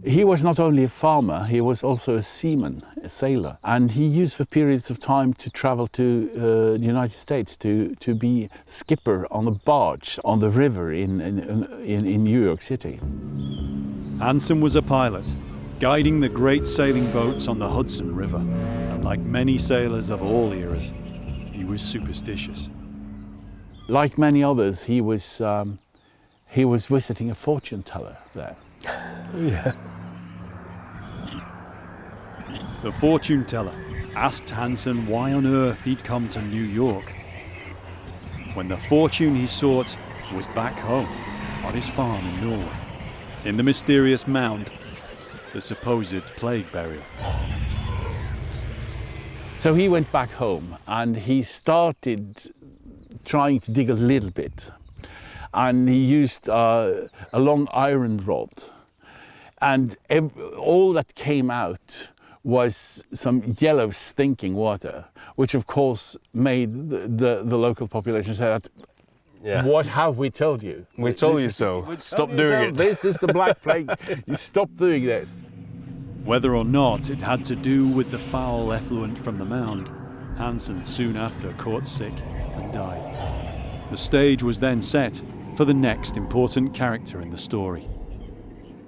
He was not only a farmer, he was also a seaman, a sailor. And he used for periods of time to travel to the United States to be skipper on a barge on the river in New York City. Hansen was a pilot, guiding the great sailing boats on the Hudson River. And like many sailors of all eras, he was superstitious. Like many others, he was visiting a fortune teller there. Yeah. The fortune teller asked Hansen why on earth he'd come to New York, when the fortune he sought was back home on his farm in Norway, in the mysterious mound, the supposed plague burial. So he went back home and he started trying to dig a little bit. And he used a long iron rod. And all that came out was some yellow stinking water, which of course made the local population say that, yeah. What have we told you? We told you so. Stop doing it. This is the Black Plague. You stop doing this. Whether or not it had to do with the foul effluent from the mound, Hansen soon after caught sick and died. The stage was then set for the next important character in the story.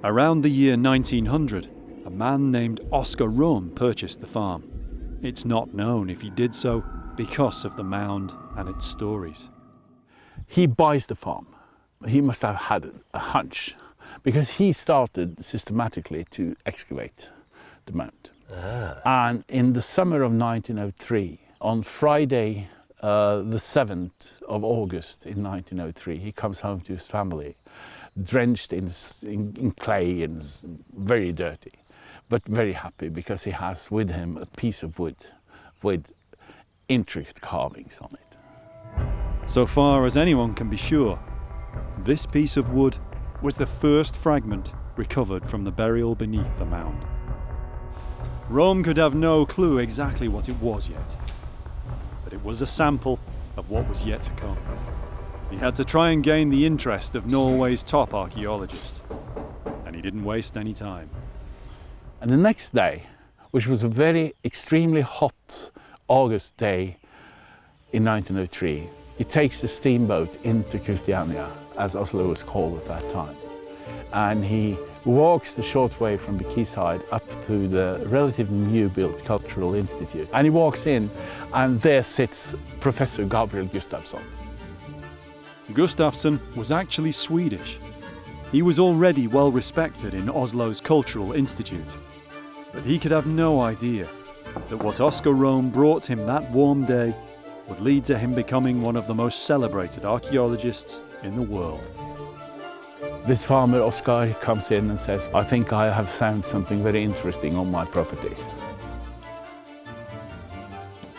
Around the year 1900, a man named Oscar Rom purchased the farm. It's not known if he did so because of the mound and its stories. He buys the farm. He must have had a hunch because he started systematically to excavate the mound. And in the summer of 1903, on Friday, the 7th of August in 1903, he comes home to his family, drenched in clay and very dirty, but very happy because he has with him a piece of wood with intricate carvings on it. So far as anyone can be sure, this piece of wood was the first fragment recovered from the burial beneath the mound. Rome could have no clue exactly what it was yet, but it was a sample of what was yet to come. He had to try and gain the interest of Norway's top archaeologist, and he didn't waste any time. And the next day, which was a very extremely hot August day in 1903, he takes the steamboat into Christiania, as Oslo was called at that time. And he walks the short way from the quayside up to the relatively new-built Cultural Institute. And he walks in, and there sits Professor Gabriel Gustafsson. Gustafsson was actually Swedish. He was already well respected in Oslo's Cultural Institute. But he could have no idea that what Oscar Rom brought him that warm day would lead to him becoming one of the most celebrated archaeologists in the world. This farmer, Oscar, comes in and says, I think I have found something very interesting on my property.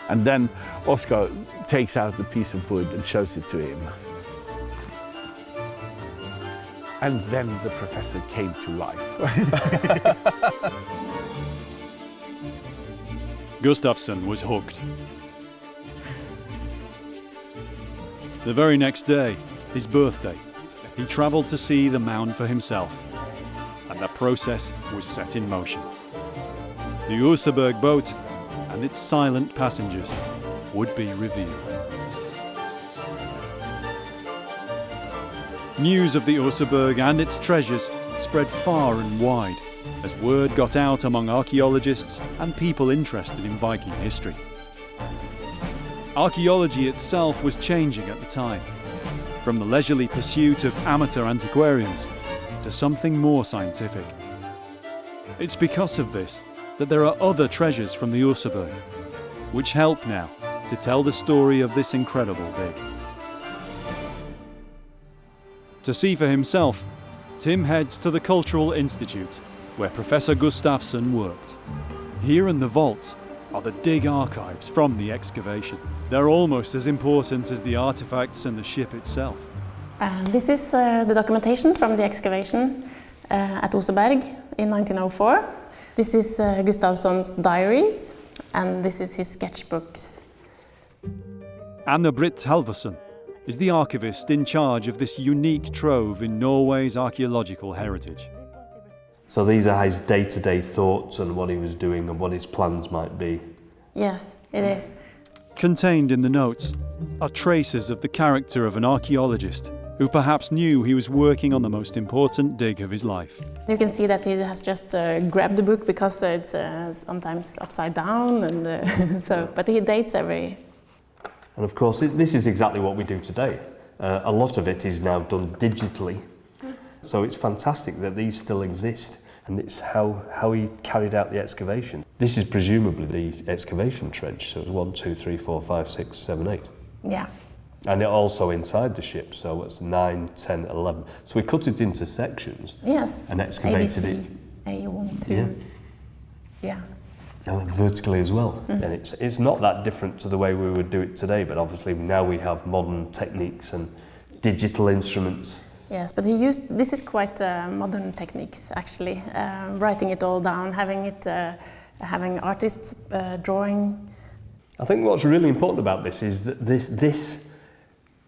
And then Oscar takes out the piece of wood and shows it to him. And then the professor came to life. Gustafsson was hooked. The very next day, his birthday, he travelled to see the mound for himself. And and the process was set in motion. The Oseberg boat and its silent passengers would be revealed. News of the Oseberg and its treasures spread far and wide as word got out among archaeologists and people interested in Viking history. Archaeology itself was changing at the time, from the leisurely pursuit of amateur antiquarians to something more scientific. It's because of this that there are other treasures from the Oseberg, which help now to tell the story of this incredible dig. To see for himself, Tim heads to the Cultural Institute, where Professor Gustafsson worked. Here in the vault are the dig archives from the excavation. They're almost as important as the artifacts and the ship itself. This is the documentation from the excavation at Oseberg in 1904. This is Gustafsson's diaries, and this is his sketchbooks. Anna-Britt Halvorsen is the archivist in charge of this unique trove in Norway's archaeological heritage. So these are his day-to-day thoughts and what he was doing and what his plans might be. Yes, it is. Contained in the notes are traces of the character of an archaeologist who perhaps knew he was working on the most important dig of his life. You can see that he has just grabbed the book because it's sometimes upside down, and but he dates every. And of course, this is exactly what we do today. A lot of it is now done digitally, so it's fantastic that these still exist, and it's how he carried out the excavation. This is presumably the excavation trench, so it's 1, 2, 3, 4, 5, 6, 7, 8. Yeah. And it also inside the ship, so it's 9, 10, 11. So we cut it into sections. Yes. And excavated ABC, it. A1, 2. Yeah. And vertically as well. And it's not that different to the way we would do it today, but obviously now we have modern techniques and digital instruments. Yes, but this is quite modern techniques actually. Writing it all down, having artists drawing. I think what's really important about this is that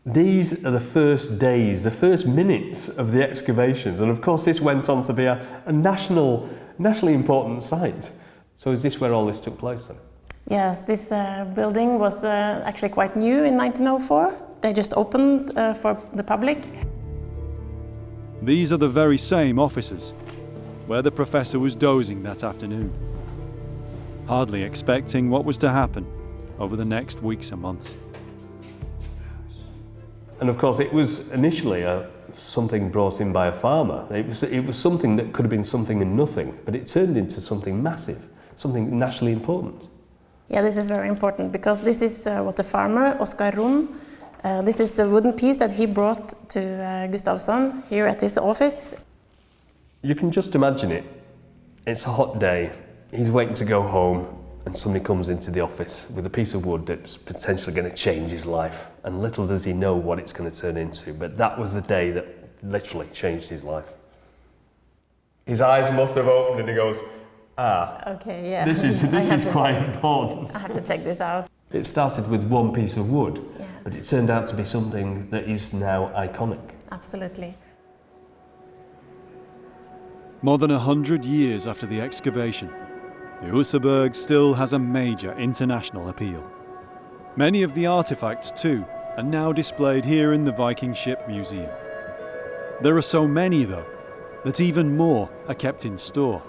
these are the first days, the first minutes of the excavations, and of course this went on to be a nationally important site. So is this where all this took place then? Yes, this building was actually quite new in 1904. They just opened for the public. These are the very same offices where the professor was dozing that afternoon, hardly expecting what was to happen over the next weeks and months. And of course it was initially something brought in by a farmer. It was something that could have been something and nothing, but it turned into something massive, something nationally important. Yeah, this is very important because this is what the farmer, Oskar Rom, this is the wooden piece that he brought to Gustafsson here at his office. You can just imagine it. It's a hot day, he's waiting to go home, and somebody comes into the office with a piece of wood that's potentially going to change his life. And little does he know what it's going to turn into, but that was the day that literally changed his life. His eyes must have opened and he goes, okay, yeah. This is quite important. I have to check this out. It started with one piece of wood, but it turned out to be something that is now iconic. Absolutely. More than 100 years after the excavation, the Oseberg still has a major international appeal. Many of the artifacts, too, are now displayed here in the Viking Ship Museum. There are so many, though, that even more are kept in store.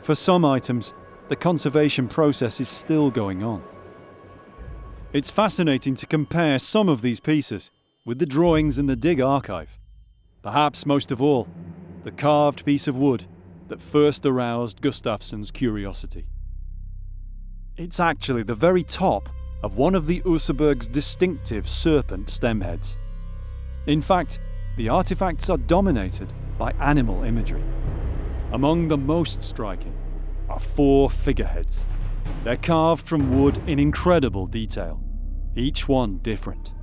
For some items, the conservation process is still going on. It's fascinating to compare some of these pieces with the drawings in the dig archive. Perhaps most of all, the carved piece of wood that first aroused Gustafsson's curiosity. It's actually the very top of one of the Oseberg's distinctive serpent stemheads. In fact, the artifacts are dominated by animal imagery. Among the most striking are 4 figureheads. They're carved from wood in incredible detail, each one different.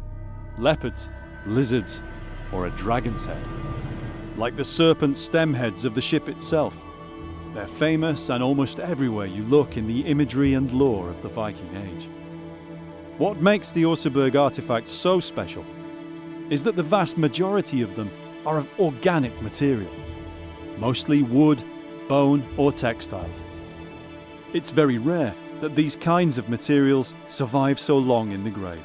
Leopards, lizards, or a dragon's head. Like the serpent stemheads of the ship itself, they're famous and almost everywhere you look in the imagery and lore of the Viking Age. What makes the Oseberg artifacts so special is that the vast majority of them are of organic material. mostly wood, bone or textiles. It's very rare that these kinds of materials survive so long in the grave.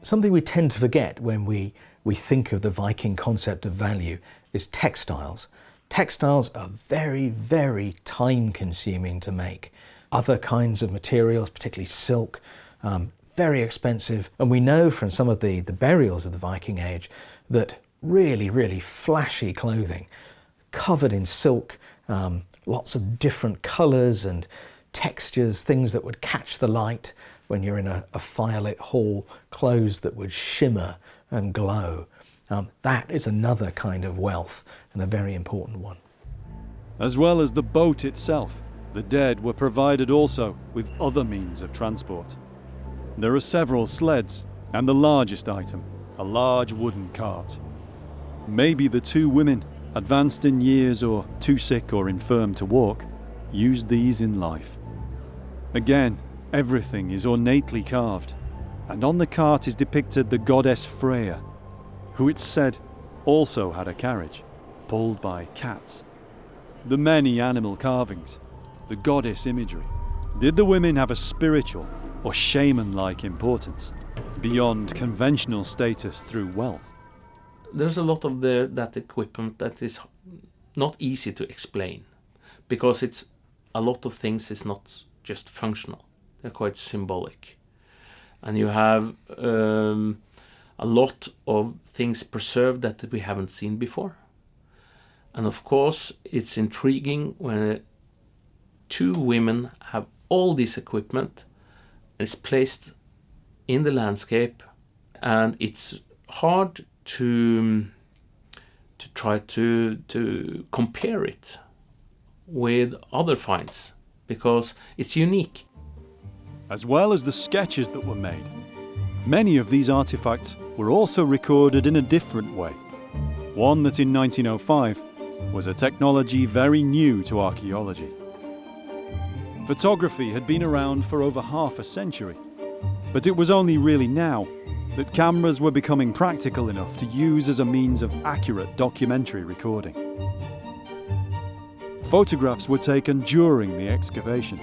Something we tend to forget when we think of the Viking concept of value is textiles. Textiles are very, very time-consuming to make. Other kinds of materials, particularly silk, very expensive. And we know from some of the burials of the Viking Age that really, really flashy clothing, covered in silk, lots of different colours and textures, things that would catch the light when you're in a firelit hall, clothes that would shimmer and glow. That is another kind of wealth, and a very important one. As well as the boat itself, the dead were provided also with other means of transport. There are several sleds, and the largest item, a large wooden cart. Maybe the two women, advanced in years or too sick or infirm to walk, used these in life. Again, everything is ornately carved, and on the cart is depicted the goddess Freya, who it's said also had a carriage, pulled by cats. The many animal carvings, the goddess imagery. Did the women have a spiritual or shaman-like importance, beyond conventional status through wealth? There's a lot of that equipment that is not easy to explain, because it's a lot of things is not just functional, they're quite symbolic. And you have a lot of things preserved that we haven't seen before. And of course, it's intriguing when two women have all this equipment, it's placed in the landscape, and it's hard to try to compare it with other finds, because it's unique. As well as the sketches that were made, many of these artifacts were also recorded in a different way. One that in 1905 was a technology very new to archaeology. Photography had been around for over half a century, but it was only really now that cameras were becoming practical enough to use as a means of accurate documentary recording. Photographs were taken during the excavation.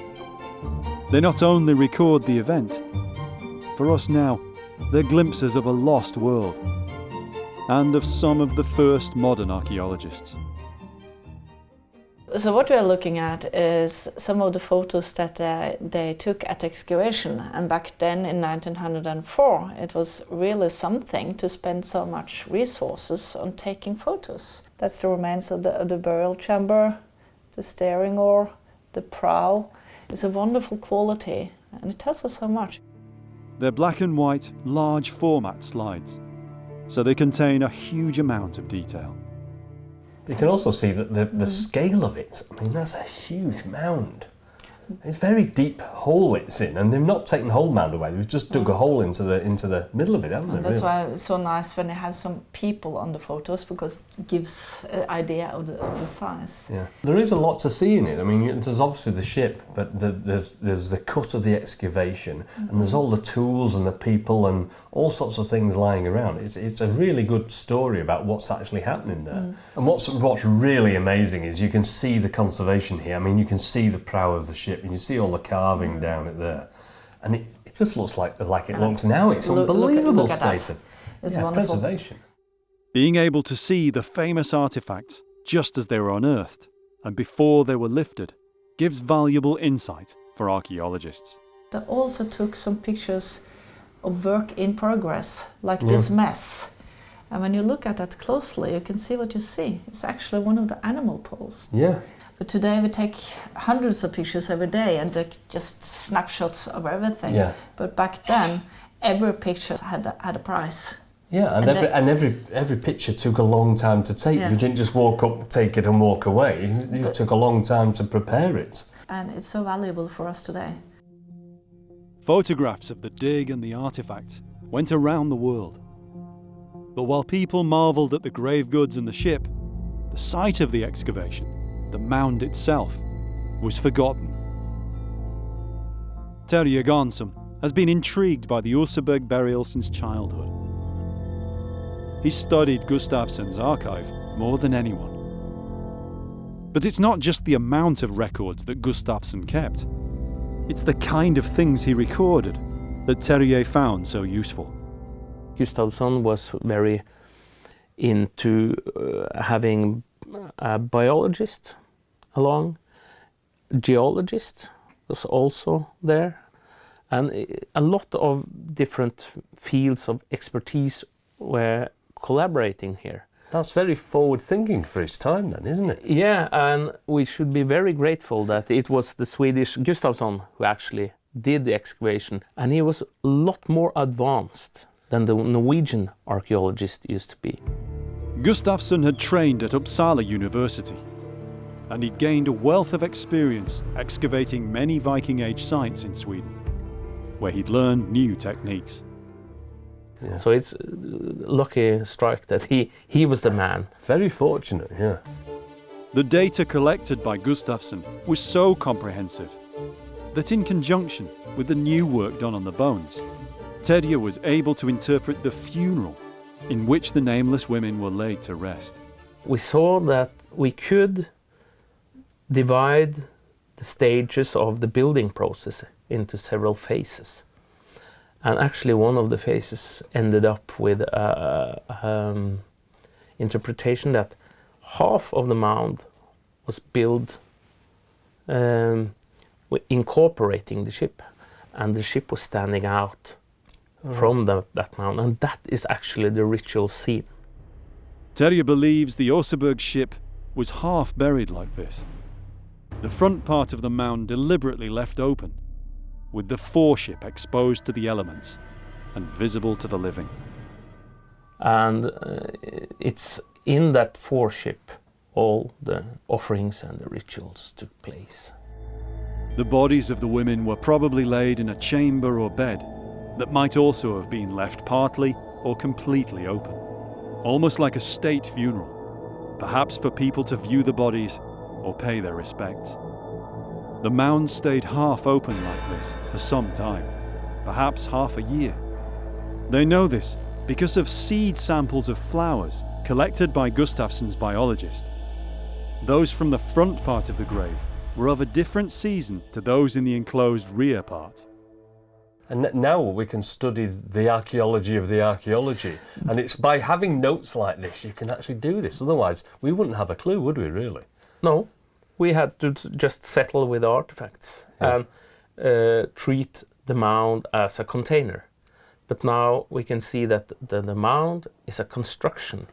They not only record the event, for us now, they're glimpses of a lost world, and of some of the first modern archaeologists. So what we are looking at is some of the photos that they took at excavation, and back then in 1904 it was really something to spend so much resources on taking photos. That's the remains of the burial chamber, the steering oar, the prow. It's a wonderful quality and it tells us so much. They're black and white, large format slides, so they contain a huge amount of detail. You can also see that the scale of it, I mean, that's a huge mound. It's a very deep hole it's in, and they've not taken the whole mound away, they've just dug a hole into the middle of it, haven't they? And that's why it's so nice when they have some people on the photos, because it gives an idea of the size. Yeah, there is a lot to see in it. I mean, there's obviously the ship, but there's the cut of the excavation, and there's all the tools and the people and all sorts of things lying around. It's a really good story about what's actually happening there. And what's really amazing is you can see the conservation here. I mean, you can see the prow of the ship, and you see all the carving down it there, and it just looks like it looks now. It's unbelievable state of preservation. Being able to see the famous artifacts just as they were unearthed and before they were lifted gives valuable insight for archaeologists. They also took some pictures of work in progress, like this mess. And when you look at that closely, you can see what you see. It's actually one of the animal poles. Yeah. But today we take hundreds of pictures every day, and they're just snapshots of everything. Yeah. But back then, every picture had a price. Yeah, and every picture took a long time to take. Yeah. You didn't just walk up, take it and walk away. You took a long time to prepare it. And it's so valuable for us today. Photographs of the dig and the artifacts went around the world. But while people marvelled at the grave goods and the ship, the site of the excavation, the mound itself, was forgotten. Terje Garnsum has been intrigued by the Oseberg burial since childhood. He studied Gustafsson's archive more than anyone. But it's not just the amount of records that Gustafsson kept. It's the kind of things he recorded that Terje found so useful. Gustafsson was very into having a biologist along, geologist was also there, and a lot of different fields of expertise were collaborating here. That's very forward thinking for his time then, isn't it? Yeah, and we should be very grateful that it was the Swedish Gustafsson who actually did the excavation, and he was a lot more advanced than the Norwegian archaeologist used to be. Gustafsson had trained at Uppsala University, and he'd gained a wealth of experience excavating many Viking Age sites in Sweden, where he'd learned new techniques. Yeah. So it's lucky strike that he was the man. Very fortunate, yeah. The data collected by Gustafsson was so comprehensive that in conjunction with the new work done on the bones, Terje was able to interpret the funeral in which the nameless women were laid to rest. We saw that we could divide the stages of the building process into several phases. And actually one of the phases ended up with interpretation that half of the mound was built incorporating the ship, and the ship was standing out from that mound, and that is actually the ritual scene. Terje believes the Oseberg ship was half buried like this. The front part of the mound deliberately left open, with the foreship exposed to the elements and visible to the living. And it's in that foreship all the offerings and the rituals took place. The bodies of the women were probably laid in a chamber or bed that might also have been left partly or completely open, almost like a state funeral, perhaps for people to view the bodies or pay their respects. The mound stayed half open like this for some time, perhaps half a year. They know this because of seed samples of flowers collected by Gustafsson's biologist. Those from the front part of the grave were of a different season to those in the enclosed rear part. And now we can study the archaeology of the archaeology. And it's by having notes like this you can actually do this. Otherwise, we wouldn't have a clue, would we, really? No. We had to just settle with artifacts and treat the mound as a container. But now we can see that the mound is a construction,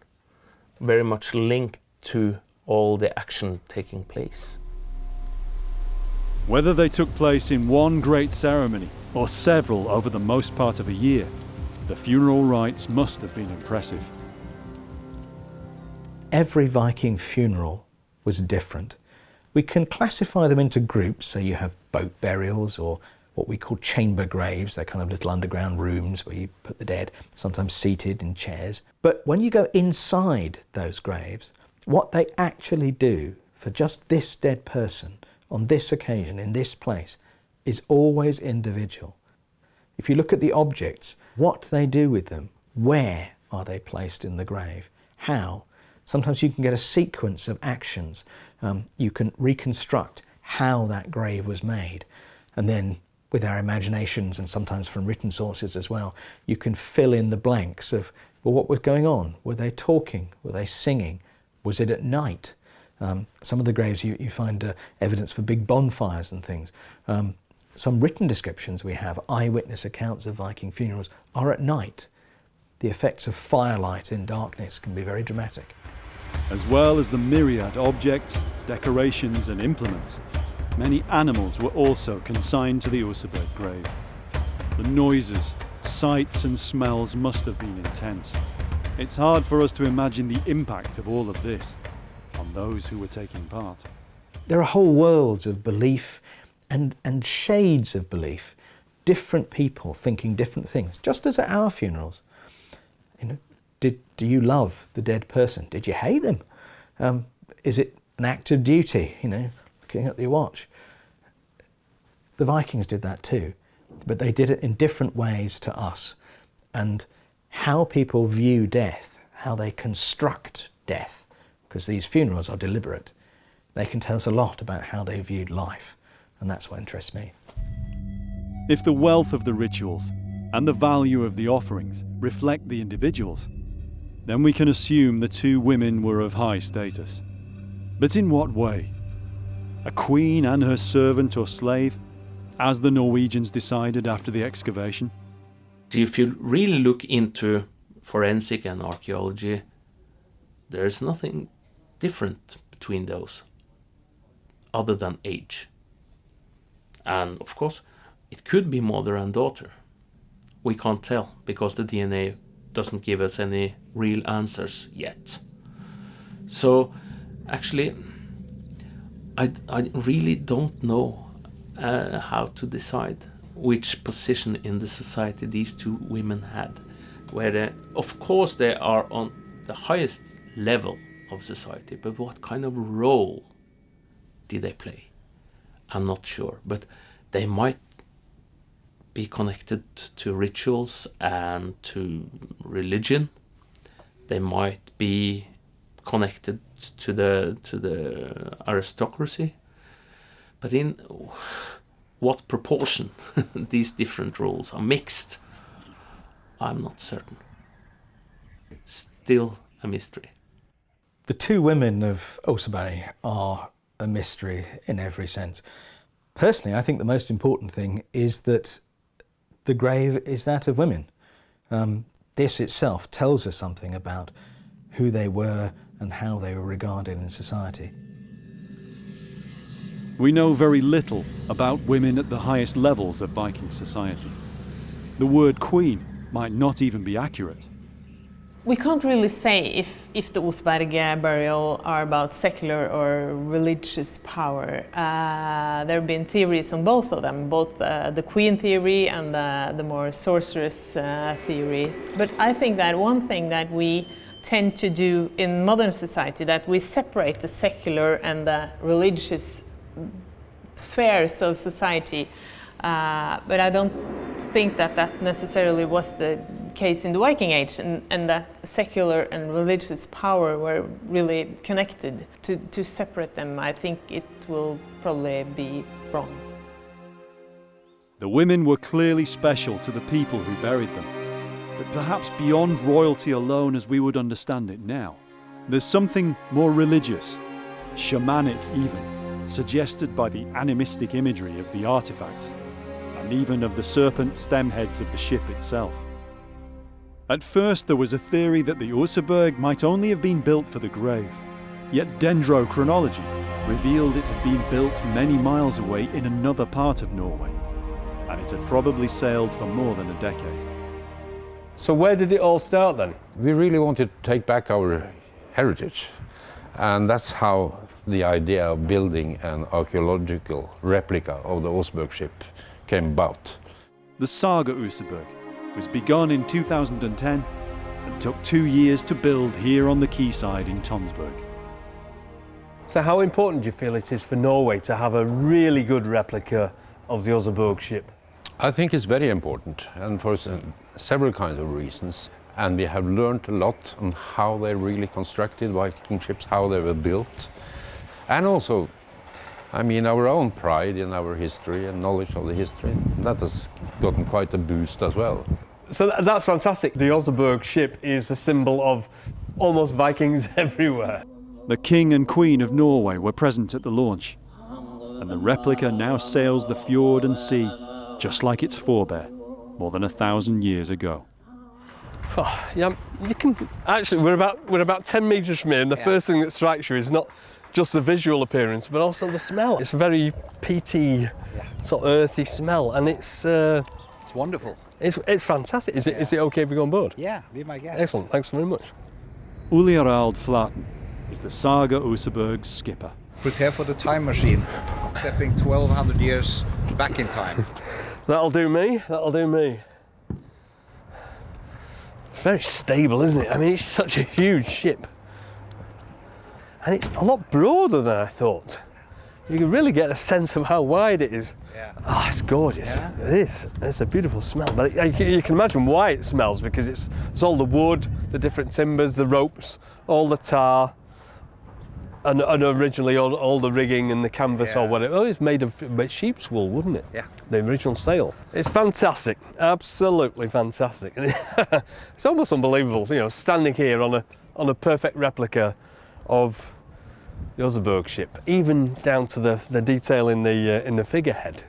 very much linked to all the action taking place. Whether they took place in one great ceremony or several over the most part of a year, the funeral rites must have been impressive. Every Viking funeral was different. We can classify them into groups, so you have boat burials or what we call chamber graves. They're kind of little underground rooms where you put the dead, sometimes seated in chairs. But when you go inside those graves, what they actually do for just this dead person on this occasion, in this place, is always individual. If you look at the objects, what they do with them, where are they placed in the grave, how? Sometimes you can get a sequence of actions. You can reconstruct how that grave was made. And then with our imaginations, and sometimes from written sources as well, you can fill in the blanks of, well, what was going on? Were they talking? Were they singing? Was it at night? Some of the graves you find evidence for big bonfires and things. Some written descriptions we have, eyewitness accounts of Viking funerals, are at night. The effects of firelight in darkness can be very dramatic. As well as the myriad objects, decorations and implements, many animals were also consigned to the Oseberg grave. The noises, sights and smells must have been intense. It's hard for us to imagine the impact of all of this on those who were taking part. There are whole worlds of belief and shades of belief, different people thinking different things, just as at our funerals. You know, do you love the dead person? Did you hate them? Is it an act of duty, looking at your watch? The Vikings did that too, but they did it in different ways to us. And how people view death, how they construct death, because these funerals are deliberate, They can tell us a lot about how they viewed life, and that's what interests me. If the wealth of the rituals and the value of the offerings reflect the individuals, then we can assume the two women were of high status. But in what way? A queen and her servant or slave, as the Norwegians decided after the excavation? If you really look into forensic and archaeology, there's nothing different between those other than age. And of course, it could be mother and daughter. We can't tell because the DNA doesn't give us any real answers yet. So actually, I really don't know how to decide which position in the society these two women had. Where of course they are on the highest level of society, but what kind of role did they play? I'm not sure, but they might be connected to rituals and to religion. They might be connected to the aristocracy, but in what proportion these different roles are mixed, I'm not certain. Still a mystery. The two women of Oseberg are a mystery in every sense. Personally, I think the most important thing is that the grave is that of women. This itself tells us something about who they were and how they were regarded in society. We know very little about women at the highest levels of Viking society. The word queen might not even be accurate. We can't really say if the Oseberg burial are about secular or religious power. There have been theories on both of them, both the queen theory and the more sorceress theories. But I think that one thing that we tend to do in modern society, that we separate the secular and the religious spheres of society. But I don't think that that necessarily was the case in the Viking Age, and that secular and religious power were really connected. To separate them, I think it will probably be wrong. The women were clearly special to the people who buried them, but perhaps beyond royalty alone as we would understand it now. There's something more religious, shamanic even, suggested by the animistic imagery of the artefacts, and even of the serpent stem heads of the ship itself. At first there was a theory that the Oseberg might only have been built for the grave, yet dendrochronology revealed it had been built many miles away in another part of Norway, and it had probably sailed for more than a decade. So where did it all start then? We really wanted to take back our heritage, and that's how the idea of building an archaeological replica of the Oseberg ship came about. The saga Oseberg was begun in 2010 and took 2 years to build here on the quayside in Tonsberg. So how important do you feel it is for Norway to have a really good replica of the Oseberg ship? I think it's very important, and for several kinds of reasons. And we have learned a lot on how they really constructed Viking ships, how they were built. And also, I mean, our own pride in our history and knowledge of the history, that has gotten quite a boost as well. So that's fantastic. The Oseberg ship is a symbol of almost Vikings everywhere. The King and Queen of Norway were present at the launch, and the replica now sails the fjord and sea just like its forebear more than 1,000 years ago. Oh, yeah, you can actually. We're about 10 meters from here, and the first thing that strikes you is not just the visual appearance, but also the smell. It's a very peaty, sort of earthy smell, and it's wonderful. It's fantastic. Is it okay if we go on board? Yeah, be my guest. Excellent. Thanks very much. Uli Harald Flaten is the saga Oseberg's skipper. Prepare for the time machine, stepping 1,200 years back in time. That'll do me. That'll do me. It's very stable, isn't it? I mean, it's such a huge ship. And it's a lot broader than I thought. You can really get a sense of how wide it is. Yeah. Oh, it's gorgeous. Yeah. It is. It's a beautiful smell. But you can imagine why it smells, because it's all the wood, the different timbers, the ropes, all the tar. And originally all the rigging and the canvas or whatever, it's made of sheep's wool, wouldn't it? Yeah. The original sail. It's fantastic, absolutely fantastic. It's almost unbelievable, you know, standing here on a perfect replica of the Oseberg ship, even down to the detail in the figurehead.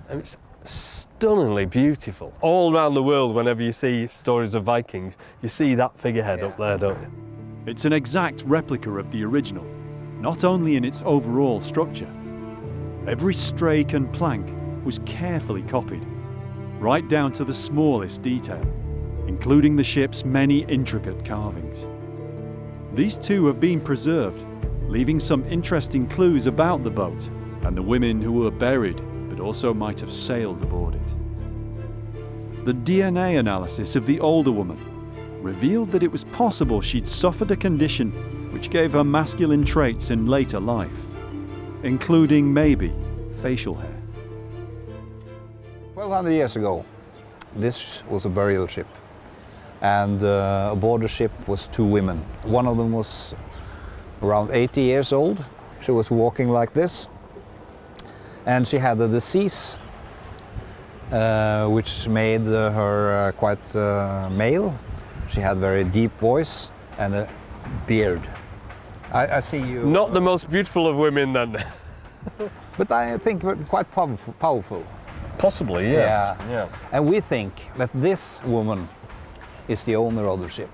And it's stunningly beautiful. All around the world, whenever you see stories of Vikings, you see that figurehead up there, don't you? It's an exact replica of the original, not only in its overall structure. Every strake and plank was carefully copied, right down to the smallest detail, including the ship's many intricate carvings. These two have been preserved, leaving some interesting clues about the boat and the women who were buried but also might have sailed aboard it. The DNA analysis of the older woman revealed that it was possible she'd suffered a condition which gave her masculine traits in later life, including maybe facial hair. 1,200 years ago, this was a burial ship, and aboard the ship was 2 women. One of them was around 80 years old. She was walking like this, and she had a disease which made her quite male. She had very deep voice and a beard. I see you... Not the most beautiful of women then. But I think quite powerful. Possibly, yeah. Yeah. And we think that this woman is the owner of the ship.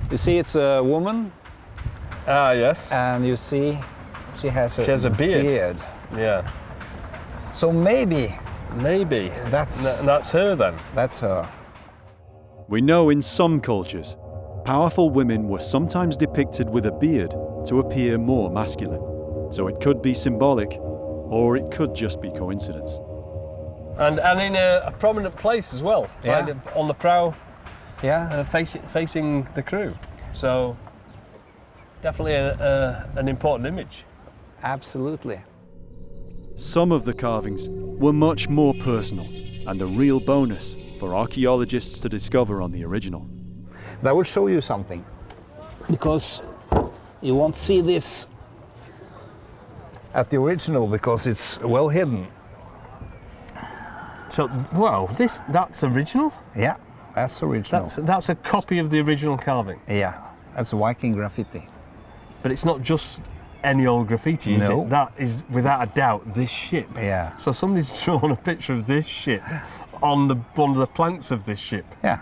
You see, it's a woman. Ah, yes. And you see, she has a beard. Yeah. So maybe that's her then. That's her. We know in some cultures, powerful women were sometimes depicted with a beard to appear more masculine. So it could be symbolic, or it could just be coincidence. And in a prominent place as well, yeah. Right on the prow, yeah, facing the crew. So definitely an important image. Absolutely. Some of the carvings were much more personal and a real bonus for archaeologists to discover on the original. But I will show you something, because you won't see this at the original because it's well hidden. So, wow, that's original? Yeah, that's original. That's a copy of the original carving? Yeah, that's Viking graffiti. But it's not just any old graffiti, is No. it? That is, without a doubt, this ship. Yeah. So somebody's drawn a picture of this ship on one of the planks of this ship. Yeah.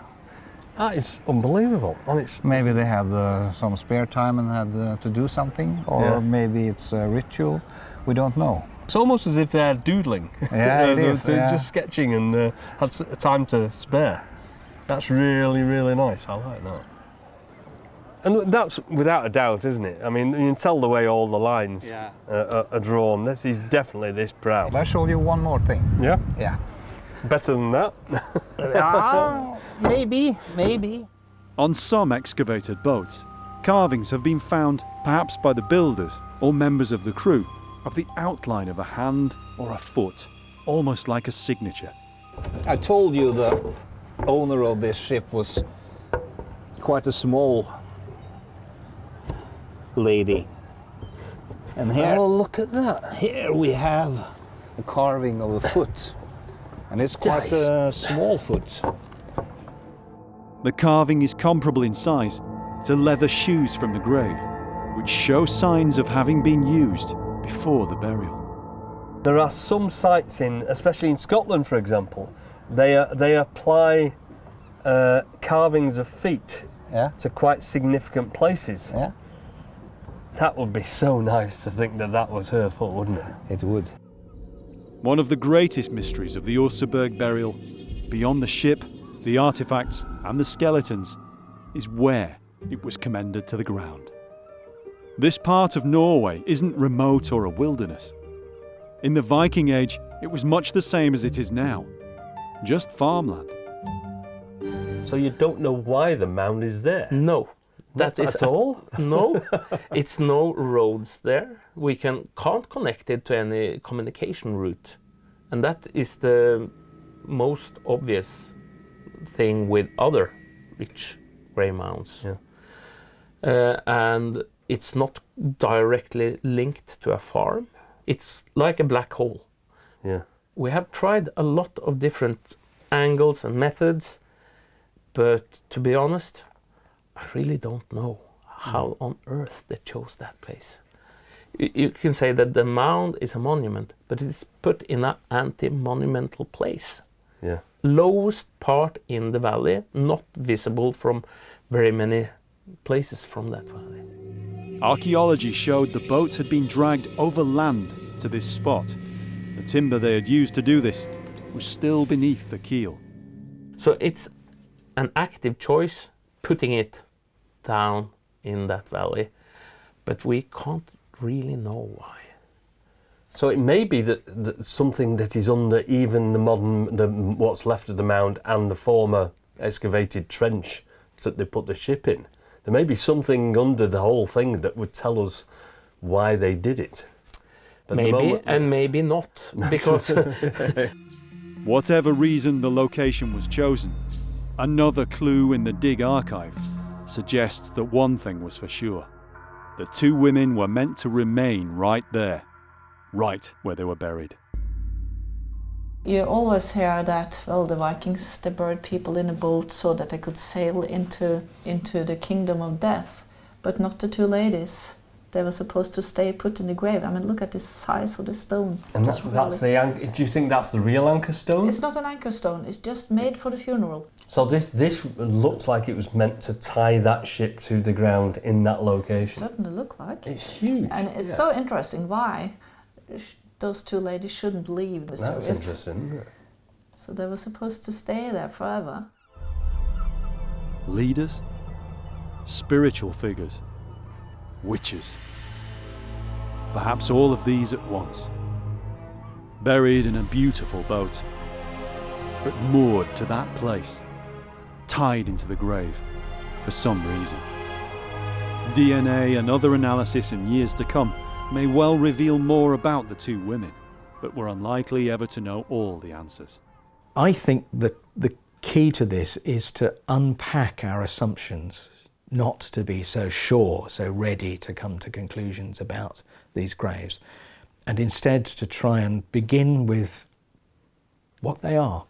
That is unbelievable. And it's maybe they had some spare time and had to do something, or maybe it's a ritual. We don't know. It's almost as if they're doodling. Yeah, it is. They're just sketching and had time to spare. That's really, really nice. I like that. And that's without a doubt, isn't it? I mean, you can tell the way all the lines are drawn. This is definitely this proud. I'll show you one more thing. Yeah? Yeah. Better than that? Maybe. On some excavated boats, carvings have been found, perhaps by the builders or members of the crew, of the outline of a hand or a foot, almost like a signature. I told you the owner of this ship was quite a small lady. And here, oh, look at that. Here we have a carving of a foot. And it's quite a small foot. The carving is comparable in size to leather shoes from the grave, which show signs of having been used before the burial. There are some sites especially in Scotland, for example, they apply carvings of feet to quite significant places. Yeah. That would be so nice to think that was her foot, wouldn't it? It would. One of the greatest mysteries of the Oseberg burial, beyond the ship, the artefacts and the skeletons, is where it was commended to the ground. This part of Norway isn't remote or a wilderness. In the Viking Age, it was much the same as it is now, just farmland. So you don't know why the mound is there? No. That is at all? No, it's no roads there. We can't connect it to any communication route. And that is the most obvious thing with other rich grey mounds. Yeah. And it's not directly linked to a farm. It's like a black hole. Yeah. We have tried a lot of different angles and methods, but to be honest, I really don't know how on earth they chose that place. You can say that the mound is a monument, but it's put in an anti-monumental place. Yeah. Lowest part in the valley, not visible from very many places from that valley. Archaeology showed the boats had been dragged over land to this spot. The timber they had used to do this was still beneath the keel. So it's an active choice putting it down in that valley, but we can't really know why. So it may be that something that is under even what's left of the mound and the former excavated trench that they put the ship in. There may be something under the whole thing that would tell us why they did it. But maybe and maybe not, because whatever reason the location was chosen, another clue in the dig archive suggests that one thing was for sure. The two women were meant to remain right there, right where they were buried. You always hear that, well, the Vikings, they buried people in a boat so that they could sail into the kingdom of death, but not the two ladies. They were supposed to stay put in the grave. I mean, look at the size of the stone. And that's the anchor. Do you think that's the real anchor stone? It's not an anchor stone. It's just made for the funeral. So this looks like it was meant to tie that ship to the ground in that location. It certainly looked like. It's huge. And it's so interesting why those two ladies shouldn't leave. That's interesting, isn't it? So they were supposed to stay there forever. Leaders, spiritual figures, witches. Perhaps all of these at once. Buried in a beautiful boat, but moored to that place, tied into the grave for some reason. DNA and other analysis in years to come may well reveal more about the two women, but we're unlikely ever to know all the answers. I think that the key to this is to unpack our assumptions, not to be so sure, so ready to come to conclusions about these graves, and instead to try and begin with what they are,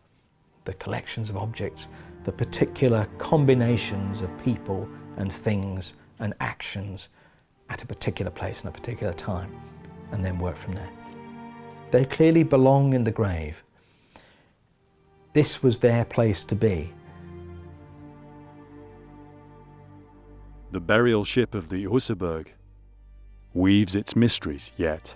the collections of objects, the particular combinations of people and things and actions at a particular place and a particular time, and then work from there. They clearly belong in the grave. This was their place to be. The burial ship of the Oseberg weaves its mysteries yet.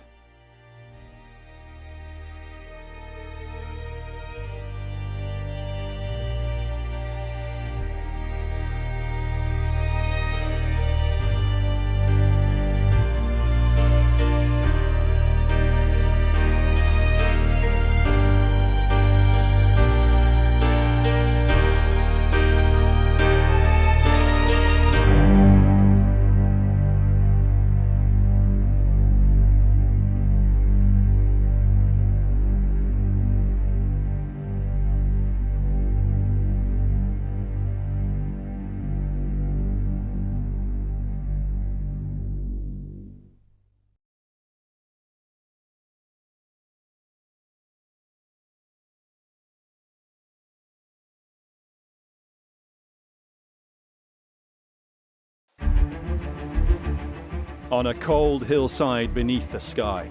On a cold hillside beneath the sky,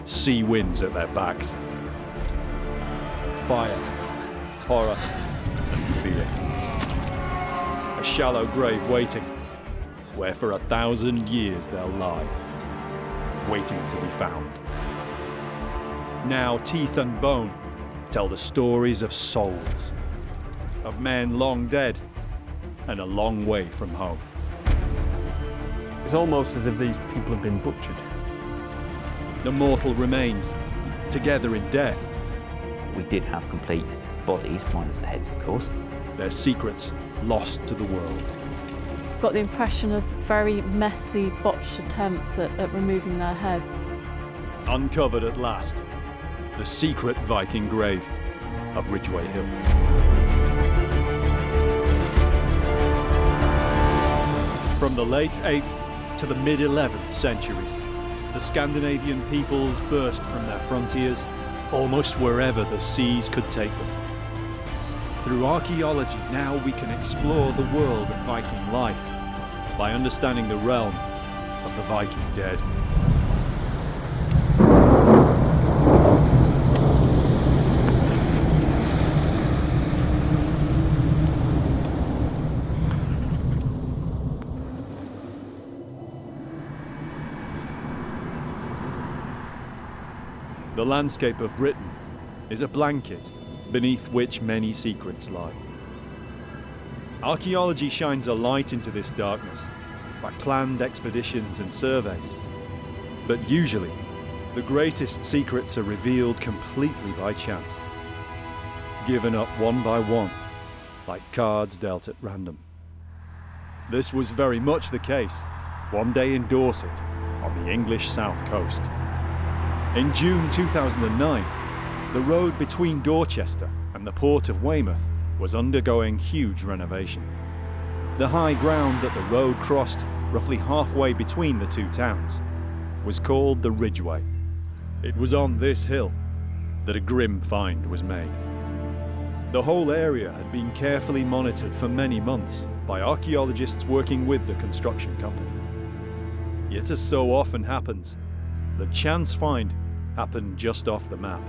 sea winds at their backs. Fire, horror, and fear. A shallow grave waiting, where for 1,000 years they'll lie, waiting to be found. Now teeth and bone tell the stories of souls, of men long dead and a long way from home. It's almost as if these people have been butchered. The mortal remains, together in death. We did have complete bodies, minus the heads, of course. Their secrets lost to the world. Got the impression of very messy, botched attempts at removing their heads. Uncovered at last, the secret Viking grave of Ridgeway Hill. From the late 8th to the mid-11th centuries. The Scandinavian peoples burst from their frontiers almost wherever the seas could take them. Through archaeology, now we can explore the world of Viking life by understanding the realm of the Viking dead. The landscape of Britain is a blanket beneath which many secrets lie. Archaeology shines a light into this darkness by planned expeditions and surveys. But usually, the greatest secrets are revealed completely by chance, given up one by one, like cards dealt at random. This was very much the case one day in Dorset, on the English south coast. In June 2009, the road between Dorchester and the port of Weymouth was undergoing huge renovation. The high ground that the road crossed, roughly halfway between the two towns, was called the Ridgeway. It was on this hill that a grim find was made. The whole area had been carefully monitored for many months by archaeologists working with the construction company. Yet, as so often happens, the chance find happened just off the map.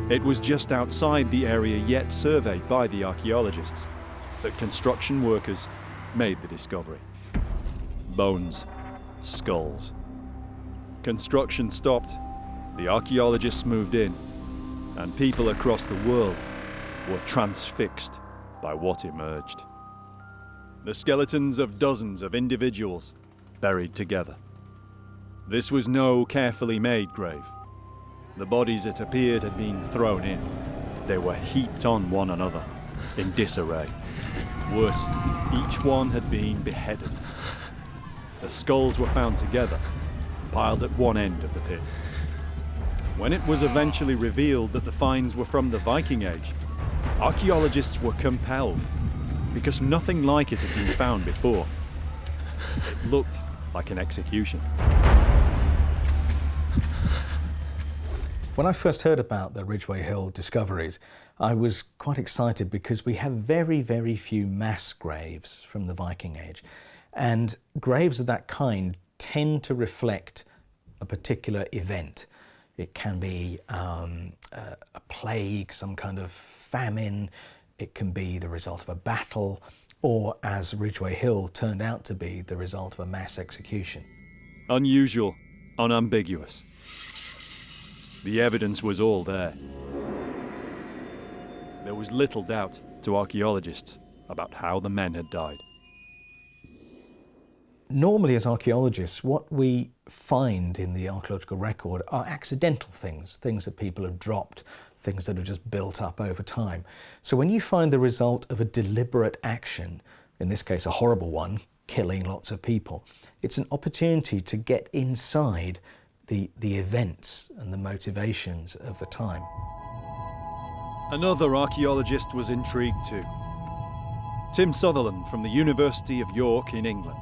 It was just outside the area yet surveyed by the archaeologists that construction workers made the discovery. Bones, skulls. Construction stopped, the archaeologists moved in, and people across the world were transfixed by what emerged. The skeletons of dozens of individuals buried together. This was no carefully made grave. The bodies, it appeared, had been thrown in. They were heaped on one another, in disarray. Worse, each one had been beheaded. The skulls were found together, piled at one end of the pit. When it was eventually revealed that the finds were from the Viking Age, archaeologists were compelled, because nothing like it had been found before. It looked like an execution. When I first heard about the Ridgeway Hill discoveries, I was quite excited because we have very, very few mass graves from the Viking Age. And graves of that kind tend to reflect a particular event. It can be a plague, some kind of famine. It can be the result of a battle, or, as Ridgeway Hill turned out to be, the result of a mass execution. Unusual, unambiguous. The evidence was all there. There was little doubt to archaeologists about how the men had died. Normally, as archaeologists, what we find in the archaeological record are accidental things, things that people have dropped, things that have just built up over time. So when you find the result of a deliberate action, in this case a horrible one, killing lots of people, it's an opportunity to get inside the events and the motivations of the time. Another archaeologist was intrigued too. Tim Sutherland from the University of York in England.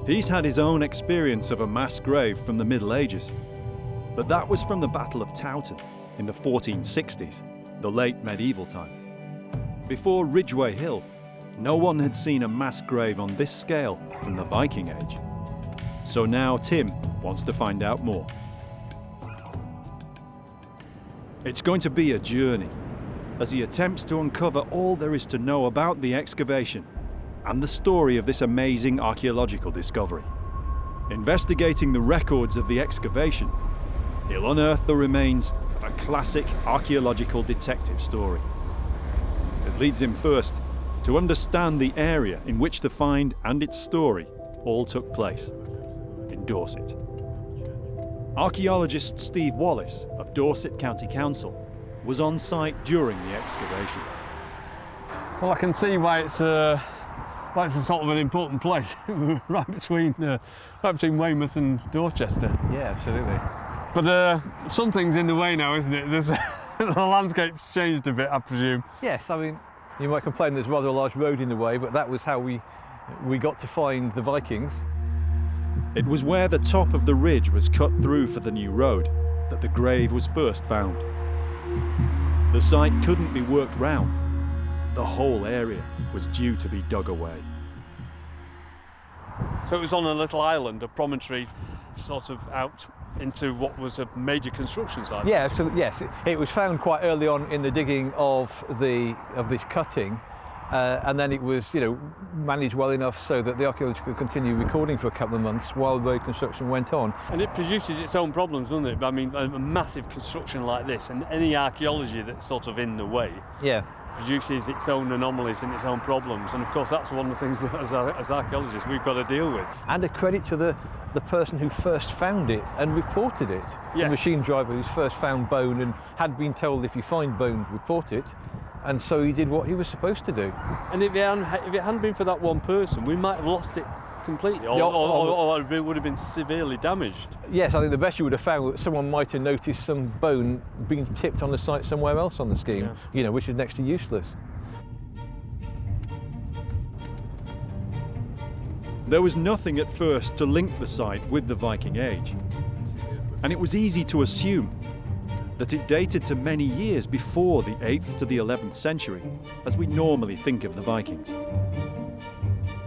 He's had his own experience of a mass grave from the Middle Ages, but that was from the Battle of Towton in the 1460s, the late medieval time. Before Ridgeway Hill, no one had seen a mass grave on this scale from the Viking Age. So now Tim wants to find out more. It's going to be a journey as he attempts to uncover all there is to know about the excavation and the story of this amazing archaeological discovery. Investigating the records of the excavation, he'll unearth the remains of a classic archaeological detective story. It leads him first to understand the area in which the find and its story all took place, in Dorset. Archaeologist Steve Wallace of Dorset County Council was on site during the excavation. Well, I can see why it's a sort of an important place, right between Weymouth and Dorchester. Yeah, absolutely. But something's in the way now, isn't it? The landscape's changed a bit, I presume. Yes, I mean, you might complain there's rather a large road in the way, but that was how we we got to find the Vikings. It was where the top of the ridge was cut through for the new road that the grave was first found. The site couldn't be worked round. The whole area was due to be dug away. So it was on a little island, a promontory, sort of out into what was a major construction site. Yeah, so yes, it was found quite early on in the digging of this cutting, and then it was, managed well enough so that the archaeologists could continue recording for a couple of months while the construction went on. And it produces its own problems, doesn't it? I mean, a massive construction like this, and any archaeology that's sort of in the way, produces its own anomalies and its own problems. And of course, that's one of the things that, as archaeologists, we've got to deal with. And a credit to the person who first found it and reported it. Yes. The machine driver who's first found bone and had been told, if you find bones, report it. And so he did what he was supposed to do. And if it hadn't been for that one person, we might have lost it completely, or it would have been severely damaged. Yes, I think the best you would have found that someone might have noticed some bone being tipped on the site somewhere else on the scheme, which is next to useless. There was nothing at first to link the site with the Viking Age, and it was easy to assume that it dated to many years before the 8th to the 11th century, as we normally think of the Vikings.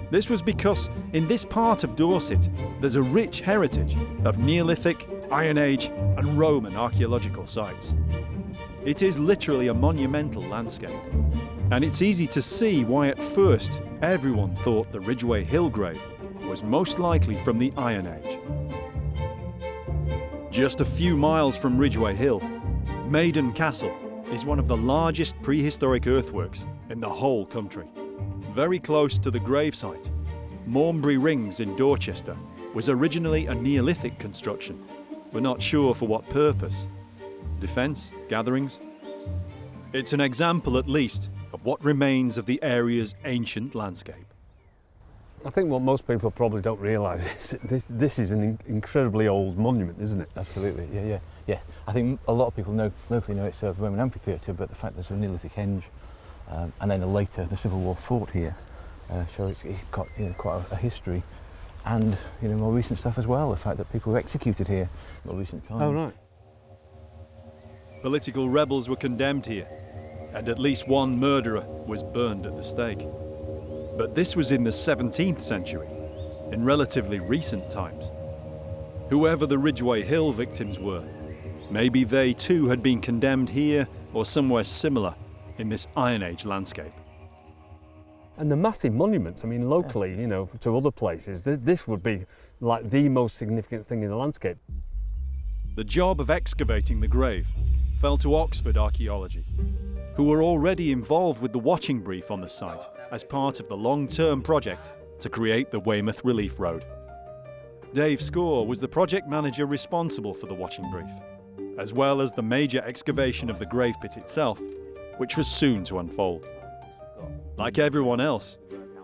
This was because in this part of Dorset there's a rich heritage of Neolithic, Iron Age and Roman archaeological sites. It is literally a monumental landscape, and it's easy to see why at first everyone thought the Ridgeway Hill grave was most likely from the Iron Age. Just a few miles from Ridgeway Hill, Maiden Castle is one of the largest prehistoric earthworks in the whole country. Very close to the gravesite, Mornbury Rings in Dorchester was originally a Neolithic construction. We're not sure for what purpose. Defence? Gatherings? It's an example, at least, of what remains of the area's ancient landscape. I think what most people probably don't realise is this is an incredibly old monument, isn't it? Absolutely, yeah. I think a lot of people locally know it's a Roman amphitheatre, but the fact there's a Neolithic henge, and then the Civil War fort here, so it's got quite a history, and more recent stuff as well. The fact that people were executed here in more recent times. Oh right. Political rebels were condemned here, and at least one murderer was burned at the stake. But this was in the 17th century, in relatively recent times. Whoever the Ridgeway Hill victims were, maybe they too had been condemned here or somewhere similar in this Iron Age landscape. And the massive monuments, I mean, locally, to other places, this would be like the most significant thing in the landscape. The job of excavating the grave fell to Oxford Archaeology, who were already involved with the watching brief on the site as part of the long-term project to create the Weymouth Relief Road. Dave Score was the project manager responsible for the watching brief, as well as the major excavation of the grave pit itself, which was soon to unfold. Like everyone else,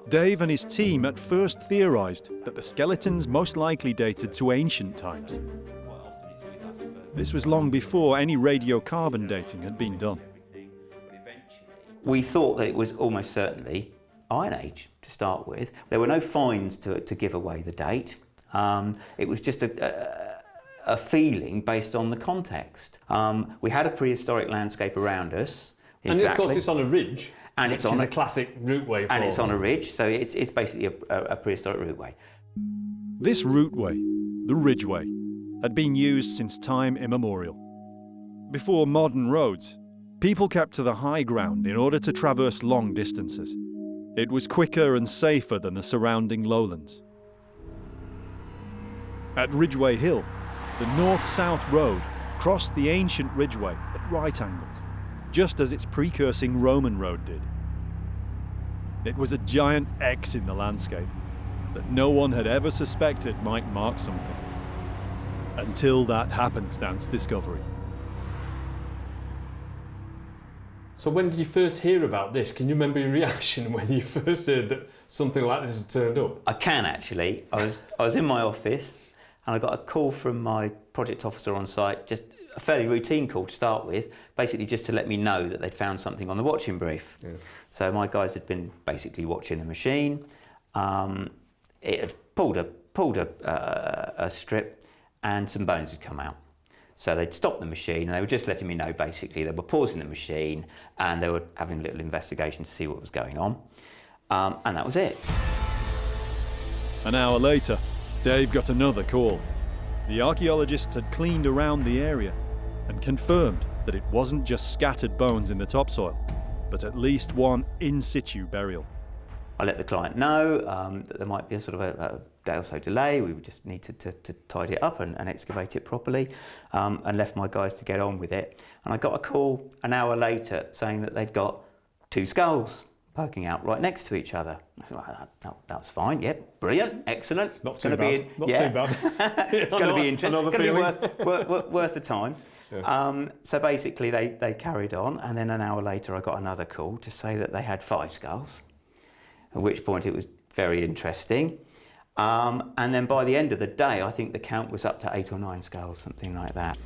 Dave and his team at first theorised that the skeletons most likely dated to ancient times. This was long before any radiocarbon dating had been done. We thought that it was almost certainly Iron Age to start with. There were no finds to give away the date. It was just a feeling based on the context. We had a prehistoric landscape around us. And of course it's on a ridge, and which is a classic routeway. And it's on a ridge, so it's basically a prehistoric routeway. This routeway, the Ridgeway, had been used since time immemorial. Before modern roads, people kept to the high ground in order to traverse long distances. It was quicker and safer than the surrounding lowlands. At Ridgeway Hill, the north-south road crossed the ancient Ridgeway at right angles, just as its precursing Roman road did. It was a giant X in the landscape that no one had ever suspected might mark something, until that happenstance discovery. So when did you first hear about this? Can you remember your reaction when you first heard that something like this had turned up? I can actually. I was in my office and I got a call from my project officer on site, just a fairly routine call to start with, basically just to let me know that they'd found something on the watching brief. Yeah. So my guys had been basically watching the machine, it had pulled a strip, and some bones had come out. So they'd stopped the machine, and they were just letting me know, basically, they were pausing the machine, and they were having a little investigation to see what was going on. And that was it. An hour later, Dave got another call. The archaeologists had cleaned around the area and confirmed that it wasn't just scattered bones in the topsoil, but at least one in situ burial. I let the client know that there might be a sort of a day or so delay. We would just need to tidy it up and excavate it properly, and left my guys to get on with it. And I got a call an hour later saying that they'd got 2 skulls poking out right next to each other. I said, well, that was fine, yeah, brilliant, excellent. Not too bad. Not too bad. It's going to be interesting. It's going to be worth the time. Yeah. So basically they carried on, and then an hour later I got another call to say that they had 5 skulls, at which point it was very interesting. And then by the end of the day, I think the count was up to 8 or 9 skulls, something like that.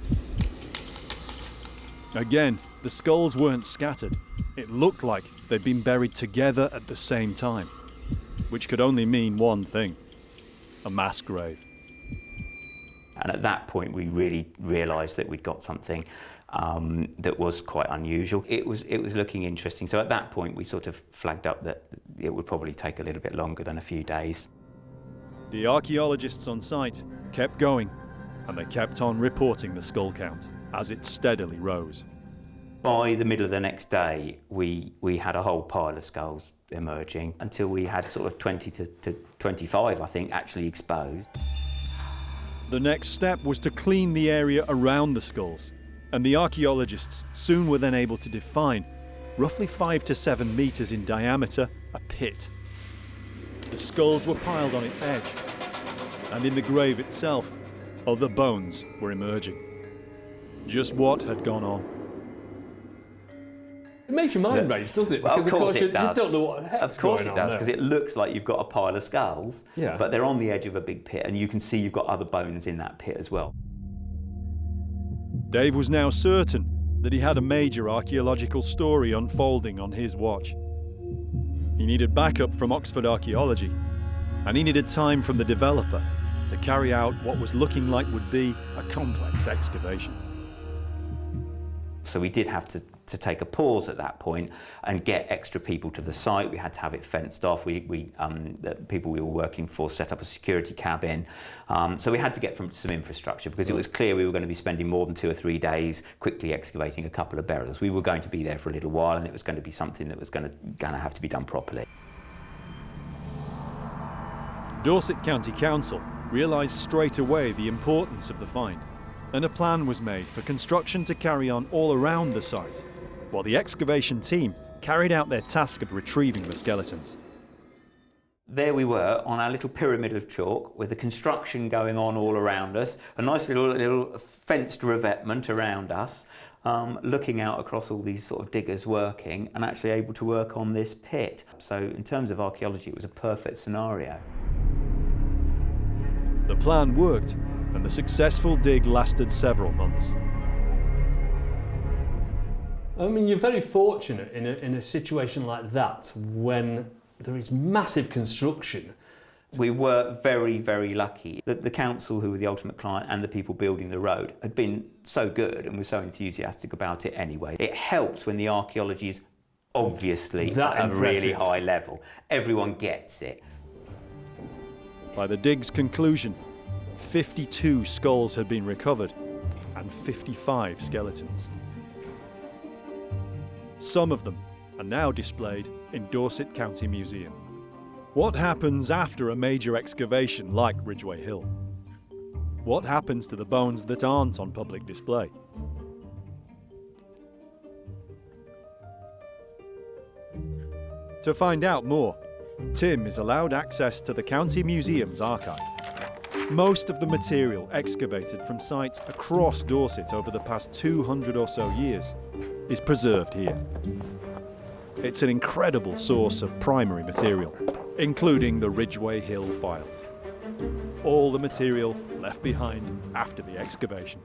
Again, the skulls weren't scattered. It looked like they'd been buried together at the same time, which could only mean one thing: a mass grave. And at that point, we really realised that we'd got something that was quite unusual. It was looking interesting. So at that point, we sort of flagged up that it would probably take a little bit longer than a few days. The archaeologists on site kept going, and they kept on reporting the skull count as it steadily rose. By the middle of the next day, we had a whole pile of skulls emerging until we had sort of 20 to 25, I think, actually exposed. The next step was to clean the area around the skulls, and the archaeologists soon were then able to define, roughly 5 to 7 meters in diameter, a pit. The skulls were piled on its edge, and in the grave itself, other bones were emerging. Just what had gone on? It makes your mind race, doesn't it? Because of course it does. You don't know what the heck's Of course going it on does, because it looks like you've got a pile of skulls, Yeah. but they're on the edge of a big pit, and you can see you've got other bones in that pit as well. Dave was now certain that he had a major archaeological story unfolding on his watch. He needed backup from Oxford Archaeology, and he needed time from the developer to carry out what was looking like would be a complex excavation. So we did have to take a pause at that point and get extra people to the site. We had to have it fenced off. The people we were working for set up a security cabin. So we had to get some infrastructure, because it was clear we were going to be spending more than 2 or 3 days quickly excavating a couple of burials. We were going to be there for a little while, and it was going to be something that was going to have to be done properly. Dorset County Council realised straight away the importance of the find, and a plan was made for construction to carry on all around the site, while the excavation team carried out their task of retrieving the skeletons. There we were on our little pyramid of chalk with the construction going on all around us, a nice little fenced revetment around us, looking out across all these sort of diggers working, and actually able to work on this pit. So in terms of archaeology, it was a perfect scenario. The plan worked, and the successful dig lasted several months. I mean, you're very fortunate in a situation like that when there is massive construction. We were very, very lucky that the council, who were the ultimate client, and the people building the road had been so good and were so enthusiastic about it anyway. It helps when the archaeology is obviously at a really high level. Everyone gets it. By the dig's conclusion, 52 skulls had been recovered and 55 skeletons. Some of them are now displayed in Dorset County Museum. What happens after a major excavation like Ridgeway Hill? What happens to the bones that aren't on public display? To find out more, Tim is allowed access to the County Museum's archive. Most of the material excavated from sites across Dorset over the past 200 or so years is preserved here. It's an incredible source of primary material, including the Ridgeway Hill files. All the material left behind after the excavation.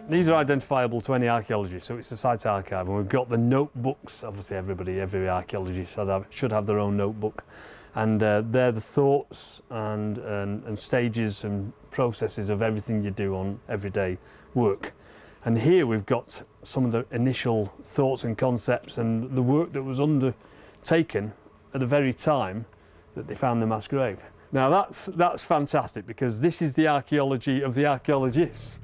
These are identifiable to any archaeologist, so it's a site archive, and we've got the notebooks. Obviously every archaeologist should have their own notebook. And they're the thoughts and stages and processes of everything you do on everyday work. And here we've got some of the initial thoughts and concepts and the work that was undertaken at the very time that they found the mass grave. Now that's fantastic, because this is the archaeology of the archaeologists.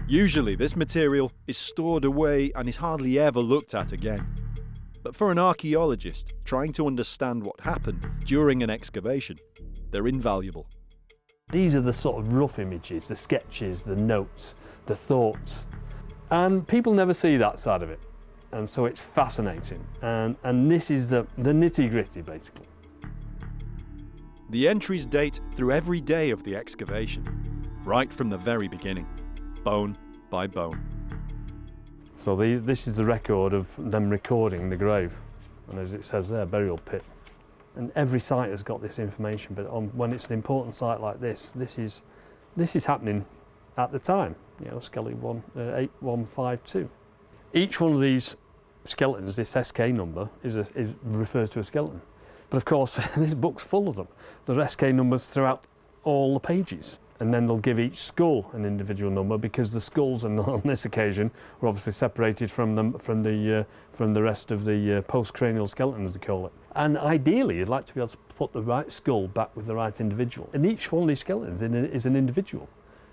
Usually this material is stored away and is hardly ever looked at again. But for an archaeologist trying to understand what happened during an excavation, they're invaluable. These are the sort of rough images, the sketches, the notes, the thoughts. And people never see that side of it. And so it's fascinating. And this is the nitty-gritty, basically. The entries date through every day of the excavation, right from the very beginning, bone by bone. So this is the record of them recording the grave. And as it says there, burial pit. And every site has got this information, but when it's an important site like this is happening at the time. You know, Skelly 8152. Each one of these skeletons, this SK number, refers to a skeleton. But of course, this book's full of them. There are SK numbers throughout all the pages. And then they'll give each skull an individual number, because the skulls on this occasion were obviously separated from the rest of the post-cranial skeleton, as they call it. And ideally, you'd like to be able to put the right skull back with the right individual. And each one of these skeletons is an individual.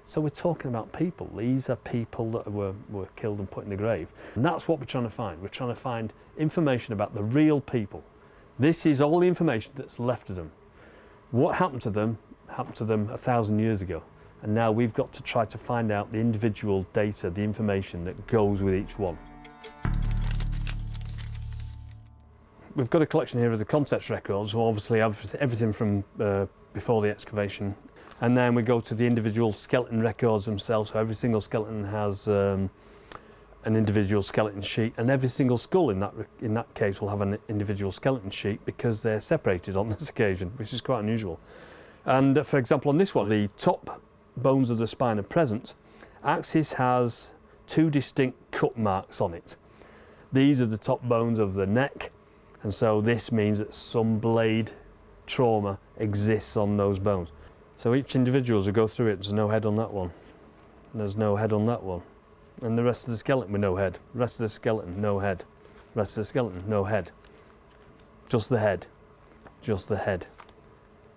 So we're talking about people. These are people that were killed and put in the grave. And that's what we're trying to find. We're trying to find information about the real people. This is all the information that's left of them. What happened to them 1,000 years ago. And now we've got to try to find out the individual data, the information that goes with each one. We've got a collection here of the context records, so obviously everything from before the excavation. And then we go to the individual skeleton records themselves, so every single skeleton has an individual skeleton sheet, and every single skull in that case will have an individual skeleton sheet, because they're separated on this occasion, which is quite unusual. And for example, on this one, the top bones of the spine are present. Axis has 2 distinct cut marks on it. These are the top bones of the neck, and so this means that some blade trauma exists on those bones. So each individual, as we go through it, there's no head on that one, there's no head on that one, and the rest of the skeleton with no head, the rest of the skeleton, no head, the rest of the skeleton, no head, just the head, just the head.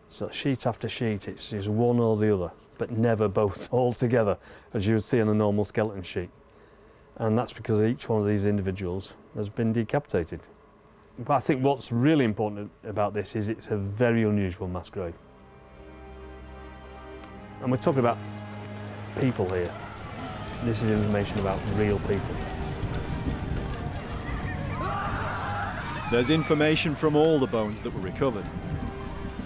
So sheet after sheet, it's one or the other, but never both all together, as you would see on a normal skeleton sheet. And that's because each one of these individuals has been decapitated. But I think what's really important about this is it's a very unusual mass grave. And we're talking about people here. This is information about real people. There's information from all the bones that were recovered.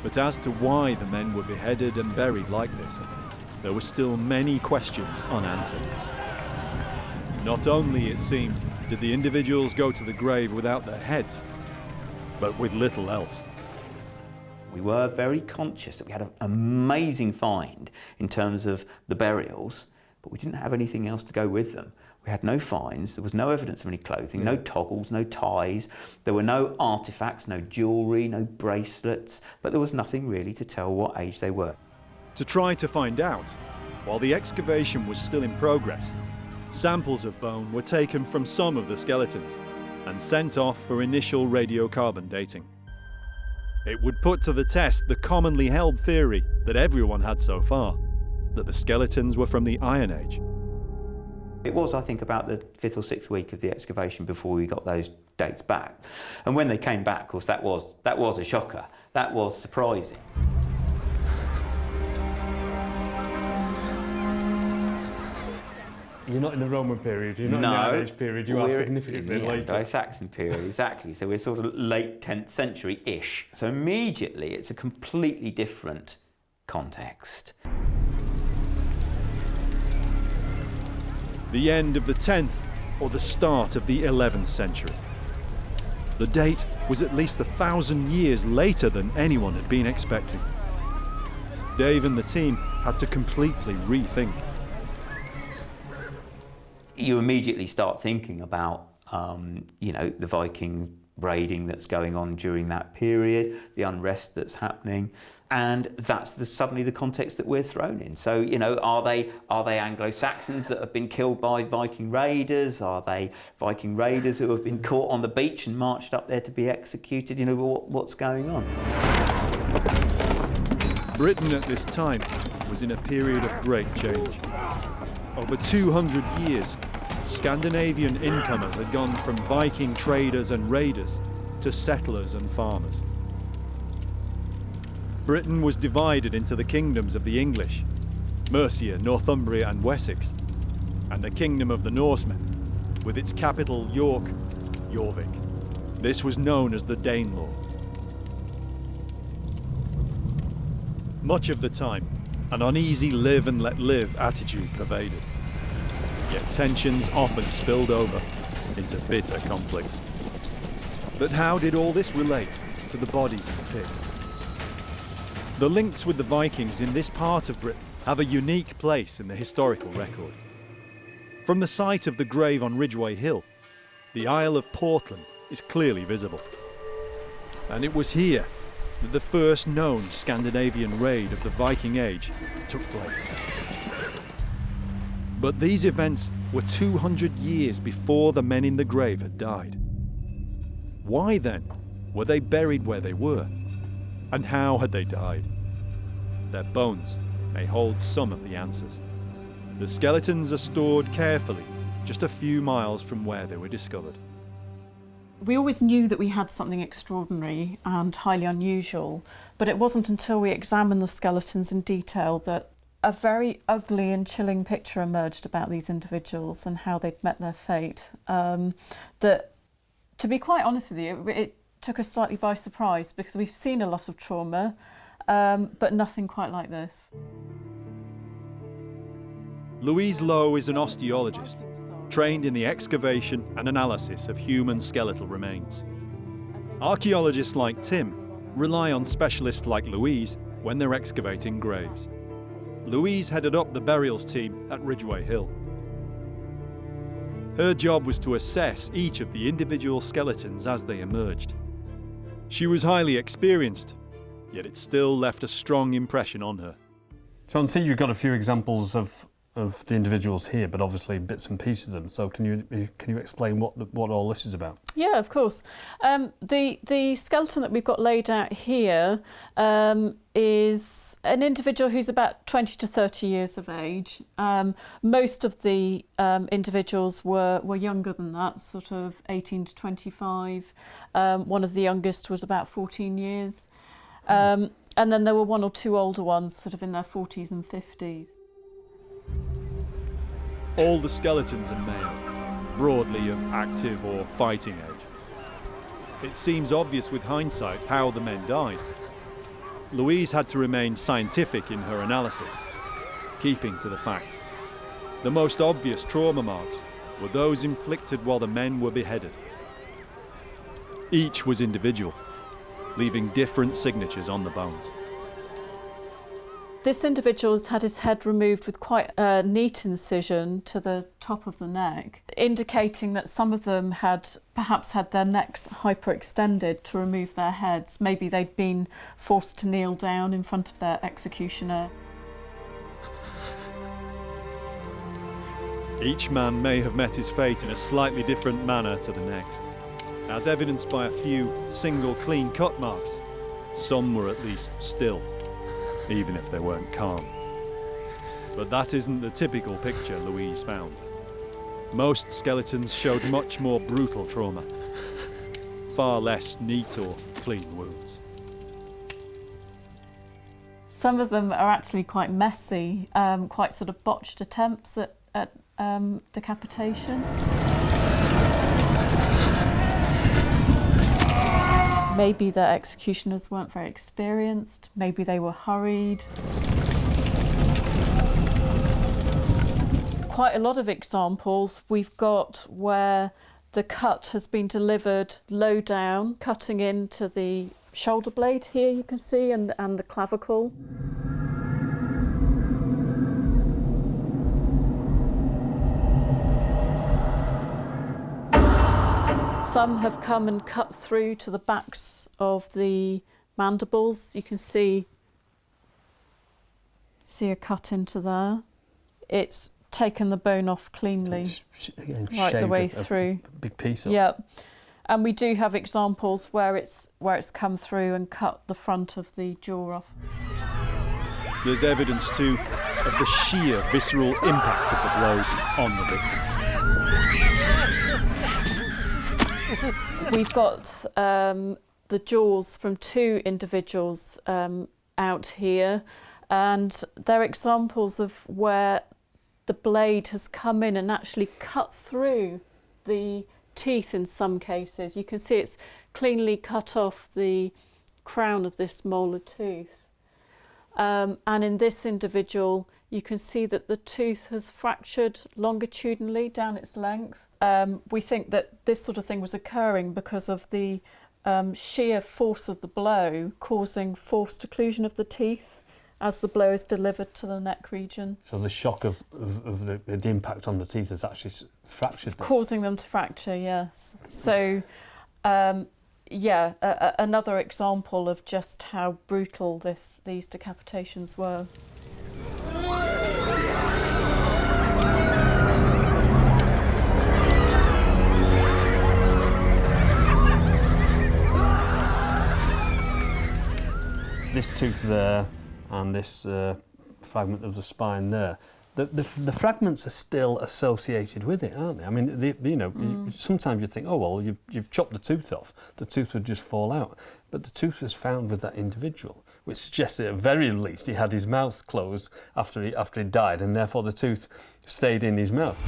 But as to why the men were beheaded and buried like this, there were still many questions unanswered. Not only, it seemed, did the individuals go to the grave without their heads, but with little else. We were very conscious that we had an amazing find in terms of the burials, but we didn't have anything else to go with them. We had no finds, there was no evidence of any clothing, no toggles, no ties, there were no artefacts, no jewellery, no bracelets, but there was nothing really to tell what age they were. To try to find out, while the excavation was still in progress, samples of bone were taken from some of the skeletons and sent off for initial radiocarbon dating. It would put to the test the commonly held theory that everyone had so far, that the skeletons were from the Iron Age. It was, I think, about the 5th or 6th week of the excavation before we got those dates back. And when they came back, of course, that was a shocker. That was surprising. You're not in the Roman period, you're not in the Iron Age period, you are significantly later. The Saxon period, exactly. So we're sort of late 10th century-ish. So immediately it's a completely different context. The end of the 10th or the start of the 11th century. The date was at least 1,000 years later than anyone had been expecting. Dave and the team had to completely rethink. You immediately start thinking about, the Viking raiding that's going on during that period, the unrest that's happening, and that's suddenly the context that we're thrown in. So, you know, are they Anglo-Saxons that have been killed by Viking raiders? Are they Viking raiders who have been caught on the beach and marched up there to be executed? You know, what's going on? Britain at this time was in a period of great change. Over 200 years, Scandinavian incomers had gone from Viking traders and raiders to settlers and farmers. Britain was divided into the kingdoms of the English, Mercia, Northumbria and Wessex, and the kingdom of the Norsemen, with its capital York, Jorvik. This was known as the Danelaw. Much of the time, an uneasy live and let live attitude pervaded. Yet tensions often spilled over into bitter conflict. But how did all this relate to the bodies in the pit? The links with the Vikings in this part of Britain have a unique place in the historical record. From the site of the grave on Ridgeway Hill, the Isle of Portland is clearly visible. And it was here that the first known Scandinavian raid of the Viking Age took place. But these events were 200 years before the men in the grave had died. Why then were they buried where they were? And how had they died? Their bones may hold some of the answers. The skeletons are stored carefully just a few miles from where they were discovered. We always knew that we had something extraordinary and highly unusual, but it wasn't until we examined the skeletons in detail that a very ugly and chilling picture emerged about these individuals and how they'd met their fate. That, to be quite honest with you, it took us slightly by surprise because we've seen a lot of trauma, but nothing quite like this. Louise Lowe is an osteologist, trained in the excavation and analysis of human skeletal remains. Archaeologists like Tim rely on specialists like Louise when they're excavating graves. Louise headed up the burials team at Ridgeway Hill. Her job was to assess each of the individual skeletons as they emerged. She was highly experienced, yet it still left a strong impression on her. So I can see you've got a few examples of the individuals here, but obviously bits and pieces of them. So can you explain what all this is about? Yeah, of course. The skeleton that we've got laid out here is an individual who's about 20 to 30 years of age. Most of the individuals were younger than that, sort of 18 to 25. One of the youngest was about 14 years. And then there were one or two older ones, sort of in their 40s and 50s. All the skeletons are male, broadly of active or fighting age. It seems obvious with hindsight how the men died. Louise had to remain scientific in her analysis, keeping to the facts. The most obvious trauma marks were those inflicted while the men were beheaded. Each was individual, leaving different signatures on the bones. This individual's had his head removed with quite a neat incision to the top of the neck, indicating that some of them had perhaps had their necks hyperextended to remove their heads. Maybe they'd been forced to kneel down in front of their executioner. Each man may have met his fate in a slightly different manner to the next. As evidenced by a few single clean cut marks, some were at least still, even if they weren't calm. But that isn't the typical picture Louise found. Most skeletons showed much more brutal trauma, far less neat or clean wounds. Some of them are actually quite messy, quite sort of botched attempts at decapitation. Maybe the executioners weren't very experienced, maybe they were hurried. Quite a lot of examples we've got where the cut has been delivered low down, cutting into the shoulder blade here you can see, and the clavicle. Some have come and cut through to the backs of the mandibles. You can see a cut into there. It's taken the bone off cleanly, right the way through. A big piece off. Yeah, and we do have examples where it's come through and cut the front of the jaw off. There's evidence too of the sheer visceral impact of the blows on the victims. We've got the jaws from 2 individuals out here, and they're examples of where the blade has come in and actually cut through the teeth in some cases. You can see it's cleanly cut off the crown of this molar tooth. And in this individual, you can see that the tooth has fractured longitudinally down its length. We think that this sort of thing was occurring because of the sheer force of the blow causing forced occlusion of the teeth as the blow is delivered to the neck region. So the shock of the impact on the teeth has actually fractured them. Causing them to fracture, yes. So, another example of just how brutal these decapitations were. This tooth there and this fragment of the spine there, the fragments are still associated with it, aren't they? I mean, sometimes you think, oh well, you've chopped the tooth off, the tooth would just fall out, but the tooth was found with that individual, which suggests that at very least he had his mouth closed after he died, and therefore the tooth stayed in his mouth.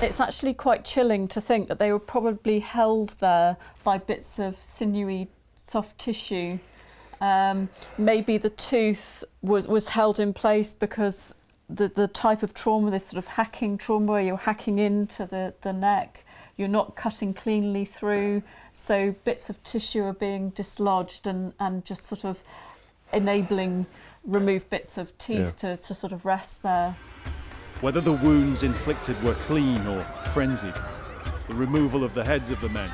It's actually quite chilling to think that they were probably held there by bits of sinewy soft tissue. Maybe the tooth was held in place because the type of trauma, this sort of hacking trauma where you're hacking into the neck, you're not cutting cleanly through, so bits of tissue are being dislodged and just sort of enabling removed bits of teeth to sort of rest there. Whether the wounds inflicted were clean or frenzied, the removal of the heads of the men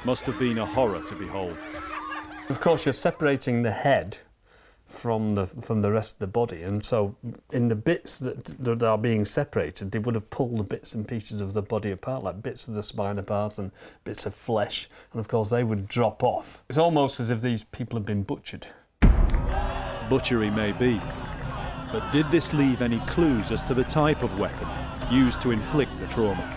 must have been a horror to behold. Of course, you're separating the head from the rest of the body, and so in the bits that are being separated, they would have pulled the bits and pieces of the body apart, like bits of the spine apart and bits of flesh, and of course they would drop off. It's almost as if these people have been butchered. Butchery may be, but did this leave any clues as to the type of weapon used to inflict the trauma?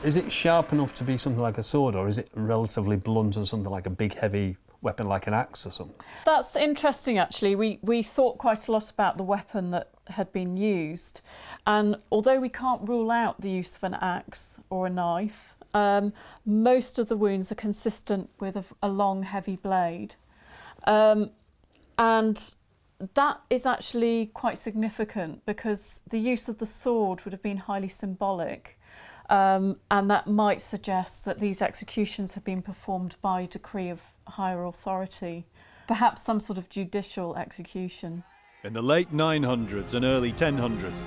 Is it sharp enough to be something like a sword, or is it relatively blunt and something like a big heavy weapon like an axe or something? That's interesting actually. We thought quite a lot about the weapon that had been used, and although we can't rule out the use of an axe or a knife, most of the wounds are consistent with a long heavy blade. And that is actually quite significant because the use of the sword would have been highly symbolic. And that might suggest that these executions have been performed by decree of higher authority, perhaps some sort of judicial execution. In the late 900s and early 1000s,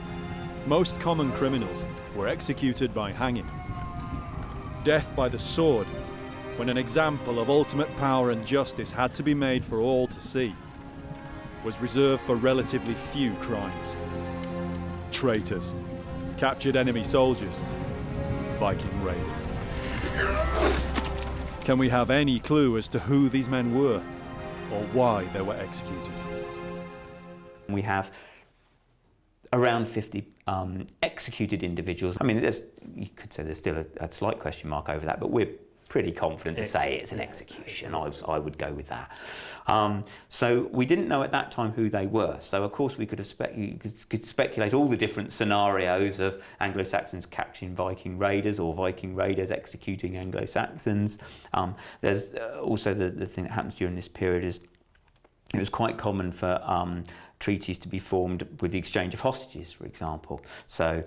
most common criminals were executed by hanging. Death by the sword, when an example of ultimate power and justice had to be made for all to see, was reserved for relatively few crimes. Traitors, captured enemy soldiers, Viking raiders. Can we have any clue as to who these men were or why they were executed? We have around 50 executed individuals. I mean, you could say there's still a slight question mark over that, but we're pretty confident to say it's an execution. I would go with that. So we didn't know at that time who they were. So of course we could speculate all the different scenarios of Anglo-Saxons capturing Viking raiders or Viking raiders executing Anglo-Saxons. There's also the thing that happens during this period is it was quite common for treaties to be formed with the exchange of hostages, for example. So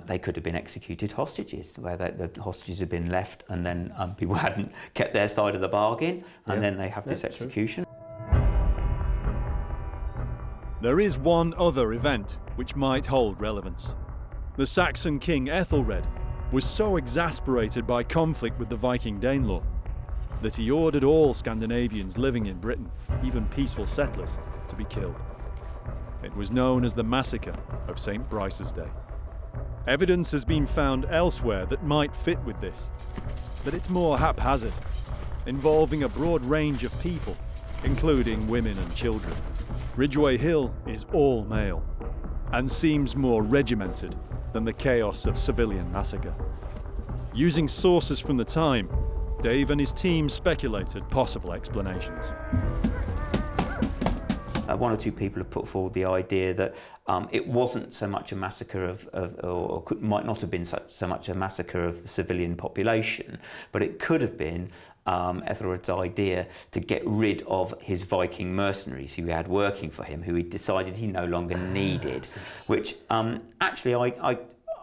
they could have been executed hostages, where the hostages had been left and then people hadn't kept their side of the bargain, and then they have this execution. There is one other event which might hold relevance. The Saxon king Ethelred was so exasperated by conflict with the Viking Danelaw that he ordered all Scandinavians living in Britain, even peaceful settlers, to be killed. It was known as the Massacre of St. Brice's Day. Evidence has been found elsewhere that might fit with this, but it's more haphazard, involving a broad range of people, including women and children. Ridgeway Hill is all male, and seems more regimented than the chaos of civilian massacre. Using sources from the time, Dave and his team speculated possible explanations. One or two people have put forward the idea that it wasn't so much a massacre might not have been so much a massacre of the civilian population, but it could have been Ethelred's idea to get rid of his Viking mercenaries who he had working for him, who he decided he no longer needed. Which actually, I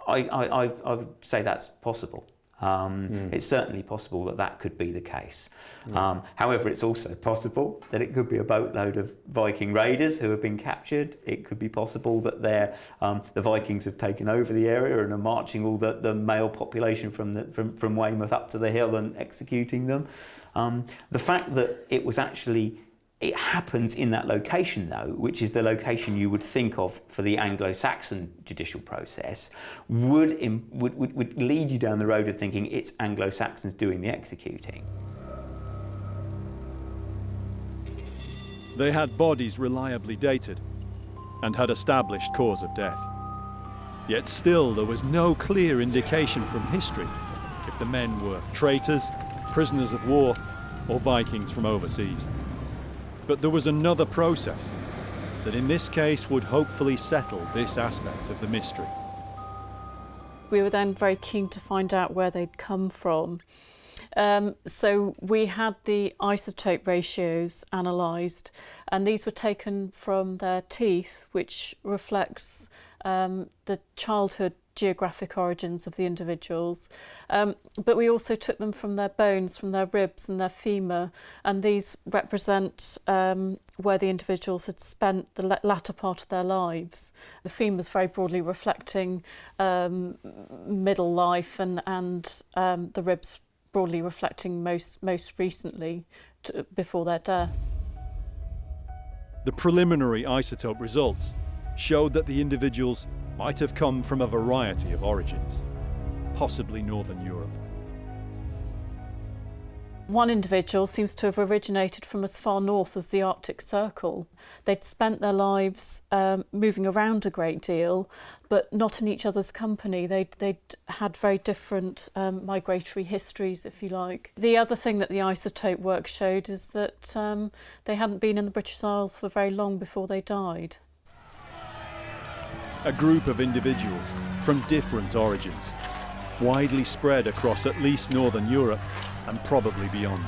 would say that's possible. It's certainly possible that that could be the case. However, it's also possible that it could be a boatload of Viking raiders who have been captured. It could be possible that the Vikings have taken over the area and are marching all the male population from Weymouth up to the hill and executing them. The fact that it happens in that location, though, which is the location you would think of for the Anglo-Saxon judicial process, would lead you down the road of thinking it's Anglo-Saxons doing the executing. They had bodies reliably dated and had established cause of death. Yet still there was no clear indication from history if the men were traitors, prisoners of war, or Vikings from overseas. But there was another process that in this case would hopefully settle this aspect of the mystery. We were then very keen to find out where they'd come from. So we had the isotope ratios analysed, and these were taken from their teeth, which reflects the childhood geographic origins of the individuals. But we also took them from their bones, from their ribs and their femur, and these represent where the individuals had spent the latter part of their lives. The femurs very broadly reflecting middle life, and the ribs broadly reflecting most recently before their deaths. The preliminary isotope results showed that the individuals might have come from a variety of origins, possibly Northern Europe. One individual seems to have originated from as far north as the Arctic Circle. They'd spent their lives moving around a great deal, but not in each other's company. They'd had very different migratory histories, if you like. The other thing that the isotope work showed is that they hadn't been in the British Isles for very long before they died. A group of individuals from different origins, widely spread across at least Northern Europe and probably beyond.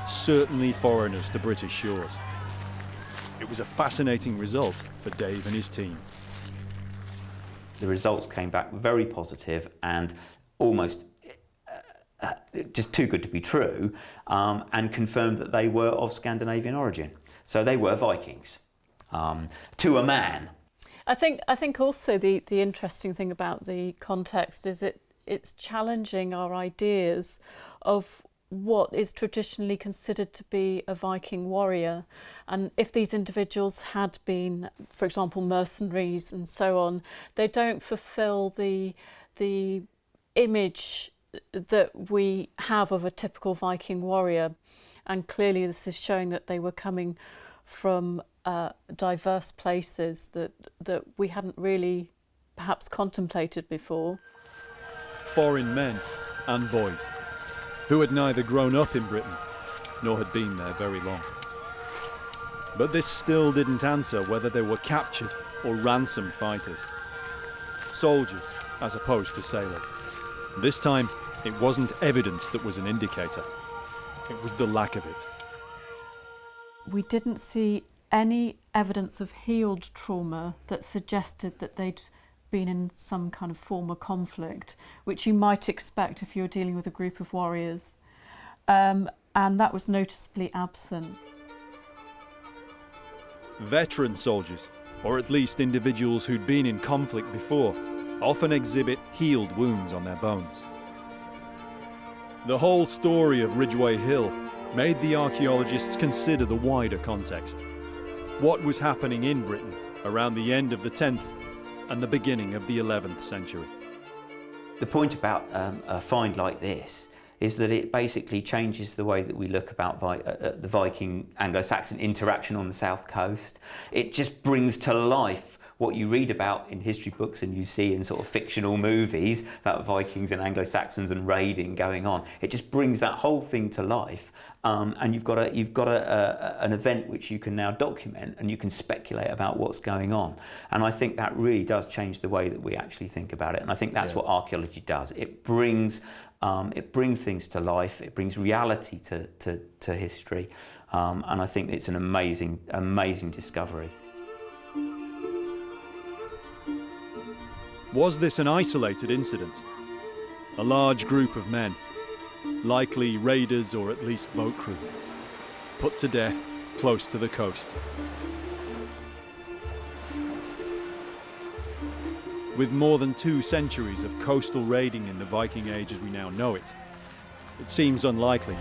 Certainly foreigners to British shores. It was a fascinating result for Dave and his team. The results came back very positive and almost just too good to be true, and confirmed that they were of Scandinavian origin. So they were Vikings, to a man. I think also the interesting thing about the context is it's challenging our ideas of what is traditionally considered to be a Viking warrior. And if these individuals had been, for example, mercenaries and so on, they don't fulfill the image that we have of a typical Viking warrior. And clearly this is showing that they were coming from diverse places that we hadn't really perhaps contemplated before. Foreign men and boys who had neither grown up in Britain nor had been there very long. But this still didn't answer whether they were captured or ransomed fighters. Soldiers as opposed to sailors. This time it wasn't evidence that was an indicator. It was the lack of it. We didn't see any evidence of healed trauma that suggested that they'd been in some kind of former conflict, which you might expect if you're dealing with a group of warriors. And that was noticeably absent. Veteran soldiers, or at least individuals who'd been in conflict before, often exhibit healed wounds on their bones. The whole story of Ridgeway Hill made the archaeologists consider the wider context. What was happening in Britain around the end of the 10th and the beginning of the 11th century. The point about a find like this is that it basically changes the way that we look about the Viking Anglo-Saxon interaction on the south coast. It just brings to life what you read about in history books and you see in sort of fictional movies about Vikings and Anglo-Saxons and raiding going on. It just brings that whole thing to life, and you've got an event which you can now document and you can speculate about what's going on. And I think that really does change the way that we actually think about it. And I think that's what archaeology does. It brings things to life. It brings reality to history, and I think it's an amazing discovery. Was this an isolated incident? A large group of men, likely raiders or at least boat crew, put to death close to the coast. With more than 2 centuries of coastal raiding in the Viking Age as we now know it, it seems unlikely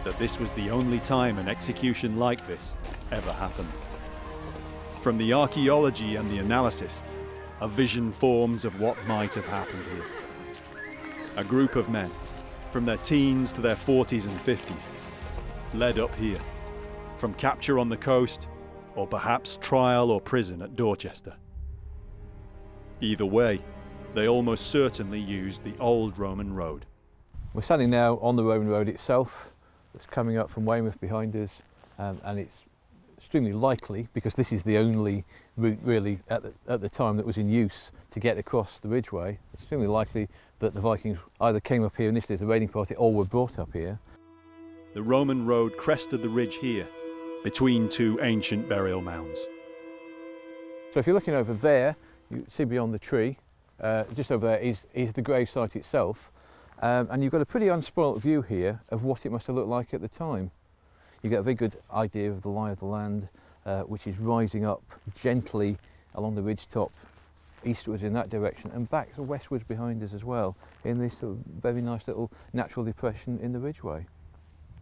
that this was the only time an execution like this ever happened. From the archaeology and the analysis, a vision forms of what might have happened here. A group of men, from their teens to their 40s and 50s, led up here, from capture on the coast, or perhaps trial or prison at Dorchester. Either way, they almost certainly used the old Roman road. We're standing now on the Roman road itself. It's coming up from Weymouth behind us, and it's extremely likely, because this is the only route really at the time that was in use to get across the Ridgeway, it's extremely likely that the Vikings either came up here initially as a raiding party or were brought up here. The Roman road crested the ridge here, between 2 ancient burial mounds. So if you're looking over there, you see beyond the tree, just over there is the grave site itself, and you've got a pretty unspoilt view here of what it must have looked like at the time. You get a very good idea of the lie of the land, which is rising up gently along the ridge top, eastwards in that direction, and back westwards behind us as well, in this sort of very nice little natural depression in the Ridgeway.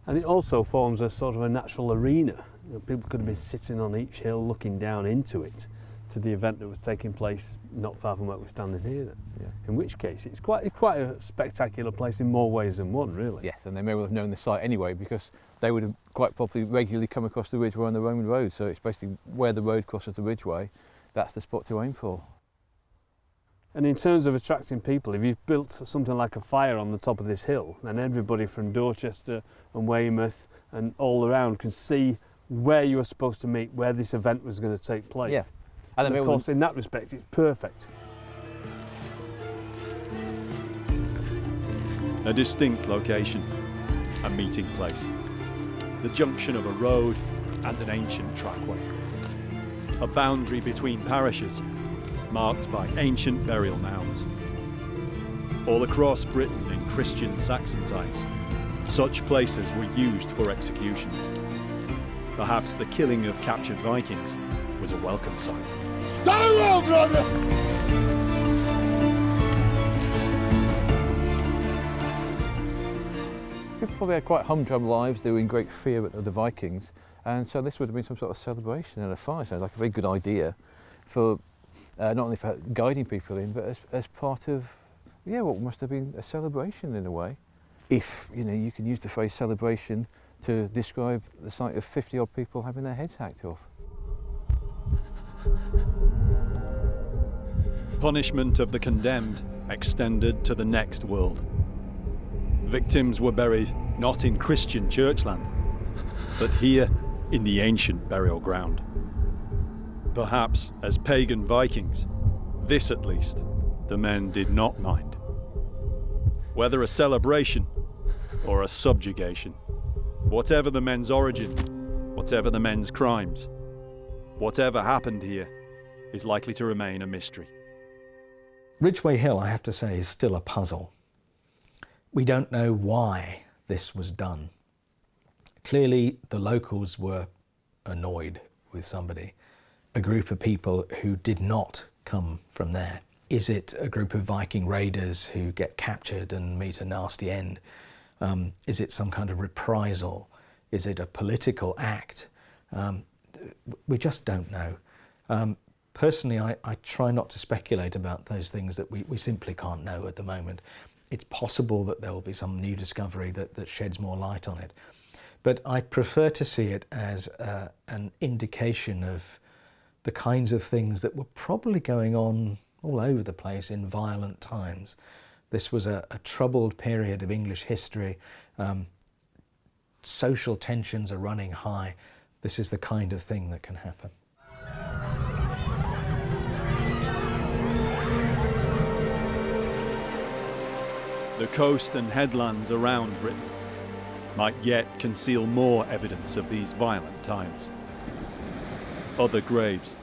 And it also forms a sort of a natural arena. You know, people could have been sitting on each hill looking down into it to the event that was taking place not far from where we're standing here then. Yeah. In which case it's quite a spectacular place in more ways than one, really. Yes, and they may well have known the site anyway, because they would have quite probably regularly come across the Ridgeway on the Roman road, so it's basically where the road crosses the Ridgeway, that's the spot to aim for. And in terms of attracting people, if you've built something like a fire on the top of this hill, then everybody from Dorchester and Weymouth and all around can see where you were supposed to meet, where this event was going to take place. Yeah. And of course, in that respect, it's perfect. A distinct location, a meeting place, the junction of a road and an ancient trackway, a boundary between parishes, marked by ancient burial mounds. All across Britain in Christian Saxon times, such places were used for executions. Perhaps the killing of captured Vikings was a welcome sight. Down, brother! People probably had quite humdrum lives, they were in great fear of the Vikings, and so this would have been some sort of celebration and a fire. Sounds like a very good idea for not only for guiding people in, but as part of, what must have been a celebration in a way. If, you can use the phrase celebration to describe the sight of 50-odd people having their heads hacked off. Punishment of the condemned extended to the next world. Victims were buried not in Christian churchland, but here in the ancient burial ground. Perhaps as pagan Vikings, this at least, the men did not mind. Whether a celebration or a subjugation, whatever the men's origin, whatever the men's crimes, whatever happened here is likely to remain a mystery. Ridgeway Hill, I have to say, is still a puzzle. We don't know why this was done. Clearly, the locals were annoyed with somebody, a group of people who did not come from there. Is it a group of Viking raiders who get captured and meet a nasty end? Is it some kind of reprisal? Is it a political act? We just don't know. Personally, I try not to speculate about those things that we simply can't know at the moment. It's possible that there will be some new discovery that sheds more light on it. But I prefer to see it as an indication of the kinds of things that were probably going on all over the place in violent times. This was a troubled period of English history. Social tensions are running high. This is the kind of thing that can happen. The coast and headlands around Britain might yet conceal more evidence of these violent times. Other graves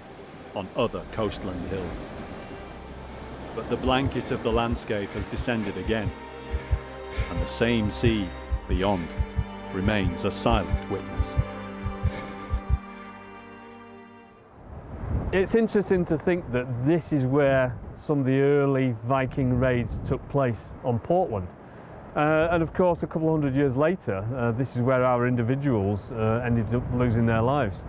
on other coastland hills. But the blanket of the landscape has descended again, and the same sea beyond remains a silent witness. It's interesting to think that this is where some of the early Viking raids took place on Portland. And of course, a couple hundred years later, this is where our individuals ended up losing their lives.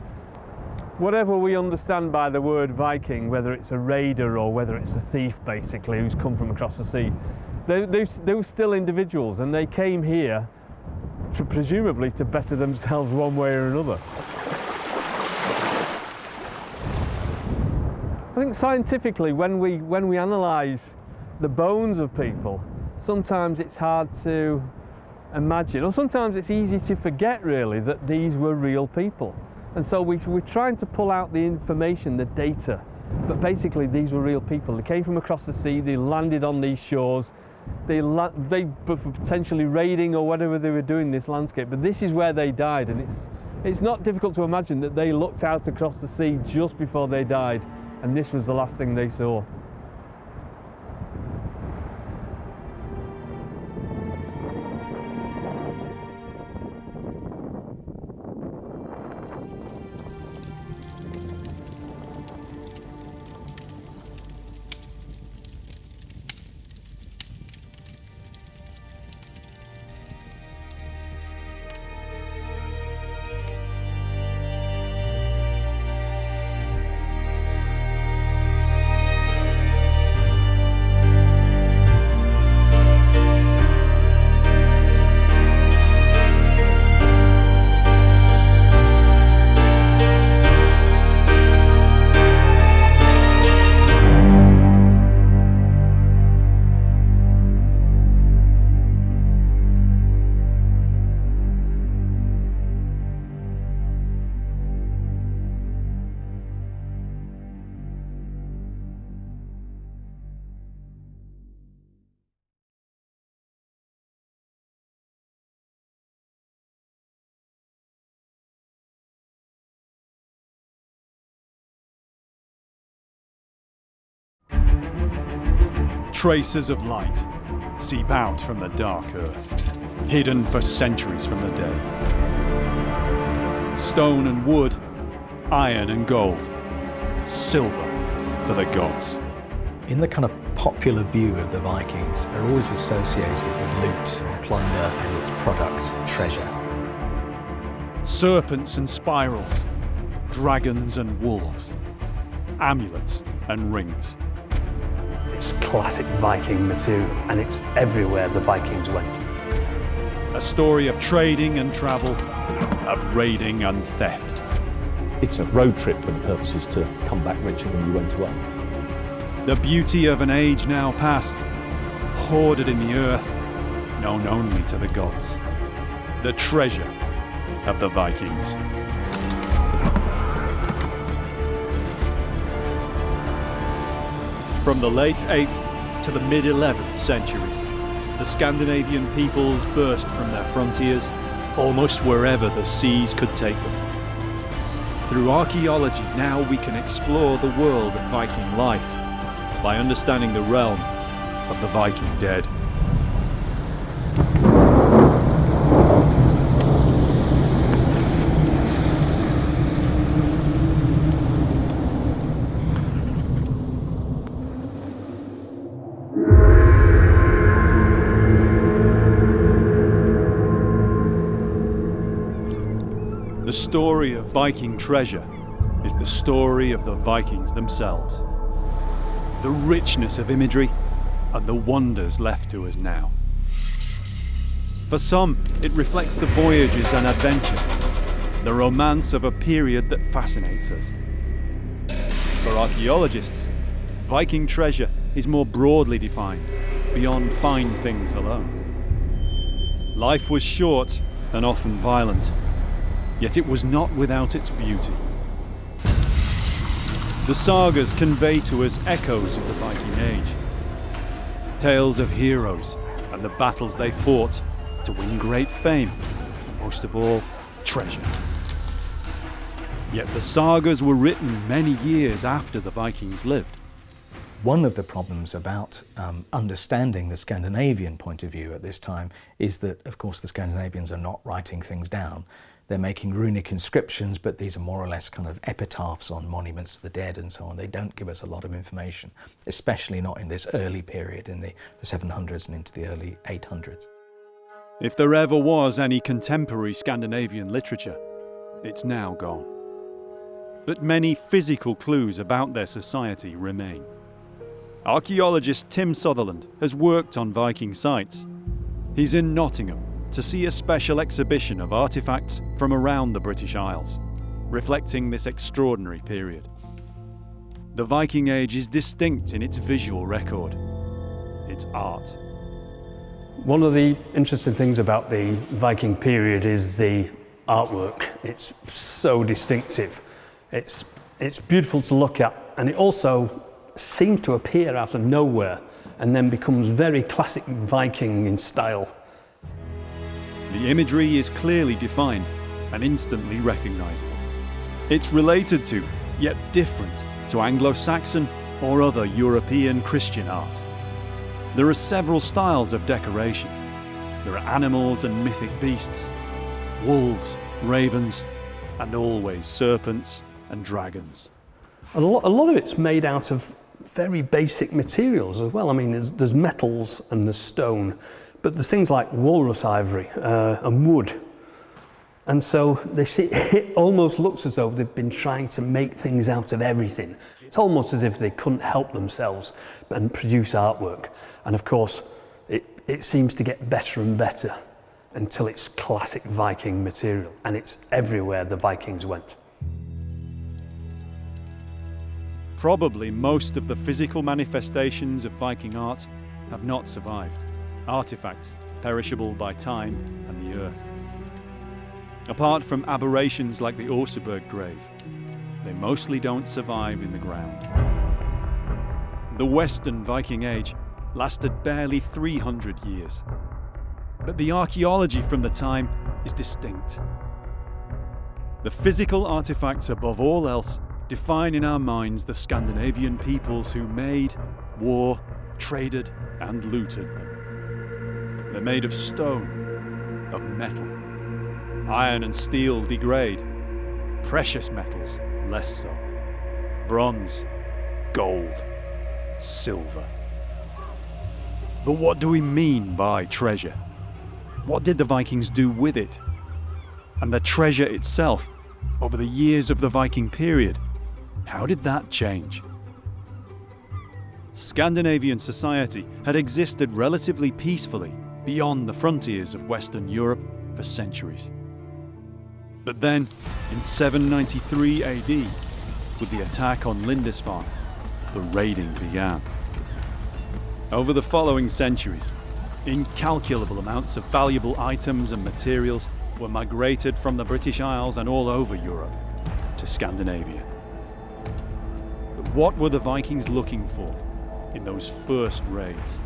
Whatever we understand by the word Viking, whether it's a raider or whether it's a thief basically who's come from across the sea, they were still individuals, and they came here presumably to better themselves one way or another. I think scientifically, when we analyse the bones of people, sometimes it's hard to imagine, or sometimes it's easy to forget really, that these were real people. And so we're trying to pull out the information, the data, but basically these were real people. They came from across the sea, they landed on these shores, they were potentially raiding or whatever they were doing in this landscape, but this is where they died, and it's not difficult to imagine that they looked out across the sea just before they died, and this was the last thing they saw. Traces of light seep out from the dark earth, hidden for centuries from the day. Stone and wood, iron and gold, silver for the gods. In the kind of popular view of the Vikings, they're always associated with loot and plunder and its product, treasure. Serpents and spirals, dragons and wolves, amulets and rings. It's classic Viking material, and it's everywhere the Vikings went. A story of trading and travel, of raiding and theft. It's a road trip, but the purpose is to come back richer than you went away. The beauty of an age now past, hoarded in the earth, known only to the gods. The treasure of the Vikings. From the late 8th to the mid-11th centuries, the Scandinavian peoples burst from their frontiers almost wherever the seas could take them. Through archaeology, now we can explore the world of Viking life by understanding the realm of the Viking dead. The story of Viking treasure is the story of the Vikings themselves. The richness of imagery and the wonders left to us now. For some, it reflects the voyages and adventures, the romance of a period that fascinates us. For archaeologists, Viking treasure is more broadly defined, beyond fine things alone. Life was short and often violent, yet it was not without its beauty. The sagas convey to us echoes of the Viking Age. Tales of heroes and the battles they fought to win great fame, and most of all, treasure. Yet the sagas were written many years after the Vikings lived. One of the problems about understanding the Scandinavian point of view at this time is that, of course, the Scandinavians are not writing things down. They're making runic inscriptions, but these are more or less kind of epitaphs on monuments to the dead and so on. They don't give us a lot of information, especially not in this early period, in the 700s and into the early 800s. If there ever was any contemporary Scandinavian literature, it's now gone. But many physical clues about their society remain. Archaeologist Tim Sutherland has worked on Viking sites. He's in Nottingham to see a special exhibition of artefacts from around the British Isles, reflecting this extraordinary period. The Viking Age is distinct in its visual record, its art. One of the interesting things about the Viking period is the artwork. It's so distinctive. It's beautiful to look at, and it also seems to appear out of nowhere and then becomes very classic Viking in style. The imagery is clearly defined and instantly recognisable. It's related to, yet different, to Anglo-Saxon or other European Christian art. There are several styles of decoration. There are animals and mythic beasts, wolves, ravens, and always serpents and dragons. A lot of it's made out of very basic materials as well. I mean, there's metals and there's stone, but there's things like walrus ivory and wood. And so it almost looks as though they've been trying to make things out of everything. It's almost as if they couldn't help themselves and produce artwork. And of course, it seems to get better and better until it's classic Viking material, and it's everywhere the Vikings went. Probably most of the physical manifestations of Viking art have not survived. Artifacts, perishable by time and the earth. Apart from aberrations like the Oseberg grave, they mostly don't survive in the ground. The Western Viking Age lasted barely 300 years. But the archaeology from the time is distinct. The physical artifacts above all else define in our minds the Scandinavian peoples who made, wore, traded and looted them. They're made of stone, of metal. Iron and steel degrade, precious metals less so. Bronze, gold, silver. But what do we mean by treasure? What did the Vikings do with it? And the treasure itself, over the years of the Viking period, how did that change? Scandinavian society had existed relatively peacefully beyond the frontiers of Western Europe for centuries. But then, in 793 AD, with the attack on Lindisfarne, the raiding began. Over the following centuries, incalculable amounts of valuable items and materials were migrated from the British Isles and all over Europe to Scandinavia. But what were the Vikings looking for in those first raids?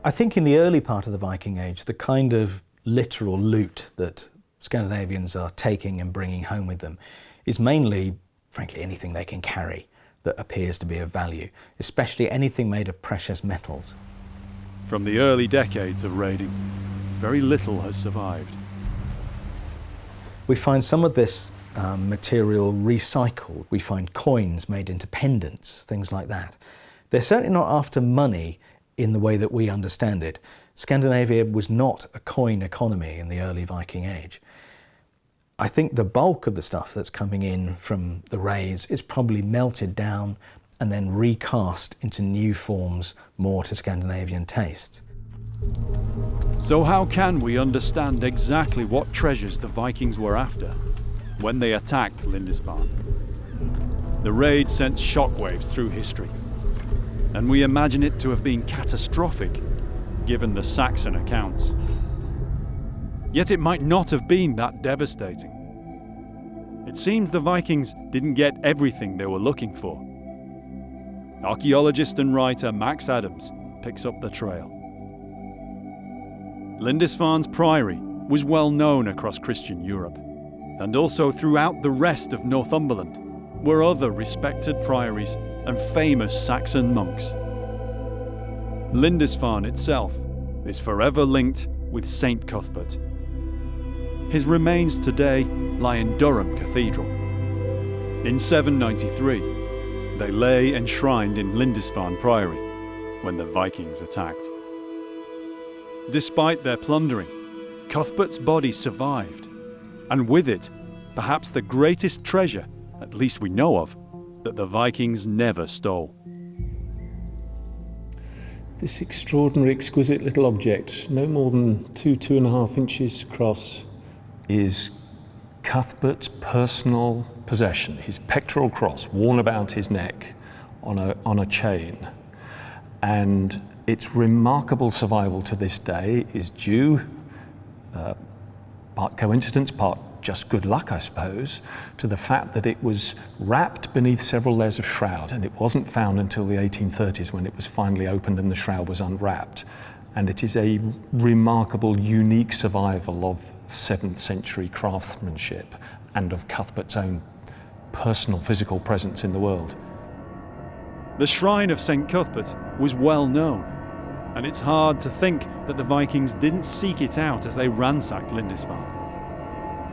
I think in the early part of the Viking Age, the kind of literal loot that Scandinavians are taking and bringing home with them is mainly, frankly, anything they can carry that appears to be of value, especially anything made of precious metals. From the early decades of raiding, very little has survived. We find some of this material recycled. We find coins made into pendants, things like that. They're certainly not after money in the way that we understand it. Scandinavia was not a coin economy in the early Viking Age. I think the bulk of the stuff that's coming in from the raids is probably melted down and then recast into new forms more to Scandinavian taste. So how can we understand exactly what treasures the Vikings were after when they attacked Lindisfarne? The raid sent shockwaves through history, and we imagine it to have been catastrophic given the Saxon accounts. Yet it might not have been that devastating. It seems the Vikings didn't get everything they were looking for. Archaeologist and writer Max Adams picks up the trail. Lindisfarne's priory was well known across Christian Europe, and also throughout the rest of Northumberland were other respected priories and famous Saxon monks. Lindisfarne itself is forever linked with Saint Cuthbert. His remains today lie in Durham Cathedral. In 793, they lay enshrined in Lindisfarne Priory when the Vikings attacked. Despite their plundering, Cuthbert's body survived, and with it, perhaps the greatest treasure, at least we know of, that the Vikings never stole. This extraordinary, exquisite little object, no more than 2.5 inches across, is Cuthbert's personal possession, his pectoral cross worn about his neck on a chain. And its remarkable survival to this day is due, part coincidence, part just good luck, I suppose, to the fact that it was wrapped beneath several layers of shroud, and it wasn't found until the 1830s when it was finally opened and the shroud was unwrapped. And it is a remarkable, unique survival of 7th century craftsmanship and of Cuthbert's own personal physical presence in the world. The shrine of St. Cuthbert was well known, and it's hard to think that the Vikings didn't seek it out as they ransacked Lindisfarne.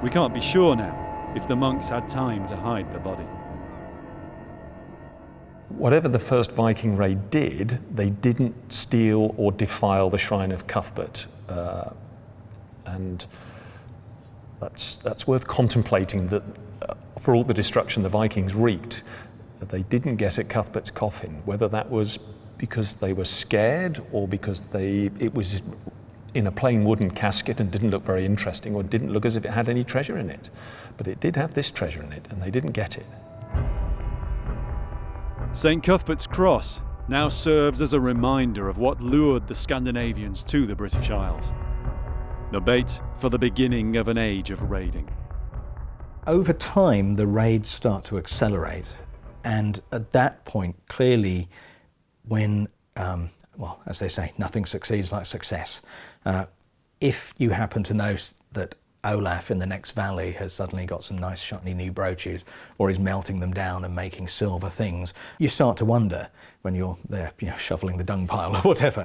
We can't be sure now if the monks had time to hide the body. Whatever the first Viking raid did, they didn't steal or defile the shrine of Cuthbert. And that's worth contemplating, that for all the destruction the Vikings wreaked, they didn't get at Cuthbert's coffin, whether that was because they were scared or because it was in a plain wooden casket and didn't look very interesting or didn't look as if it had any treasure in it. But it did have this treasure in it, and they didn't get it. St. Cuthbert's cross now serves as a reminder of what lured the Scandinavians to the British Isles. The bait for the beginning of an age of raiding. Over time, the raids start to accelerate, and at that point, clearly, when, well, as they say, nothing succeeds like success. If you happen to note that Olaf in the next valley has suddenly got some nice shiny new brooches, or is melting them down and making silver things, you start to wonder when you're there, shoveling the dung pile or whatever.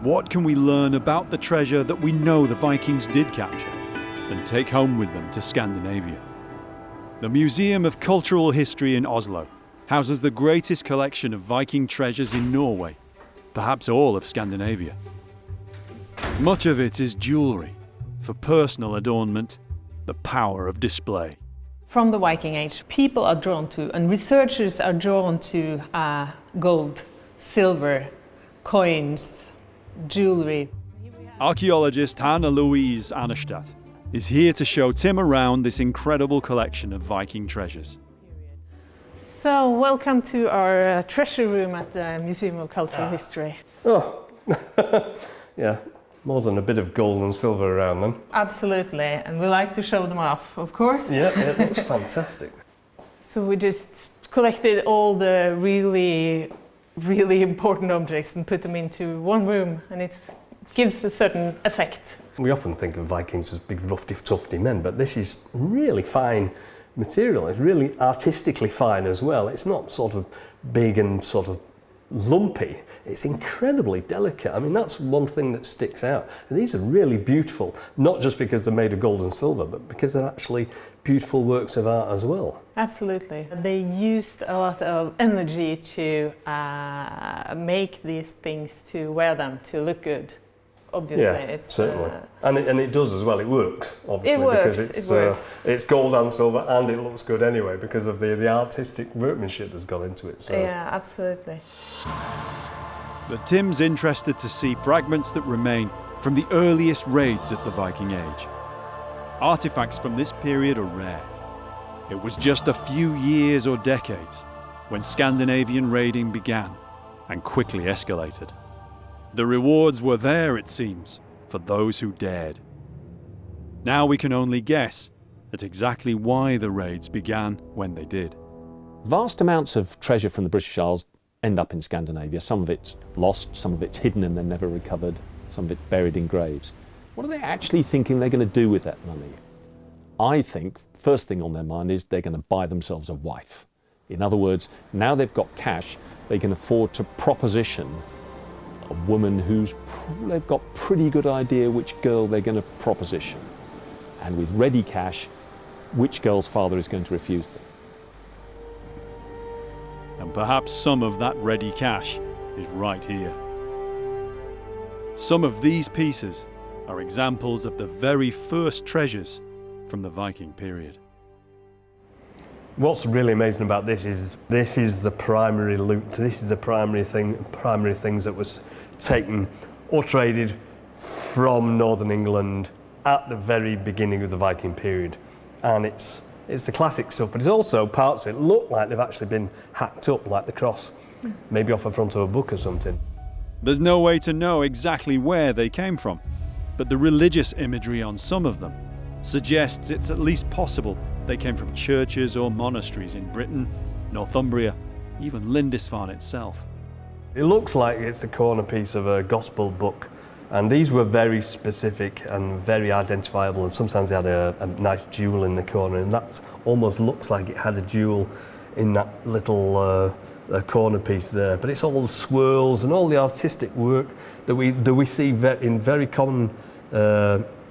What can we learn about the treasure that we know the Vikings did capture and take home with them to Scandinavia? The Museum of Cultural History in Oslo houses the greatest collection of Viking treasures in Norway, perhaps all of Scandinavia. Much of it is jewellery, for personal adornment, the power of display. From the Viking Age, people are drawn to, and researchers are drawn to, gold, silver, coins, jewellery. Archaeologist Hanna Louise Annerstadt is here to show Tim around this incredible collection of Viking treasures. So, welcome to our treasure room at the Museum of Cultural History. Oh, yeah. More than a bit of gold and silver around them. Absolutely, and we like to show them off, of course. Yeah, it looks fantastic. So we just collected all the really, really important objects and put them into one room, and it gives a certain effect. We often think of Vikings as big, rough, tufty men, but this is really fine material. It's really artistically fine as well. It's not sort of big and sort of lumpy. It's incredibly delicate. I mean, that's one thing that sticks out. And these are really beautiful, not just because they're made of gold and silver, but because they're actually beautiful works of art as well. Absolutely. They used a lot of energy to make these things, to wear them, to look good. obviously. Yeah, it's, certainly. And it does as well, it works, obviously, it works, because it works. It's gold and silver, and it looks good anyway, because of the artistic workmanship that's gone into it. So. Yeah, absolutely. But Tim's interested to see fragments that remain from the earliest raids of the Viking Age. Artifacts from this period are rare. It was just a few years or decades when Scandinavian raiding began and quickly escalated. The rewards were there, it seems, for those who dared. Now we can only guess at exactly why the raids began when they did. Vast amounts of treasure from the British Isles end up in Scandinavia. Some of it's lost, some of it's hidden and then never recovered, some of it buried in graves. What are they actually thinking they're going to do with that money? I think first thing on their mind is they're going to buy themselves a wife. In other words, now they've got cash, they can afford to proposition a woman who's they've got pretty good idea which girl they're going to proposition. And with ready cash, which girl's father is going to refuse them. And perhaps some of that ready cash is right here. Some of these pieces are examples of the very first treasures from the Viking period. What's really amazing about this is the primary loot. This is the primary things that was taken or traded from northern England at the very beginning of the Viking period. And it's the classic stuff, but it's also parts of it look like they've actually been hacked up, like the cross, maybe off the front of a book or something. There's no way to know exactly where they came from, but the religious imagery on some of them suggests it's at least possible they came from churches or monasteries in Britain, Northumbria, even Lindisfarne itself. It looks like it's the corner piece of a gospel book, and these were very specific and very identifiable, and sometimes they had a nice jewel in the corner, and that almost looks like it had a jewel in that little corner piece there. But it's all the swirls and all the artistic work that we see in very common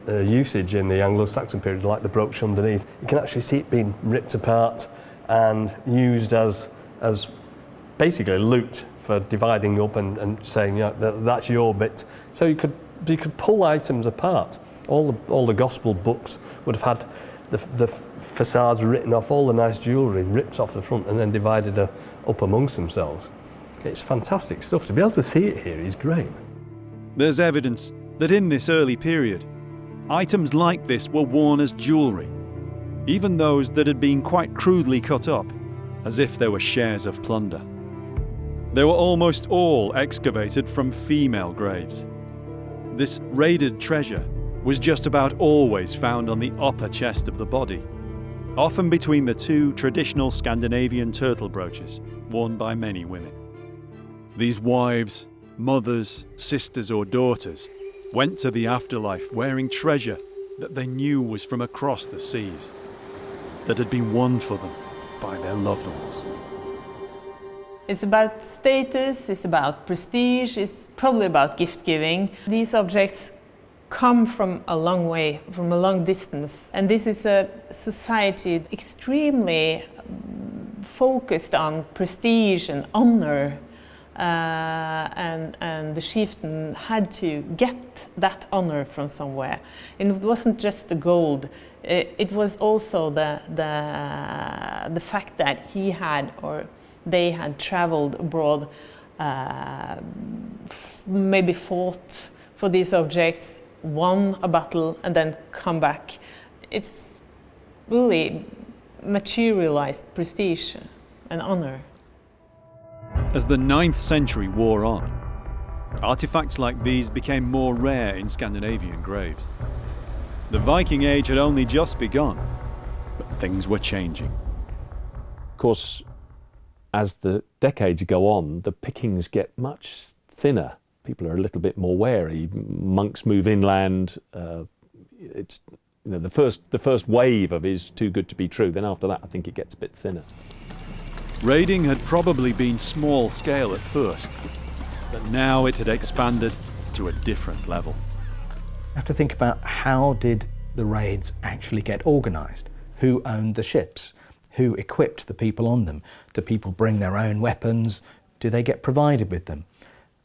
usage in the Anglo-Saxon period, like the brooch underneath. You can actually see it being ripped apart and used as basically loot for dividing up and saying, yeah, that's your bit. So you could pull items apart. All the gospel books would have had the facades written off, all the nice jewellery ripped off the front and then divided up amongst themselves. It's fantastic stuff. To be able to see it here is great. There's evidence that in this early period, items like this were worn as jewellery, even those that had been quite crudely cut up, as if they were shares of plunder. They were almost all excavated from female graves. This raided treasure was just about always found on the upper chest of the body, often between the two traditional Scandinavian turtle brooches worn by many women. These wives, mothers, sisters or daughters went to the afterlife wearing treasure that they knew was from across the seas, that had been won for them by their loved ones. It's about status, it's about prestige, it's probably about gift giving. These objects come from a long way, from a long distance. And this is a society extremely focused on prestige and honor. And the chieftain had to get that honor from somewhere. And it wasn't just the gold, it was also the fact that he had, or they had traveled abroad, maybe fought for these objects, won a battle and then come back. It's really materialized prestige and honor. As the 9th century wore on, artifacts like these became more rare in Scandinavian graves. The Viking Age had only just begun, but things were changing. Of course, as the decades go on, the pickings get much thinner. People are a little bit more wary. Monks move inland. It's, you know, the first wave of is too good to be true. Then after that, I think it gets a bit thinner. Raiding had probably been small scale at first, but now it had expanded to a different level. You have to think about, how did the raids actually get organised? Who owned the ships? Who equipped the people on them? Do people bring their own weapons? Do they get provided with them?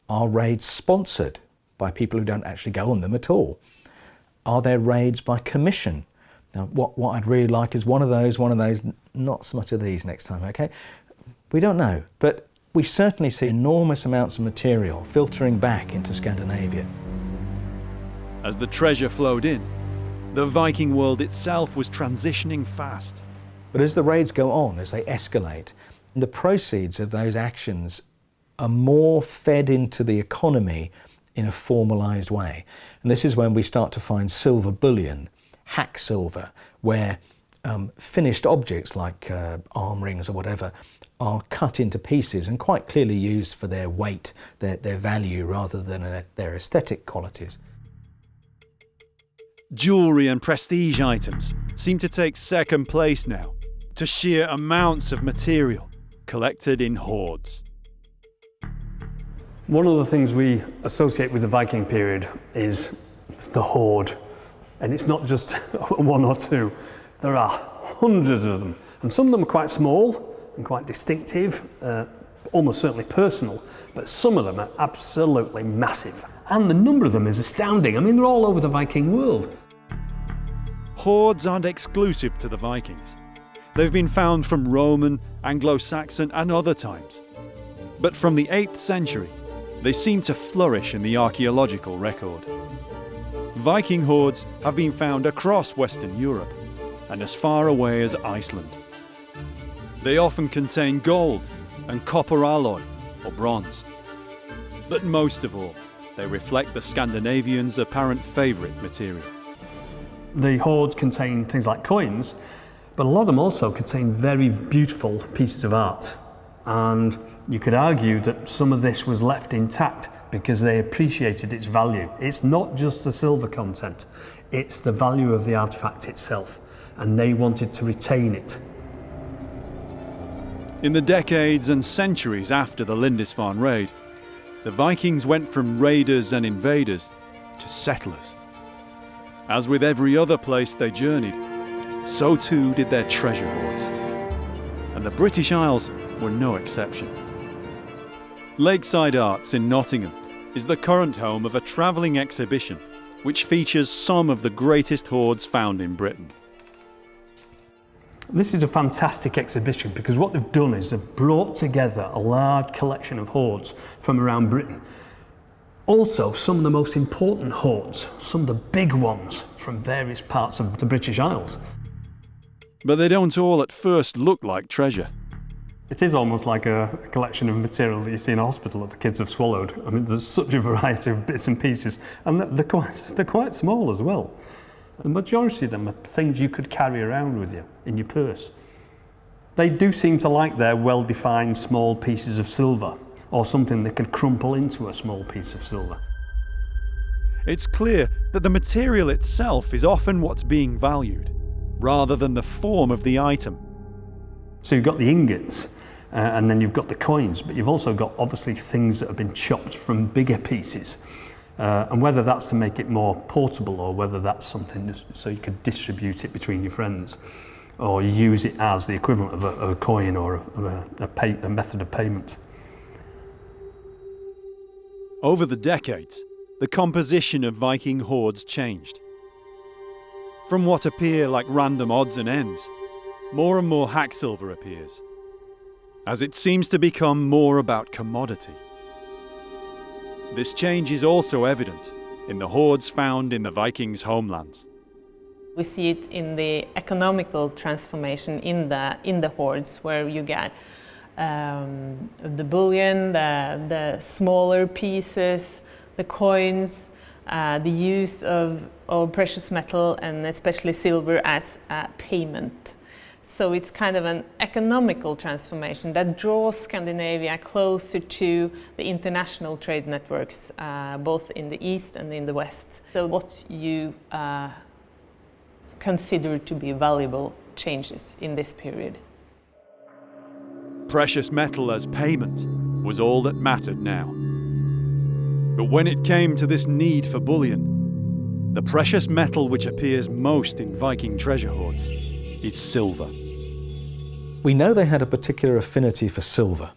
Are raids sponsored by people who don't actually go on them at all? Are there raids by commission? Now, what I'd really like is one of those, not so much of these next time, okay? We don't know, but we certainly see enormous amounts of material filtering back into Scandinavia. As the treasure flowed in, the Viking world itself was transitioning fast. But as the raids go on, as they escalate, the proceeds of those actions are more fed into the economy in a formalised way. And this is when we start to find silver bullion, hack silver, where finished objects like arm rings or whatever are cut into pieces and quite clearly used for their weight, their value, rather than their aesthetic qualities. Jewellery and prestige items seem to take second place now to sheer amounts of material collected in hoards. One of the things we associate with the Viking period is the hoard. And it's not just one or two. There are hundreds of them. And some of them are quite small and quite distinctive, almost certainly personal, but some of them are absolutely massive. And the number of them is astounding. I mean, they're all over the Viking world. Hoards aren't exclusive to the Vikings. They've been found from Roman, Anglo-Saxon and other times. But from the 8th century, they seem to flourish in the archaeological record. Viking hoards have been found across Western Europe and as far away as Iceland. They often contain gold and copper alloy or bronze. But most of all, they reflect the Scandinavians' apparent favourite material. The hoards contain things like coins, but a lot of them also contain very beautiful pieces of art. And you could argue that some of this was left intact because they appreciated its value. It's not just the silver content, it's the value of the artefact itself, and they wanted to retain it. In the decades and centuries after the Lindisfarne raid, the Vikings went from raiders and invaders to settlers. As with every other place they journeyed, so too did their treasure hoards. And the British Isles were no exception. Lakeside Arts in Nottingham is the current home of a travelling exhibition which features some of the greatest hoards found in Britain. This is a fantastic exhibition because what they've done is they've brought together a large collection of hoards from around Britain. Also, some of the most important hoards, some of the big ones from various parts of the British Isles. But they don't all at first look like treasure. It is almost like a collection of material that you see in a hospital that the kids have swallowed. I mean, there's such a variety of bits and pieces, and they're quite small as well. The majority of them are things you could carry around with you in your purse. They do seem to like their well-defined small pieces of silver, or something that could crumple into a small piece of silver. It's clear that the material itself is often what's being valued, rather than the form of the item. So you've got the ingots, and then you've got the coins, but you've also got obviously things that have been chopped from bigger pieces. And whether that's to make it more portable or whether that's something so you could distribute it between your friends or use it as the equivalent of a coin or a method of payment. Over the decades, the composition of Viking hoards changed. From what appear like random odds and ends, more and more hack silver appears, as it seems to become more about commodity. This change is also evident in the hoards found in the Vikings' homelands. We see it in the economical transformation in the hoards, where you get the bullion, the smaller pieces, the coins, the use of precious metal and especially silver as payment. So it's kind of an economical transformation that draws Scandinavia closer to the international trade networks, both in the east and in the west. So what you consider to be valuable changes in this period. Precious metal as payment was all that mattered now. But when it came to this need for bullion, the precious metal which appears most in Viking treasure hoards is silver. We know they had a particular affinity for silver,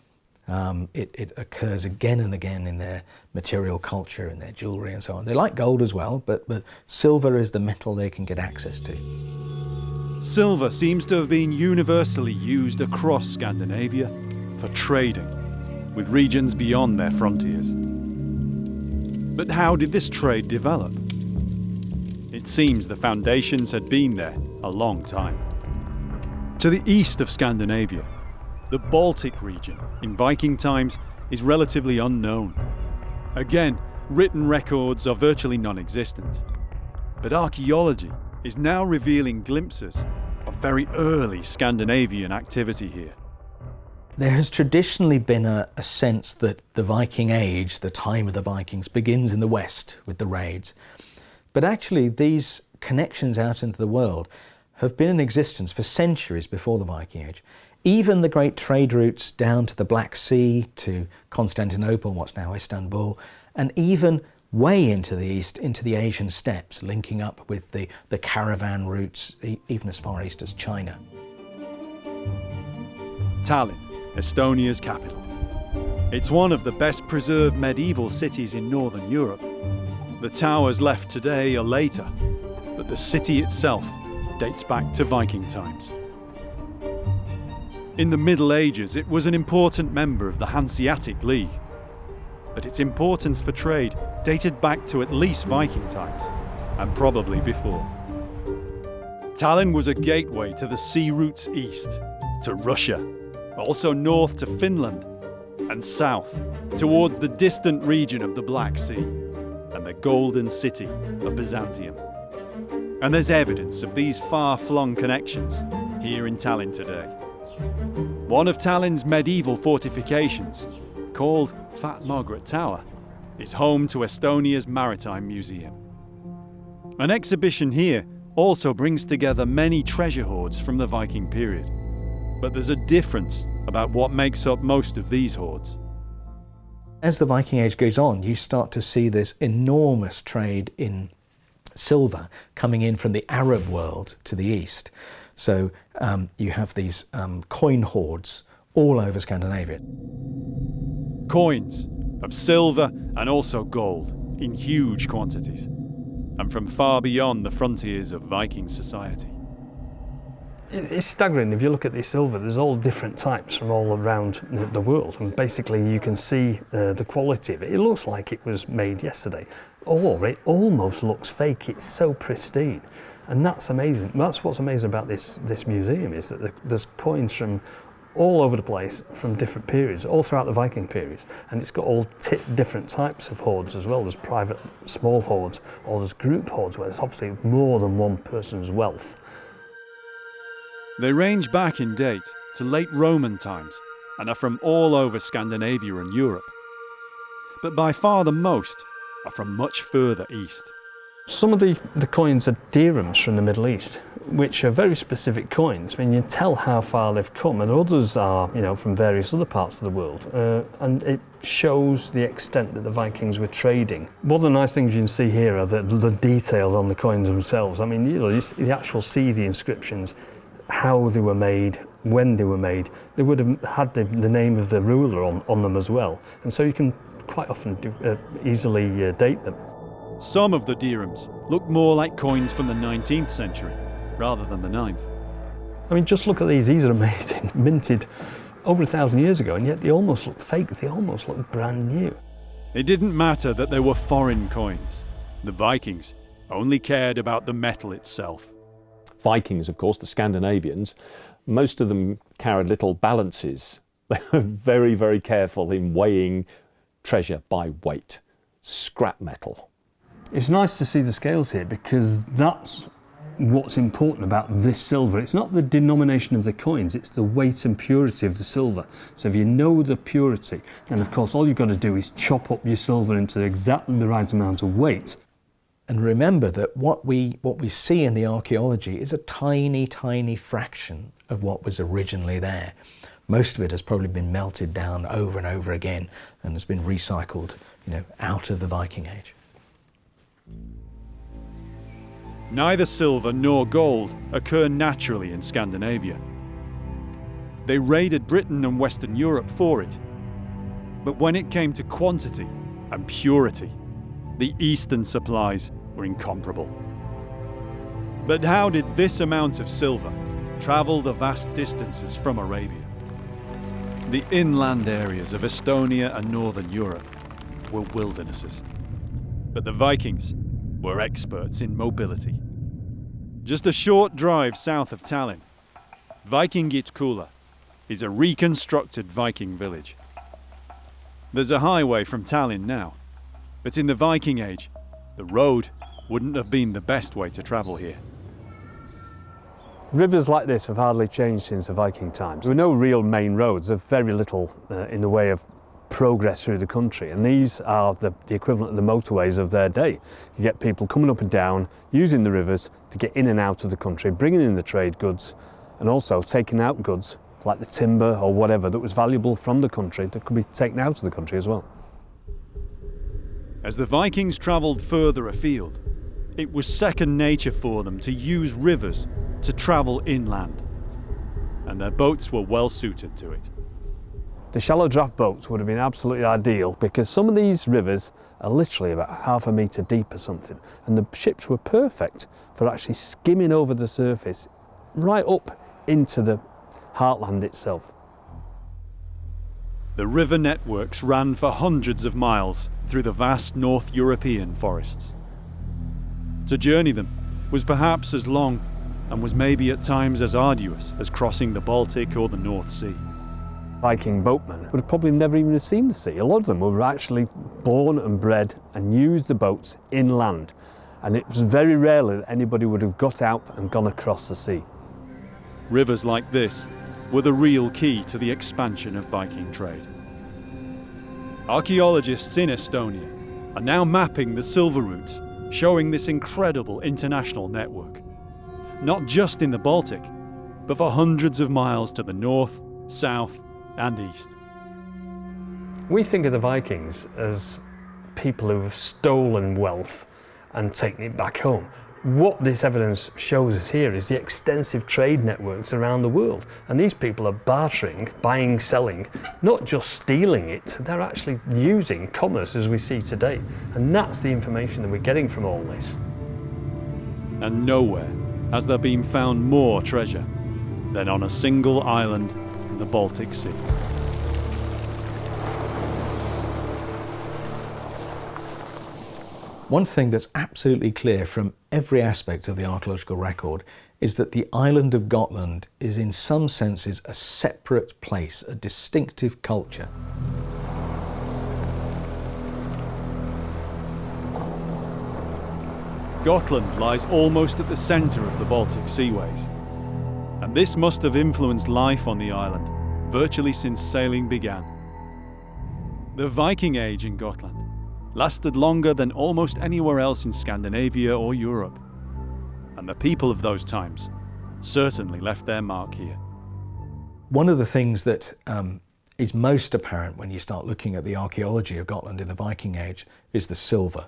It occurs again and again in their material culture, in their jewellery and so on. They like gold as well, but silver is the metal they can get access to. Silver seems to have been universally used across Scandinavia for trading, with regions beyond their frontiers. But how did this trade develop? It seems the foundations had been there a long time. To the east of Scandinavia, the Baltic region in Viking times is relatively unknown. Again, written records are virtually non-existent. But archaeology is now revealing glimpses of very early Scandinavian activity here. There has traditionally been a sense that the Viking Age, the time of the Vikings, begins in the west with the raids. But actually these connections out into the world have been in existence for centuries before the Viking Age. Even the great trade routes down to the Black Sea, to Constantinople, what's now Istanbul, and even way into the east, into the Asian steppes, linking up with the caravan routes, even as far east as China. Tallinn, Estonia's capital. It's one of the best preserved medieval cities in Northern Europe. The towers left today are later, but the city itself dates back to Viking times. In the Middle Ages, it was an important member of the Hanseatic League, but its importance for trade dated back to at least Viking times, and probably before. Tallinn was a gateway to the sea routes east, to Russia, also north to Finland, and south towards the distant region of the Black Sea and the golden city of Byzantium. And there's evidence of these far-flung connections here in Tallinn today. One of Tallinn's medieval fortifications, called Fat Margaret Tower, is home to Estonia's Maritime Museum. An exhibition here also brings together many treasure hoards from the Viking period. But there's a difference about what makes up most of these hoards. As the Viking Age goes on, you start to see this enormous trade in silver coming in from the Arab world to the east. So you have these coin hoards all over Scandinavia. Coins of silver and also gold in huge quantities, and from far beyond the frontiers of Viking society. It's staggering. If you look at this silver, there's all different types from all around the world, and basically you can see the quality of it. It looks like it was made yesterday, or it almost looks fake. It's so pristine, and that's amazing. That's what's amazing about this museum, is that there's coins from all over the place from different periods, all throughout the Viking period, and it's got all different types of hoards as well. There's private small hoards, or there's group hoards where it's obviously more than one person's wealth. They range back in date to late Roman times and are from all over Scandinavia and Europe. But by far the most are from much further east. Some of the coins are dirhams from the Middle East, which are very specific coins. I mean, you can tell how far they've come, and others are, from various other parts of the world. And it shows the extent that the Vikings were trading. One of the nice things you can see here are the details on the coins themselves. I mean, you actually see the inscriptions, how they were made, when they were made. They would have had the name of the ruler on them as well. And so you can quite often easily date them. Some of the dirhams look more like coins from the 19th century rather than the 9th. I mean, just look at these. These are amazing. Minted over 1,000 years ago, and yet they almost look fake. They almost look brand new. It didn't matter that they were foreign coins. The Vikings only cared about the metal itself. Vikings, of course, the Scandinavians, most of them carried little balances. They were very, very careful in weighing treasure by weight, scrap metal. It's nice to see the scales here, because that's what's important about this silver. It's not the denomination of the coins, it's the weight and purity of the silver. So if you know the purity, then of course all you've got to do is chop up your silver into exactly the right amount of weight. And remember that what we see in the archaeology is a tiny, tiny fraction of what was originally there. Most of it has probably been melted down over and over again and has been recycled, out of the Viking Age. Neither silver nor gold occur naturally in Scandinavia. They raided Britain and Western Europe for it, But when it came to quantity and purity, the eastern supplies were incomparable. But how did this amount of silver travel the vast distances from Arabia? The inland areas of Estonia and northern Europe were wildernesses. But the Vikings were experts in mobility. Just a short drive south of Tallinn, Viking is a reconstructed Viking village. There's a highway from Tallinn now, but in the Viking Age, the road wouldn't have been the best way to travel here. Rivers like this have hardly changed since the Viking times. There were no real main roads, there's very little in the way of progress through the country, and these are the equivalent of the motorways of their day. You get people coming up and down, using the rivers to get in and out of the country, bringing in the trade goods, and also taking out goods like the timber or whatever that was valuable from the country that could be taken out of the country as well. As the Vikings travelled further afield, it was second nature for them to use rivers to travel inland, and their boats were well suited to it. The shallow draft boats would have been absolutely ideal because some of these rivers are literally about half a metre deep or something, and the ships were perfect for actually skimming over the surface right up into the heartland itself. The river networks ran for hundreds of miles through the vast North European forests. To journey them was perhaps as long and was maybe at times as arduous as crossing the Baltic or the North Sea. Viking boatmen would have probably never even seen the sea. A lot of them were actually born and bred and used the boats inland, and it was very rarely that anybody would have got out and gone across the sea. Rivers like this were the real key to the expansion of Viking trade. Archaeologists in Estonia are now mapping the silver routes, showing this incredible international network, not just in the Baltic, but for hundreds of miles to the north, south, and east. We think of the Vikings as people who have stolen wealth and taken it back home. What this evidence shows us here is the extensive trade networks around the world, and these people are bartering, buying, selling, not just stealing it, they're actually using commerce as we see today, and that's the information that we're getting from all this. And nowhere has there been found more treasure than on a single island in the Baltic Sea. One thing that's absolutely clear from every aspect of the archaeological record is that the island of Gotland is in some senses a separate place, a distinctive culture. Gotland lies almost at the centre of the Baltic seaways, and this must have influenced life on the island virtually since sailing began. The Viking Age in Gotland lasted longer than almost anywhere else in Scandinavia or Europe, and the people of those times certainly left their mark here. One of the things that is most apparent when you start looking at the archaeology of Gotland in the Viking Age is the silver.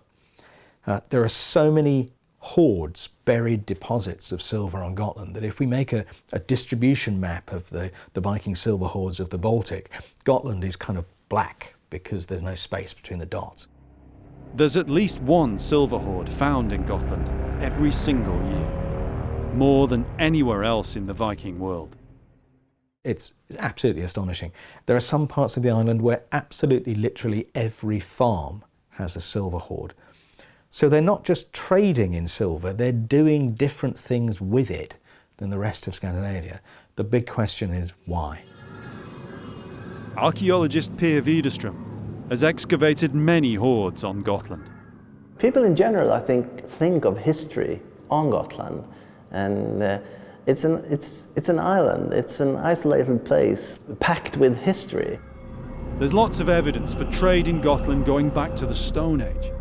There are so many hoards, buried deposits of silver on Gotland that if we make a distribution map of the Viking silver hoards of the Baltic, Gotland is kind of black because there's no space between the dots. There's at least one silver hoard found in Gotland every single year, more than anywhere else in the Viking world. It's absolutely astonishing. There are some parts of the island where absolutely literally every farm has a silver hoard. So they're not just trading in silver, they're doing different things with it than the rest of Scandinavia. The big question is why? Archaeologist Per Widerström has excavated many hoards on Gotland. People in general, I think of history on Gotland, and it's an island, it's an isolated place packed with history. There's lots of evidence for trade in Gotland going back to the Stone Age.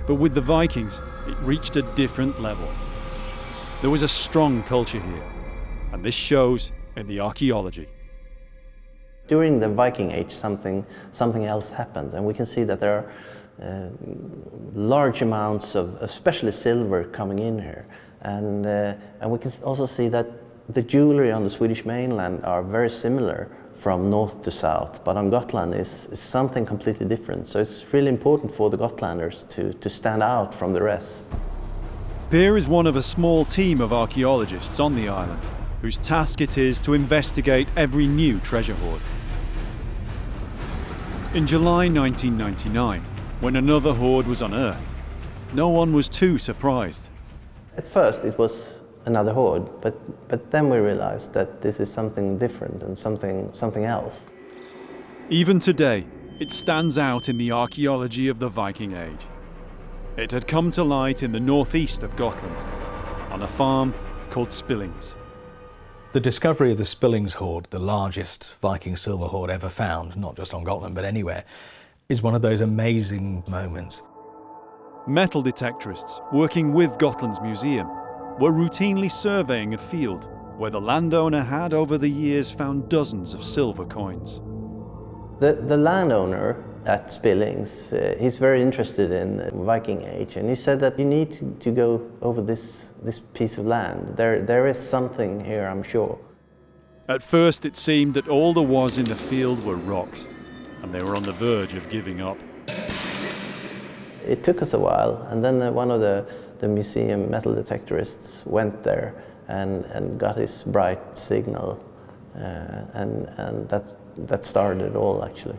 But with the Vikings, it reached a different level. There was a strong culture here, and this shows in the archaeology. During the Viking Age, something else happens, and we can see that there are large amounts of especially silver coming in here, and we can also see that the jewelry on the Swedish mainland are very similar from north to south, but on Gotland is something completely different. So it's really important for the Gotlanders to stand out from the rest. Per is one of a small team of archaeologists on the island, whose task it is to investigate every new treasure hoard. In July 1999, when another hoard was unearthed, no one was too surprised. At first it was another hoard, but then we realized that this is something different and something else. Even today, it stands out in the archaeology of the Viking Age. It had come to light in the northeast of Gotland, on a farm called Spillings. The discovery of the Spillings hoard, the largest Viking silver hoard ever found, not just on Gotland but anywhere, is one of those amazing moments. Metal detectorists working with Gotland's museum were routinely surveying a field where the landowner had over the years found dozens of silver coins. The landowner at Spillings, he's very interested in Viking Age, and he said that you need to go over this piece of land. There is something here, I'm sure. At first it seemed that all there was in the field were rocks, and they were on the verge of giving up. It took us a while, and then one of the museum metal detectorists went there and got his bright signal, and that started it all, actually.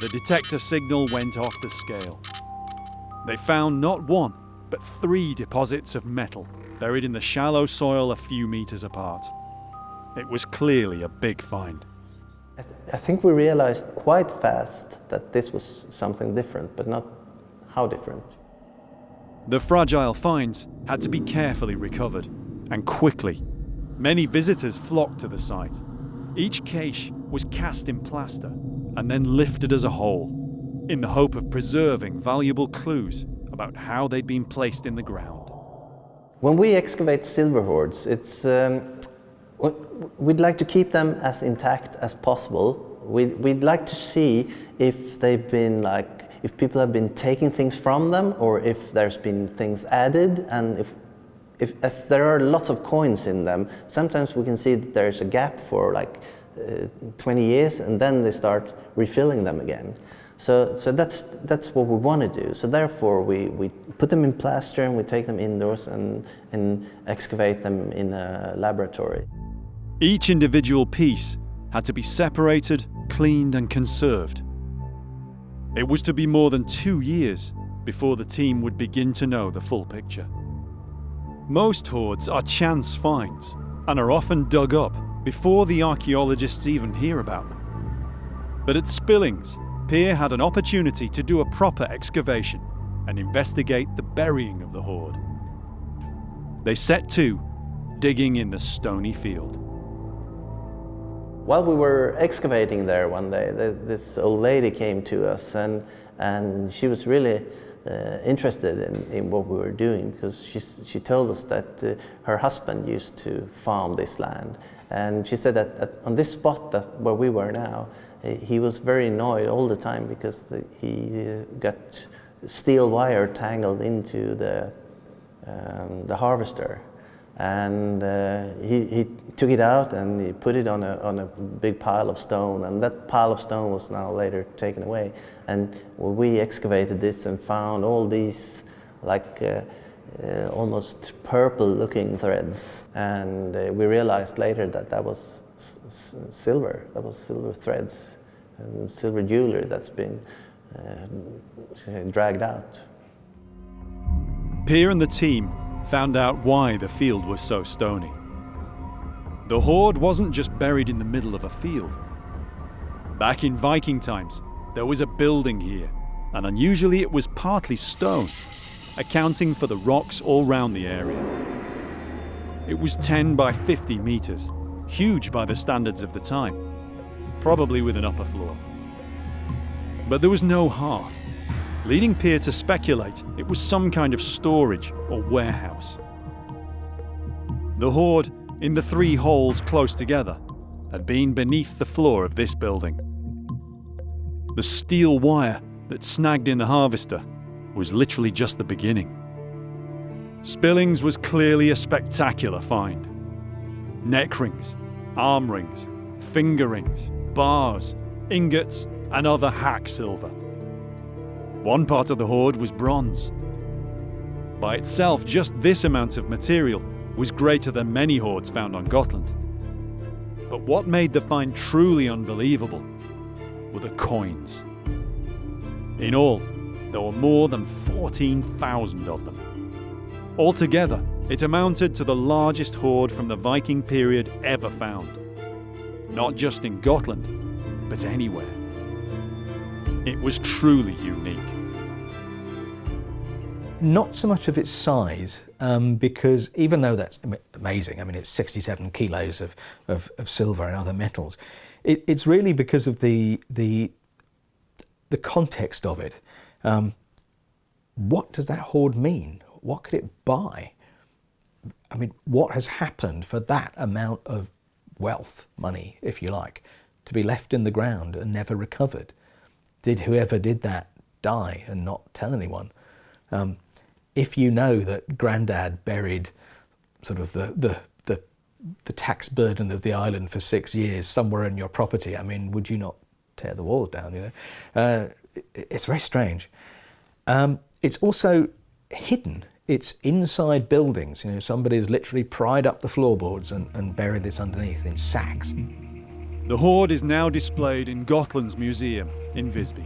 The detector signal went off the scale. They found not one, but 3 deposits of metal buried in the shallow soil a few meters apart. It was clearly a big find. I think we realized quite fast that this was something different, but not how different. The fragile finds had to be carefully recovered, and quickly. Many visitors flocked to the site. Each cache was cast in plaster and then lifted as a whole, in the hope of preserving valuable clues about how they'd been placed in the ground. When we excavate silver hoards, we'd like to keep them as intact as possible. We'd like to see if they've been if people have been taking things from them, or if there's been things added, and as there are lots of coins in them, sometimes we can see that there's a gap for 20 years, and then they start refilling them again. So that's what we want to do. So therefore we put them in plaster and we take them indoors and excavate them in a laboratory. Each individual piece had to be separated, cleaned and conserved. It was to be more than 2 years before the team would begin to know the full picture. Most hoards are chance finds and are often dug up before the archaeologists even hear about them. But at Spillings, Per had an opportunity to do a proper excavation and investigate the burying of the hoard. They set to digging in the stony field. While we were excavating there one day, this old lady came to us, and she was really interested in what we were doing, because she told us that her husband used to farm this land, and she said that on this spot where we were now, he was very annoyed all the time because he got steel wire tangled into the harvester, and he took it out and he put it on a big pile of stone, and that pile of stone was now later taken away. And we excavated this and found all these almost purple looking threads, and we realized later that was silver. That was silver threads and silver jewelry that's been dragged out. Per and the team found out why the field was so stony. The hoard wasn't just buried in the middle of a field. Back in Viking times, there was a building here, and unusually it was partly stone, accounting for the rocks all round the area. It was 10 by 50 meters, huge by the standards of the time, probably with an upper floor. But there was no hearth, leading Per to speculate it was some kind of storage or warehouse. The hoard, in the 3 holes close together, had been beneath the floor of this building. The steel wire that snagged in the harvester was literally just the beginning. Spillings was clearly a spectacular find. neck rings, arm rings, finger rings, bars, ingots, and other hack silver. One part of the hoard was bronze. By itself, just this amount of material was greater than many hoards found on Gotland. But what made the find truly unbelievable were the coins. In all, there were more than 14,000 of them. Altogether, it amounted to the largest hoard from the Viking period ever found. Not just in Gotland, but anywhere. It was truly unique. Not so much of its size, because even though that's amazing, I mean it's 67 kilos of silver and other metals, it's really because of the context of it. What does that hoard mean? What could it buy? I mean, what has happened for that amount of wealth, money, if you like, to be left in the ground and never recovered? Did whoever did that die and not tell anyone? If you know that Grandad buried sort of the tax burden of the island for 6 years somewhere in your property, I mean, would you not tear the walls down, you know? It's very strange. It's also hidden. It's inside buildings. You know, somebody's literally pried up the floorboards and buried this underneath in sacks. The hoard is now displayed in Gotland's museum in Visby.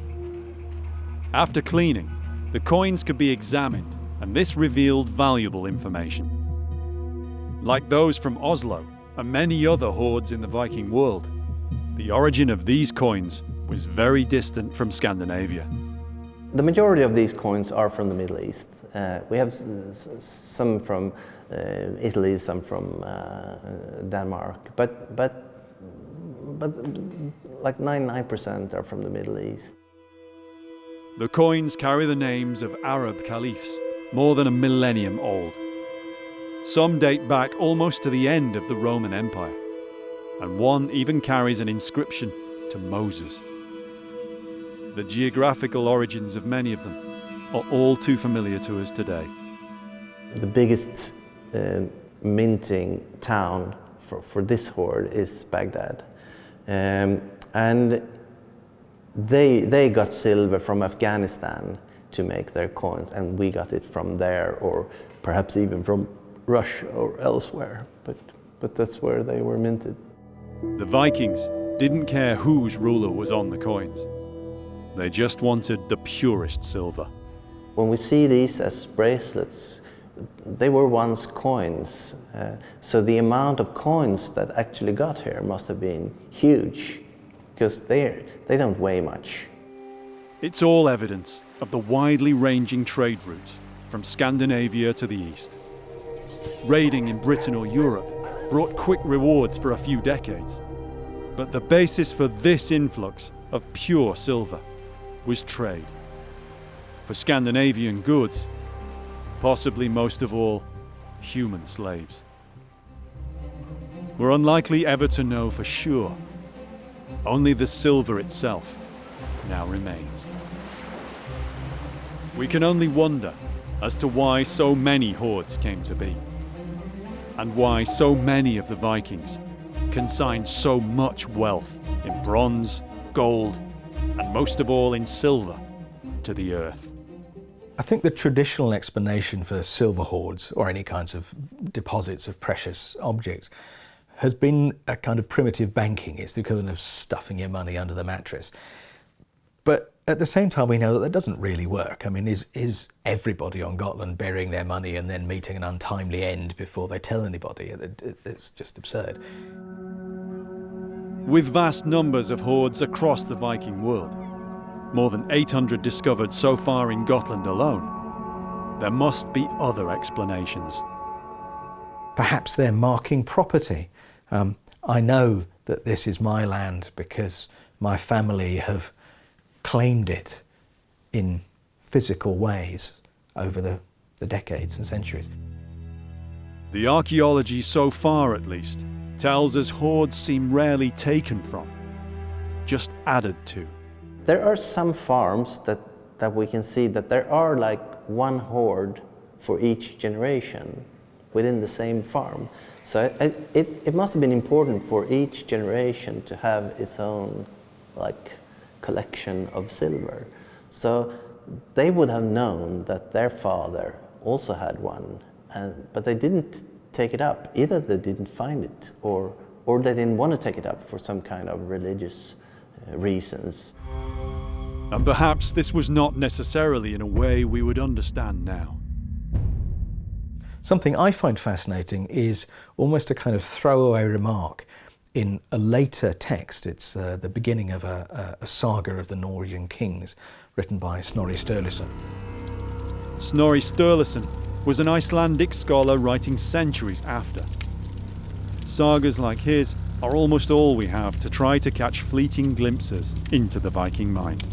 After cleaning, the coins could be examined, and this revealed valuable information. Like those from Oslo and many other hoards in the Viking world, the origin of these coins was very distant from Scandinavia. The majority of these coins are from the Middle East. We have some from Italy, some from Denmark, but like 99% are from the Middle East. The coins carry the names of Arab caliphs, more than a millennium old. Some date back almost to the end of the Roman Empire, and one even carries an inscription to Moses. The geographical origins of many of them are all too familiar to us today. The biggest minting town for this hoard is Baghdad. And they got silver from Afghanistan to make their coins, and we got it from there, or perhaps even from Russia or elsewhere, but that's where they were minted. The Vikings didn't care whose ruler was on the coins. They just wanted the purest silver. When we see these as bracelets, they were once coins, so the amount of coins that actually got here must have been huge, because they don't weigh much. It's all evidence of the widely ranging trade routes from Scandinavia to the east. Raiding in Britain or Europe brought quick rewards for a few decades, but the basis for this influx of pure silver was trade. For Scandinavian goods, possibly most of all, human slaves. We're unlikely ever to know for sure. Only the silver itself now remains. We can only wonder as to why so many hoards came to be, and why so many of the Vikings consigned so much wealth in bronze, gold, and most of all in silver to the earth. I think the traditional explanation for silver hoards, or any kinds of deposits of precious objects, has been a kind of primitive banking. It's the equivalent of stuffing your money under the mattress. But at the same time, we know that doesn't really work. I mean, is everybody on Gotland burying their money and then meeting an untimely end before they tell anybody? It's just absurd. With vast numbers of hoards across the Viking world, more than 800 discovered so far in Gotland alone, there must be other explanations. Perhaps they're marking property. I know that this is my land because my family have claimed it in physical ways over the decades and centuries. The archaeology so far, at least, tells us hoards seem rarely taken from, just added to. There are some farms that we can see that there are like one hoard for each generation. within the same farm. So it must have been important for each generation to have its own like collection of silver. So they would have known that their father also had one, but they didn't take it up. Either they didn't find it, or they didn't want to take it up for some kind of religious reasons. And perhaps this was not necessarily in a way we would understand now. Something I find fascinating is almost a kind of throwaway remark in a later text. It's the beginning of a saga of the Norwegian kings, written by Snorri Sturluson. Snorri Sturluson was an Icelandic scholar writing centuries after. Sagas like his are almost all we have to try to catch fleeting glimpses into the Viking mind.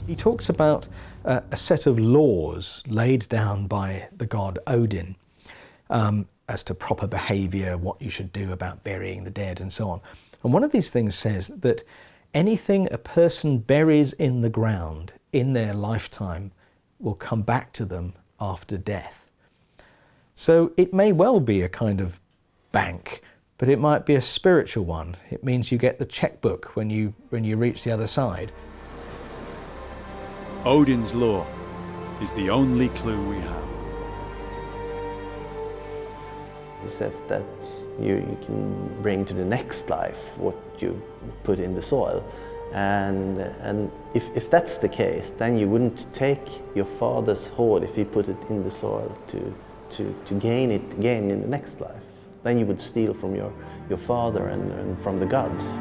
He talks about a set of laws laid down by the god Odin as to proper behaviour, what you should do about burying the dead and so on. And one of these things says that anything a person buries in the ground in their lifetime will come back to them after death. So it may well be a kind of bank, but it might be a spiritual one. It means you get the checkbook when you reach the other side. Odin's law is the only clue we have. He says that you can bring to the next life what you put in the soil. And if that's the case, then you wouldn't take your father's hoard if he put it in the soil to gain it again in the next life. Then you would steal from your father and from the gods.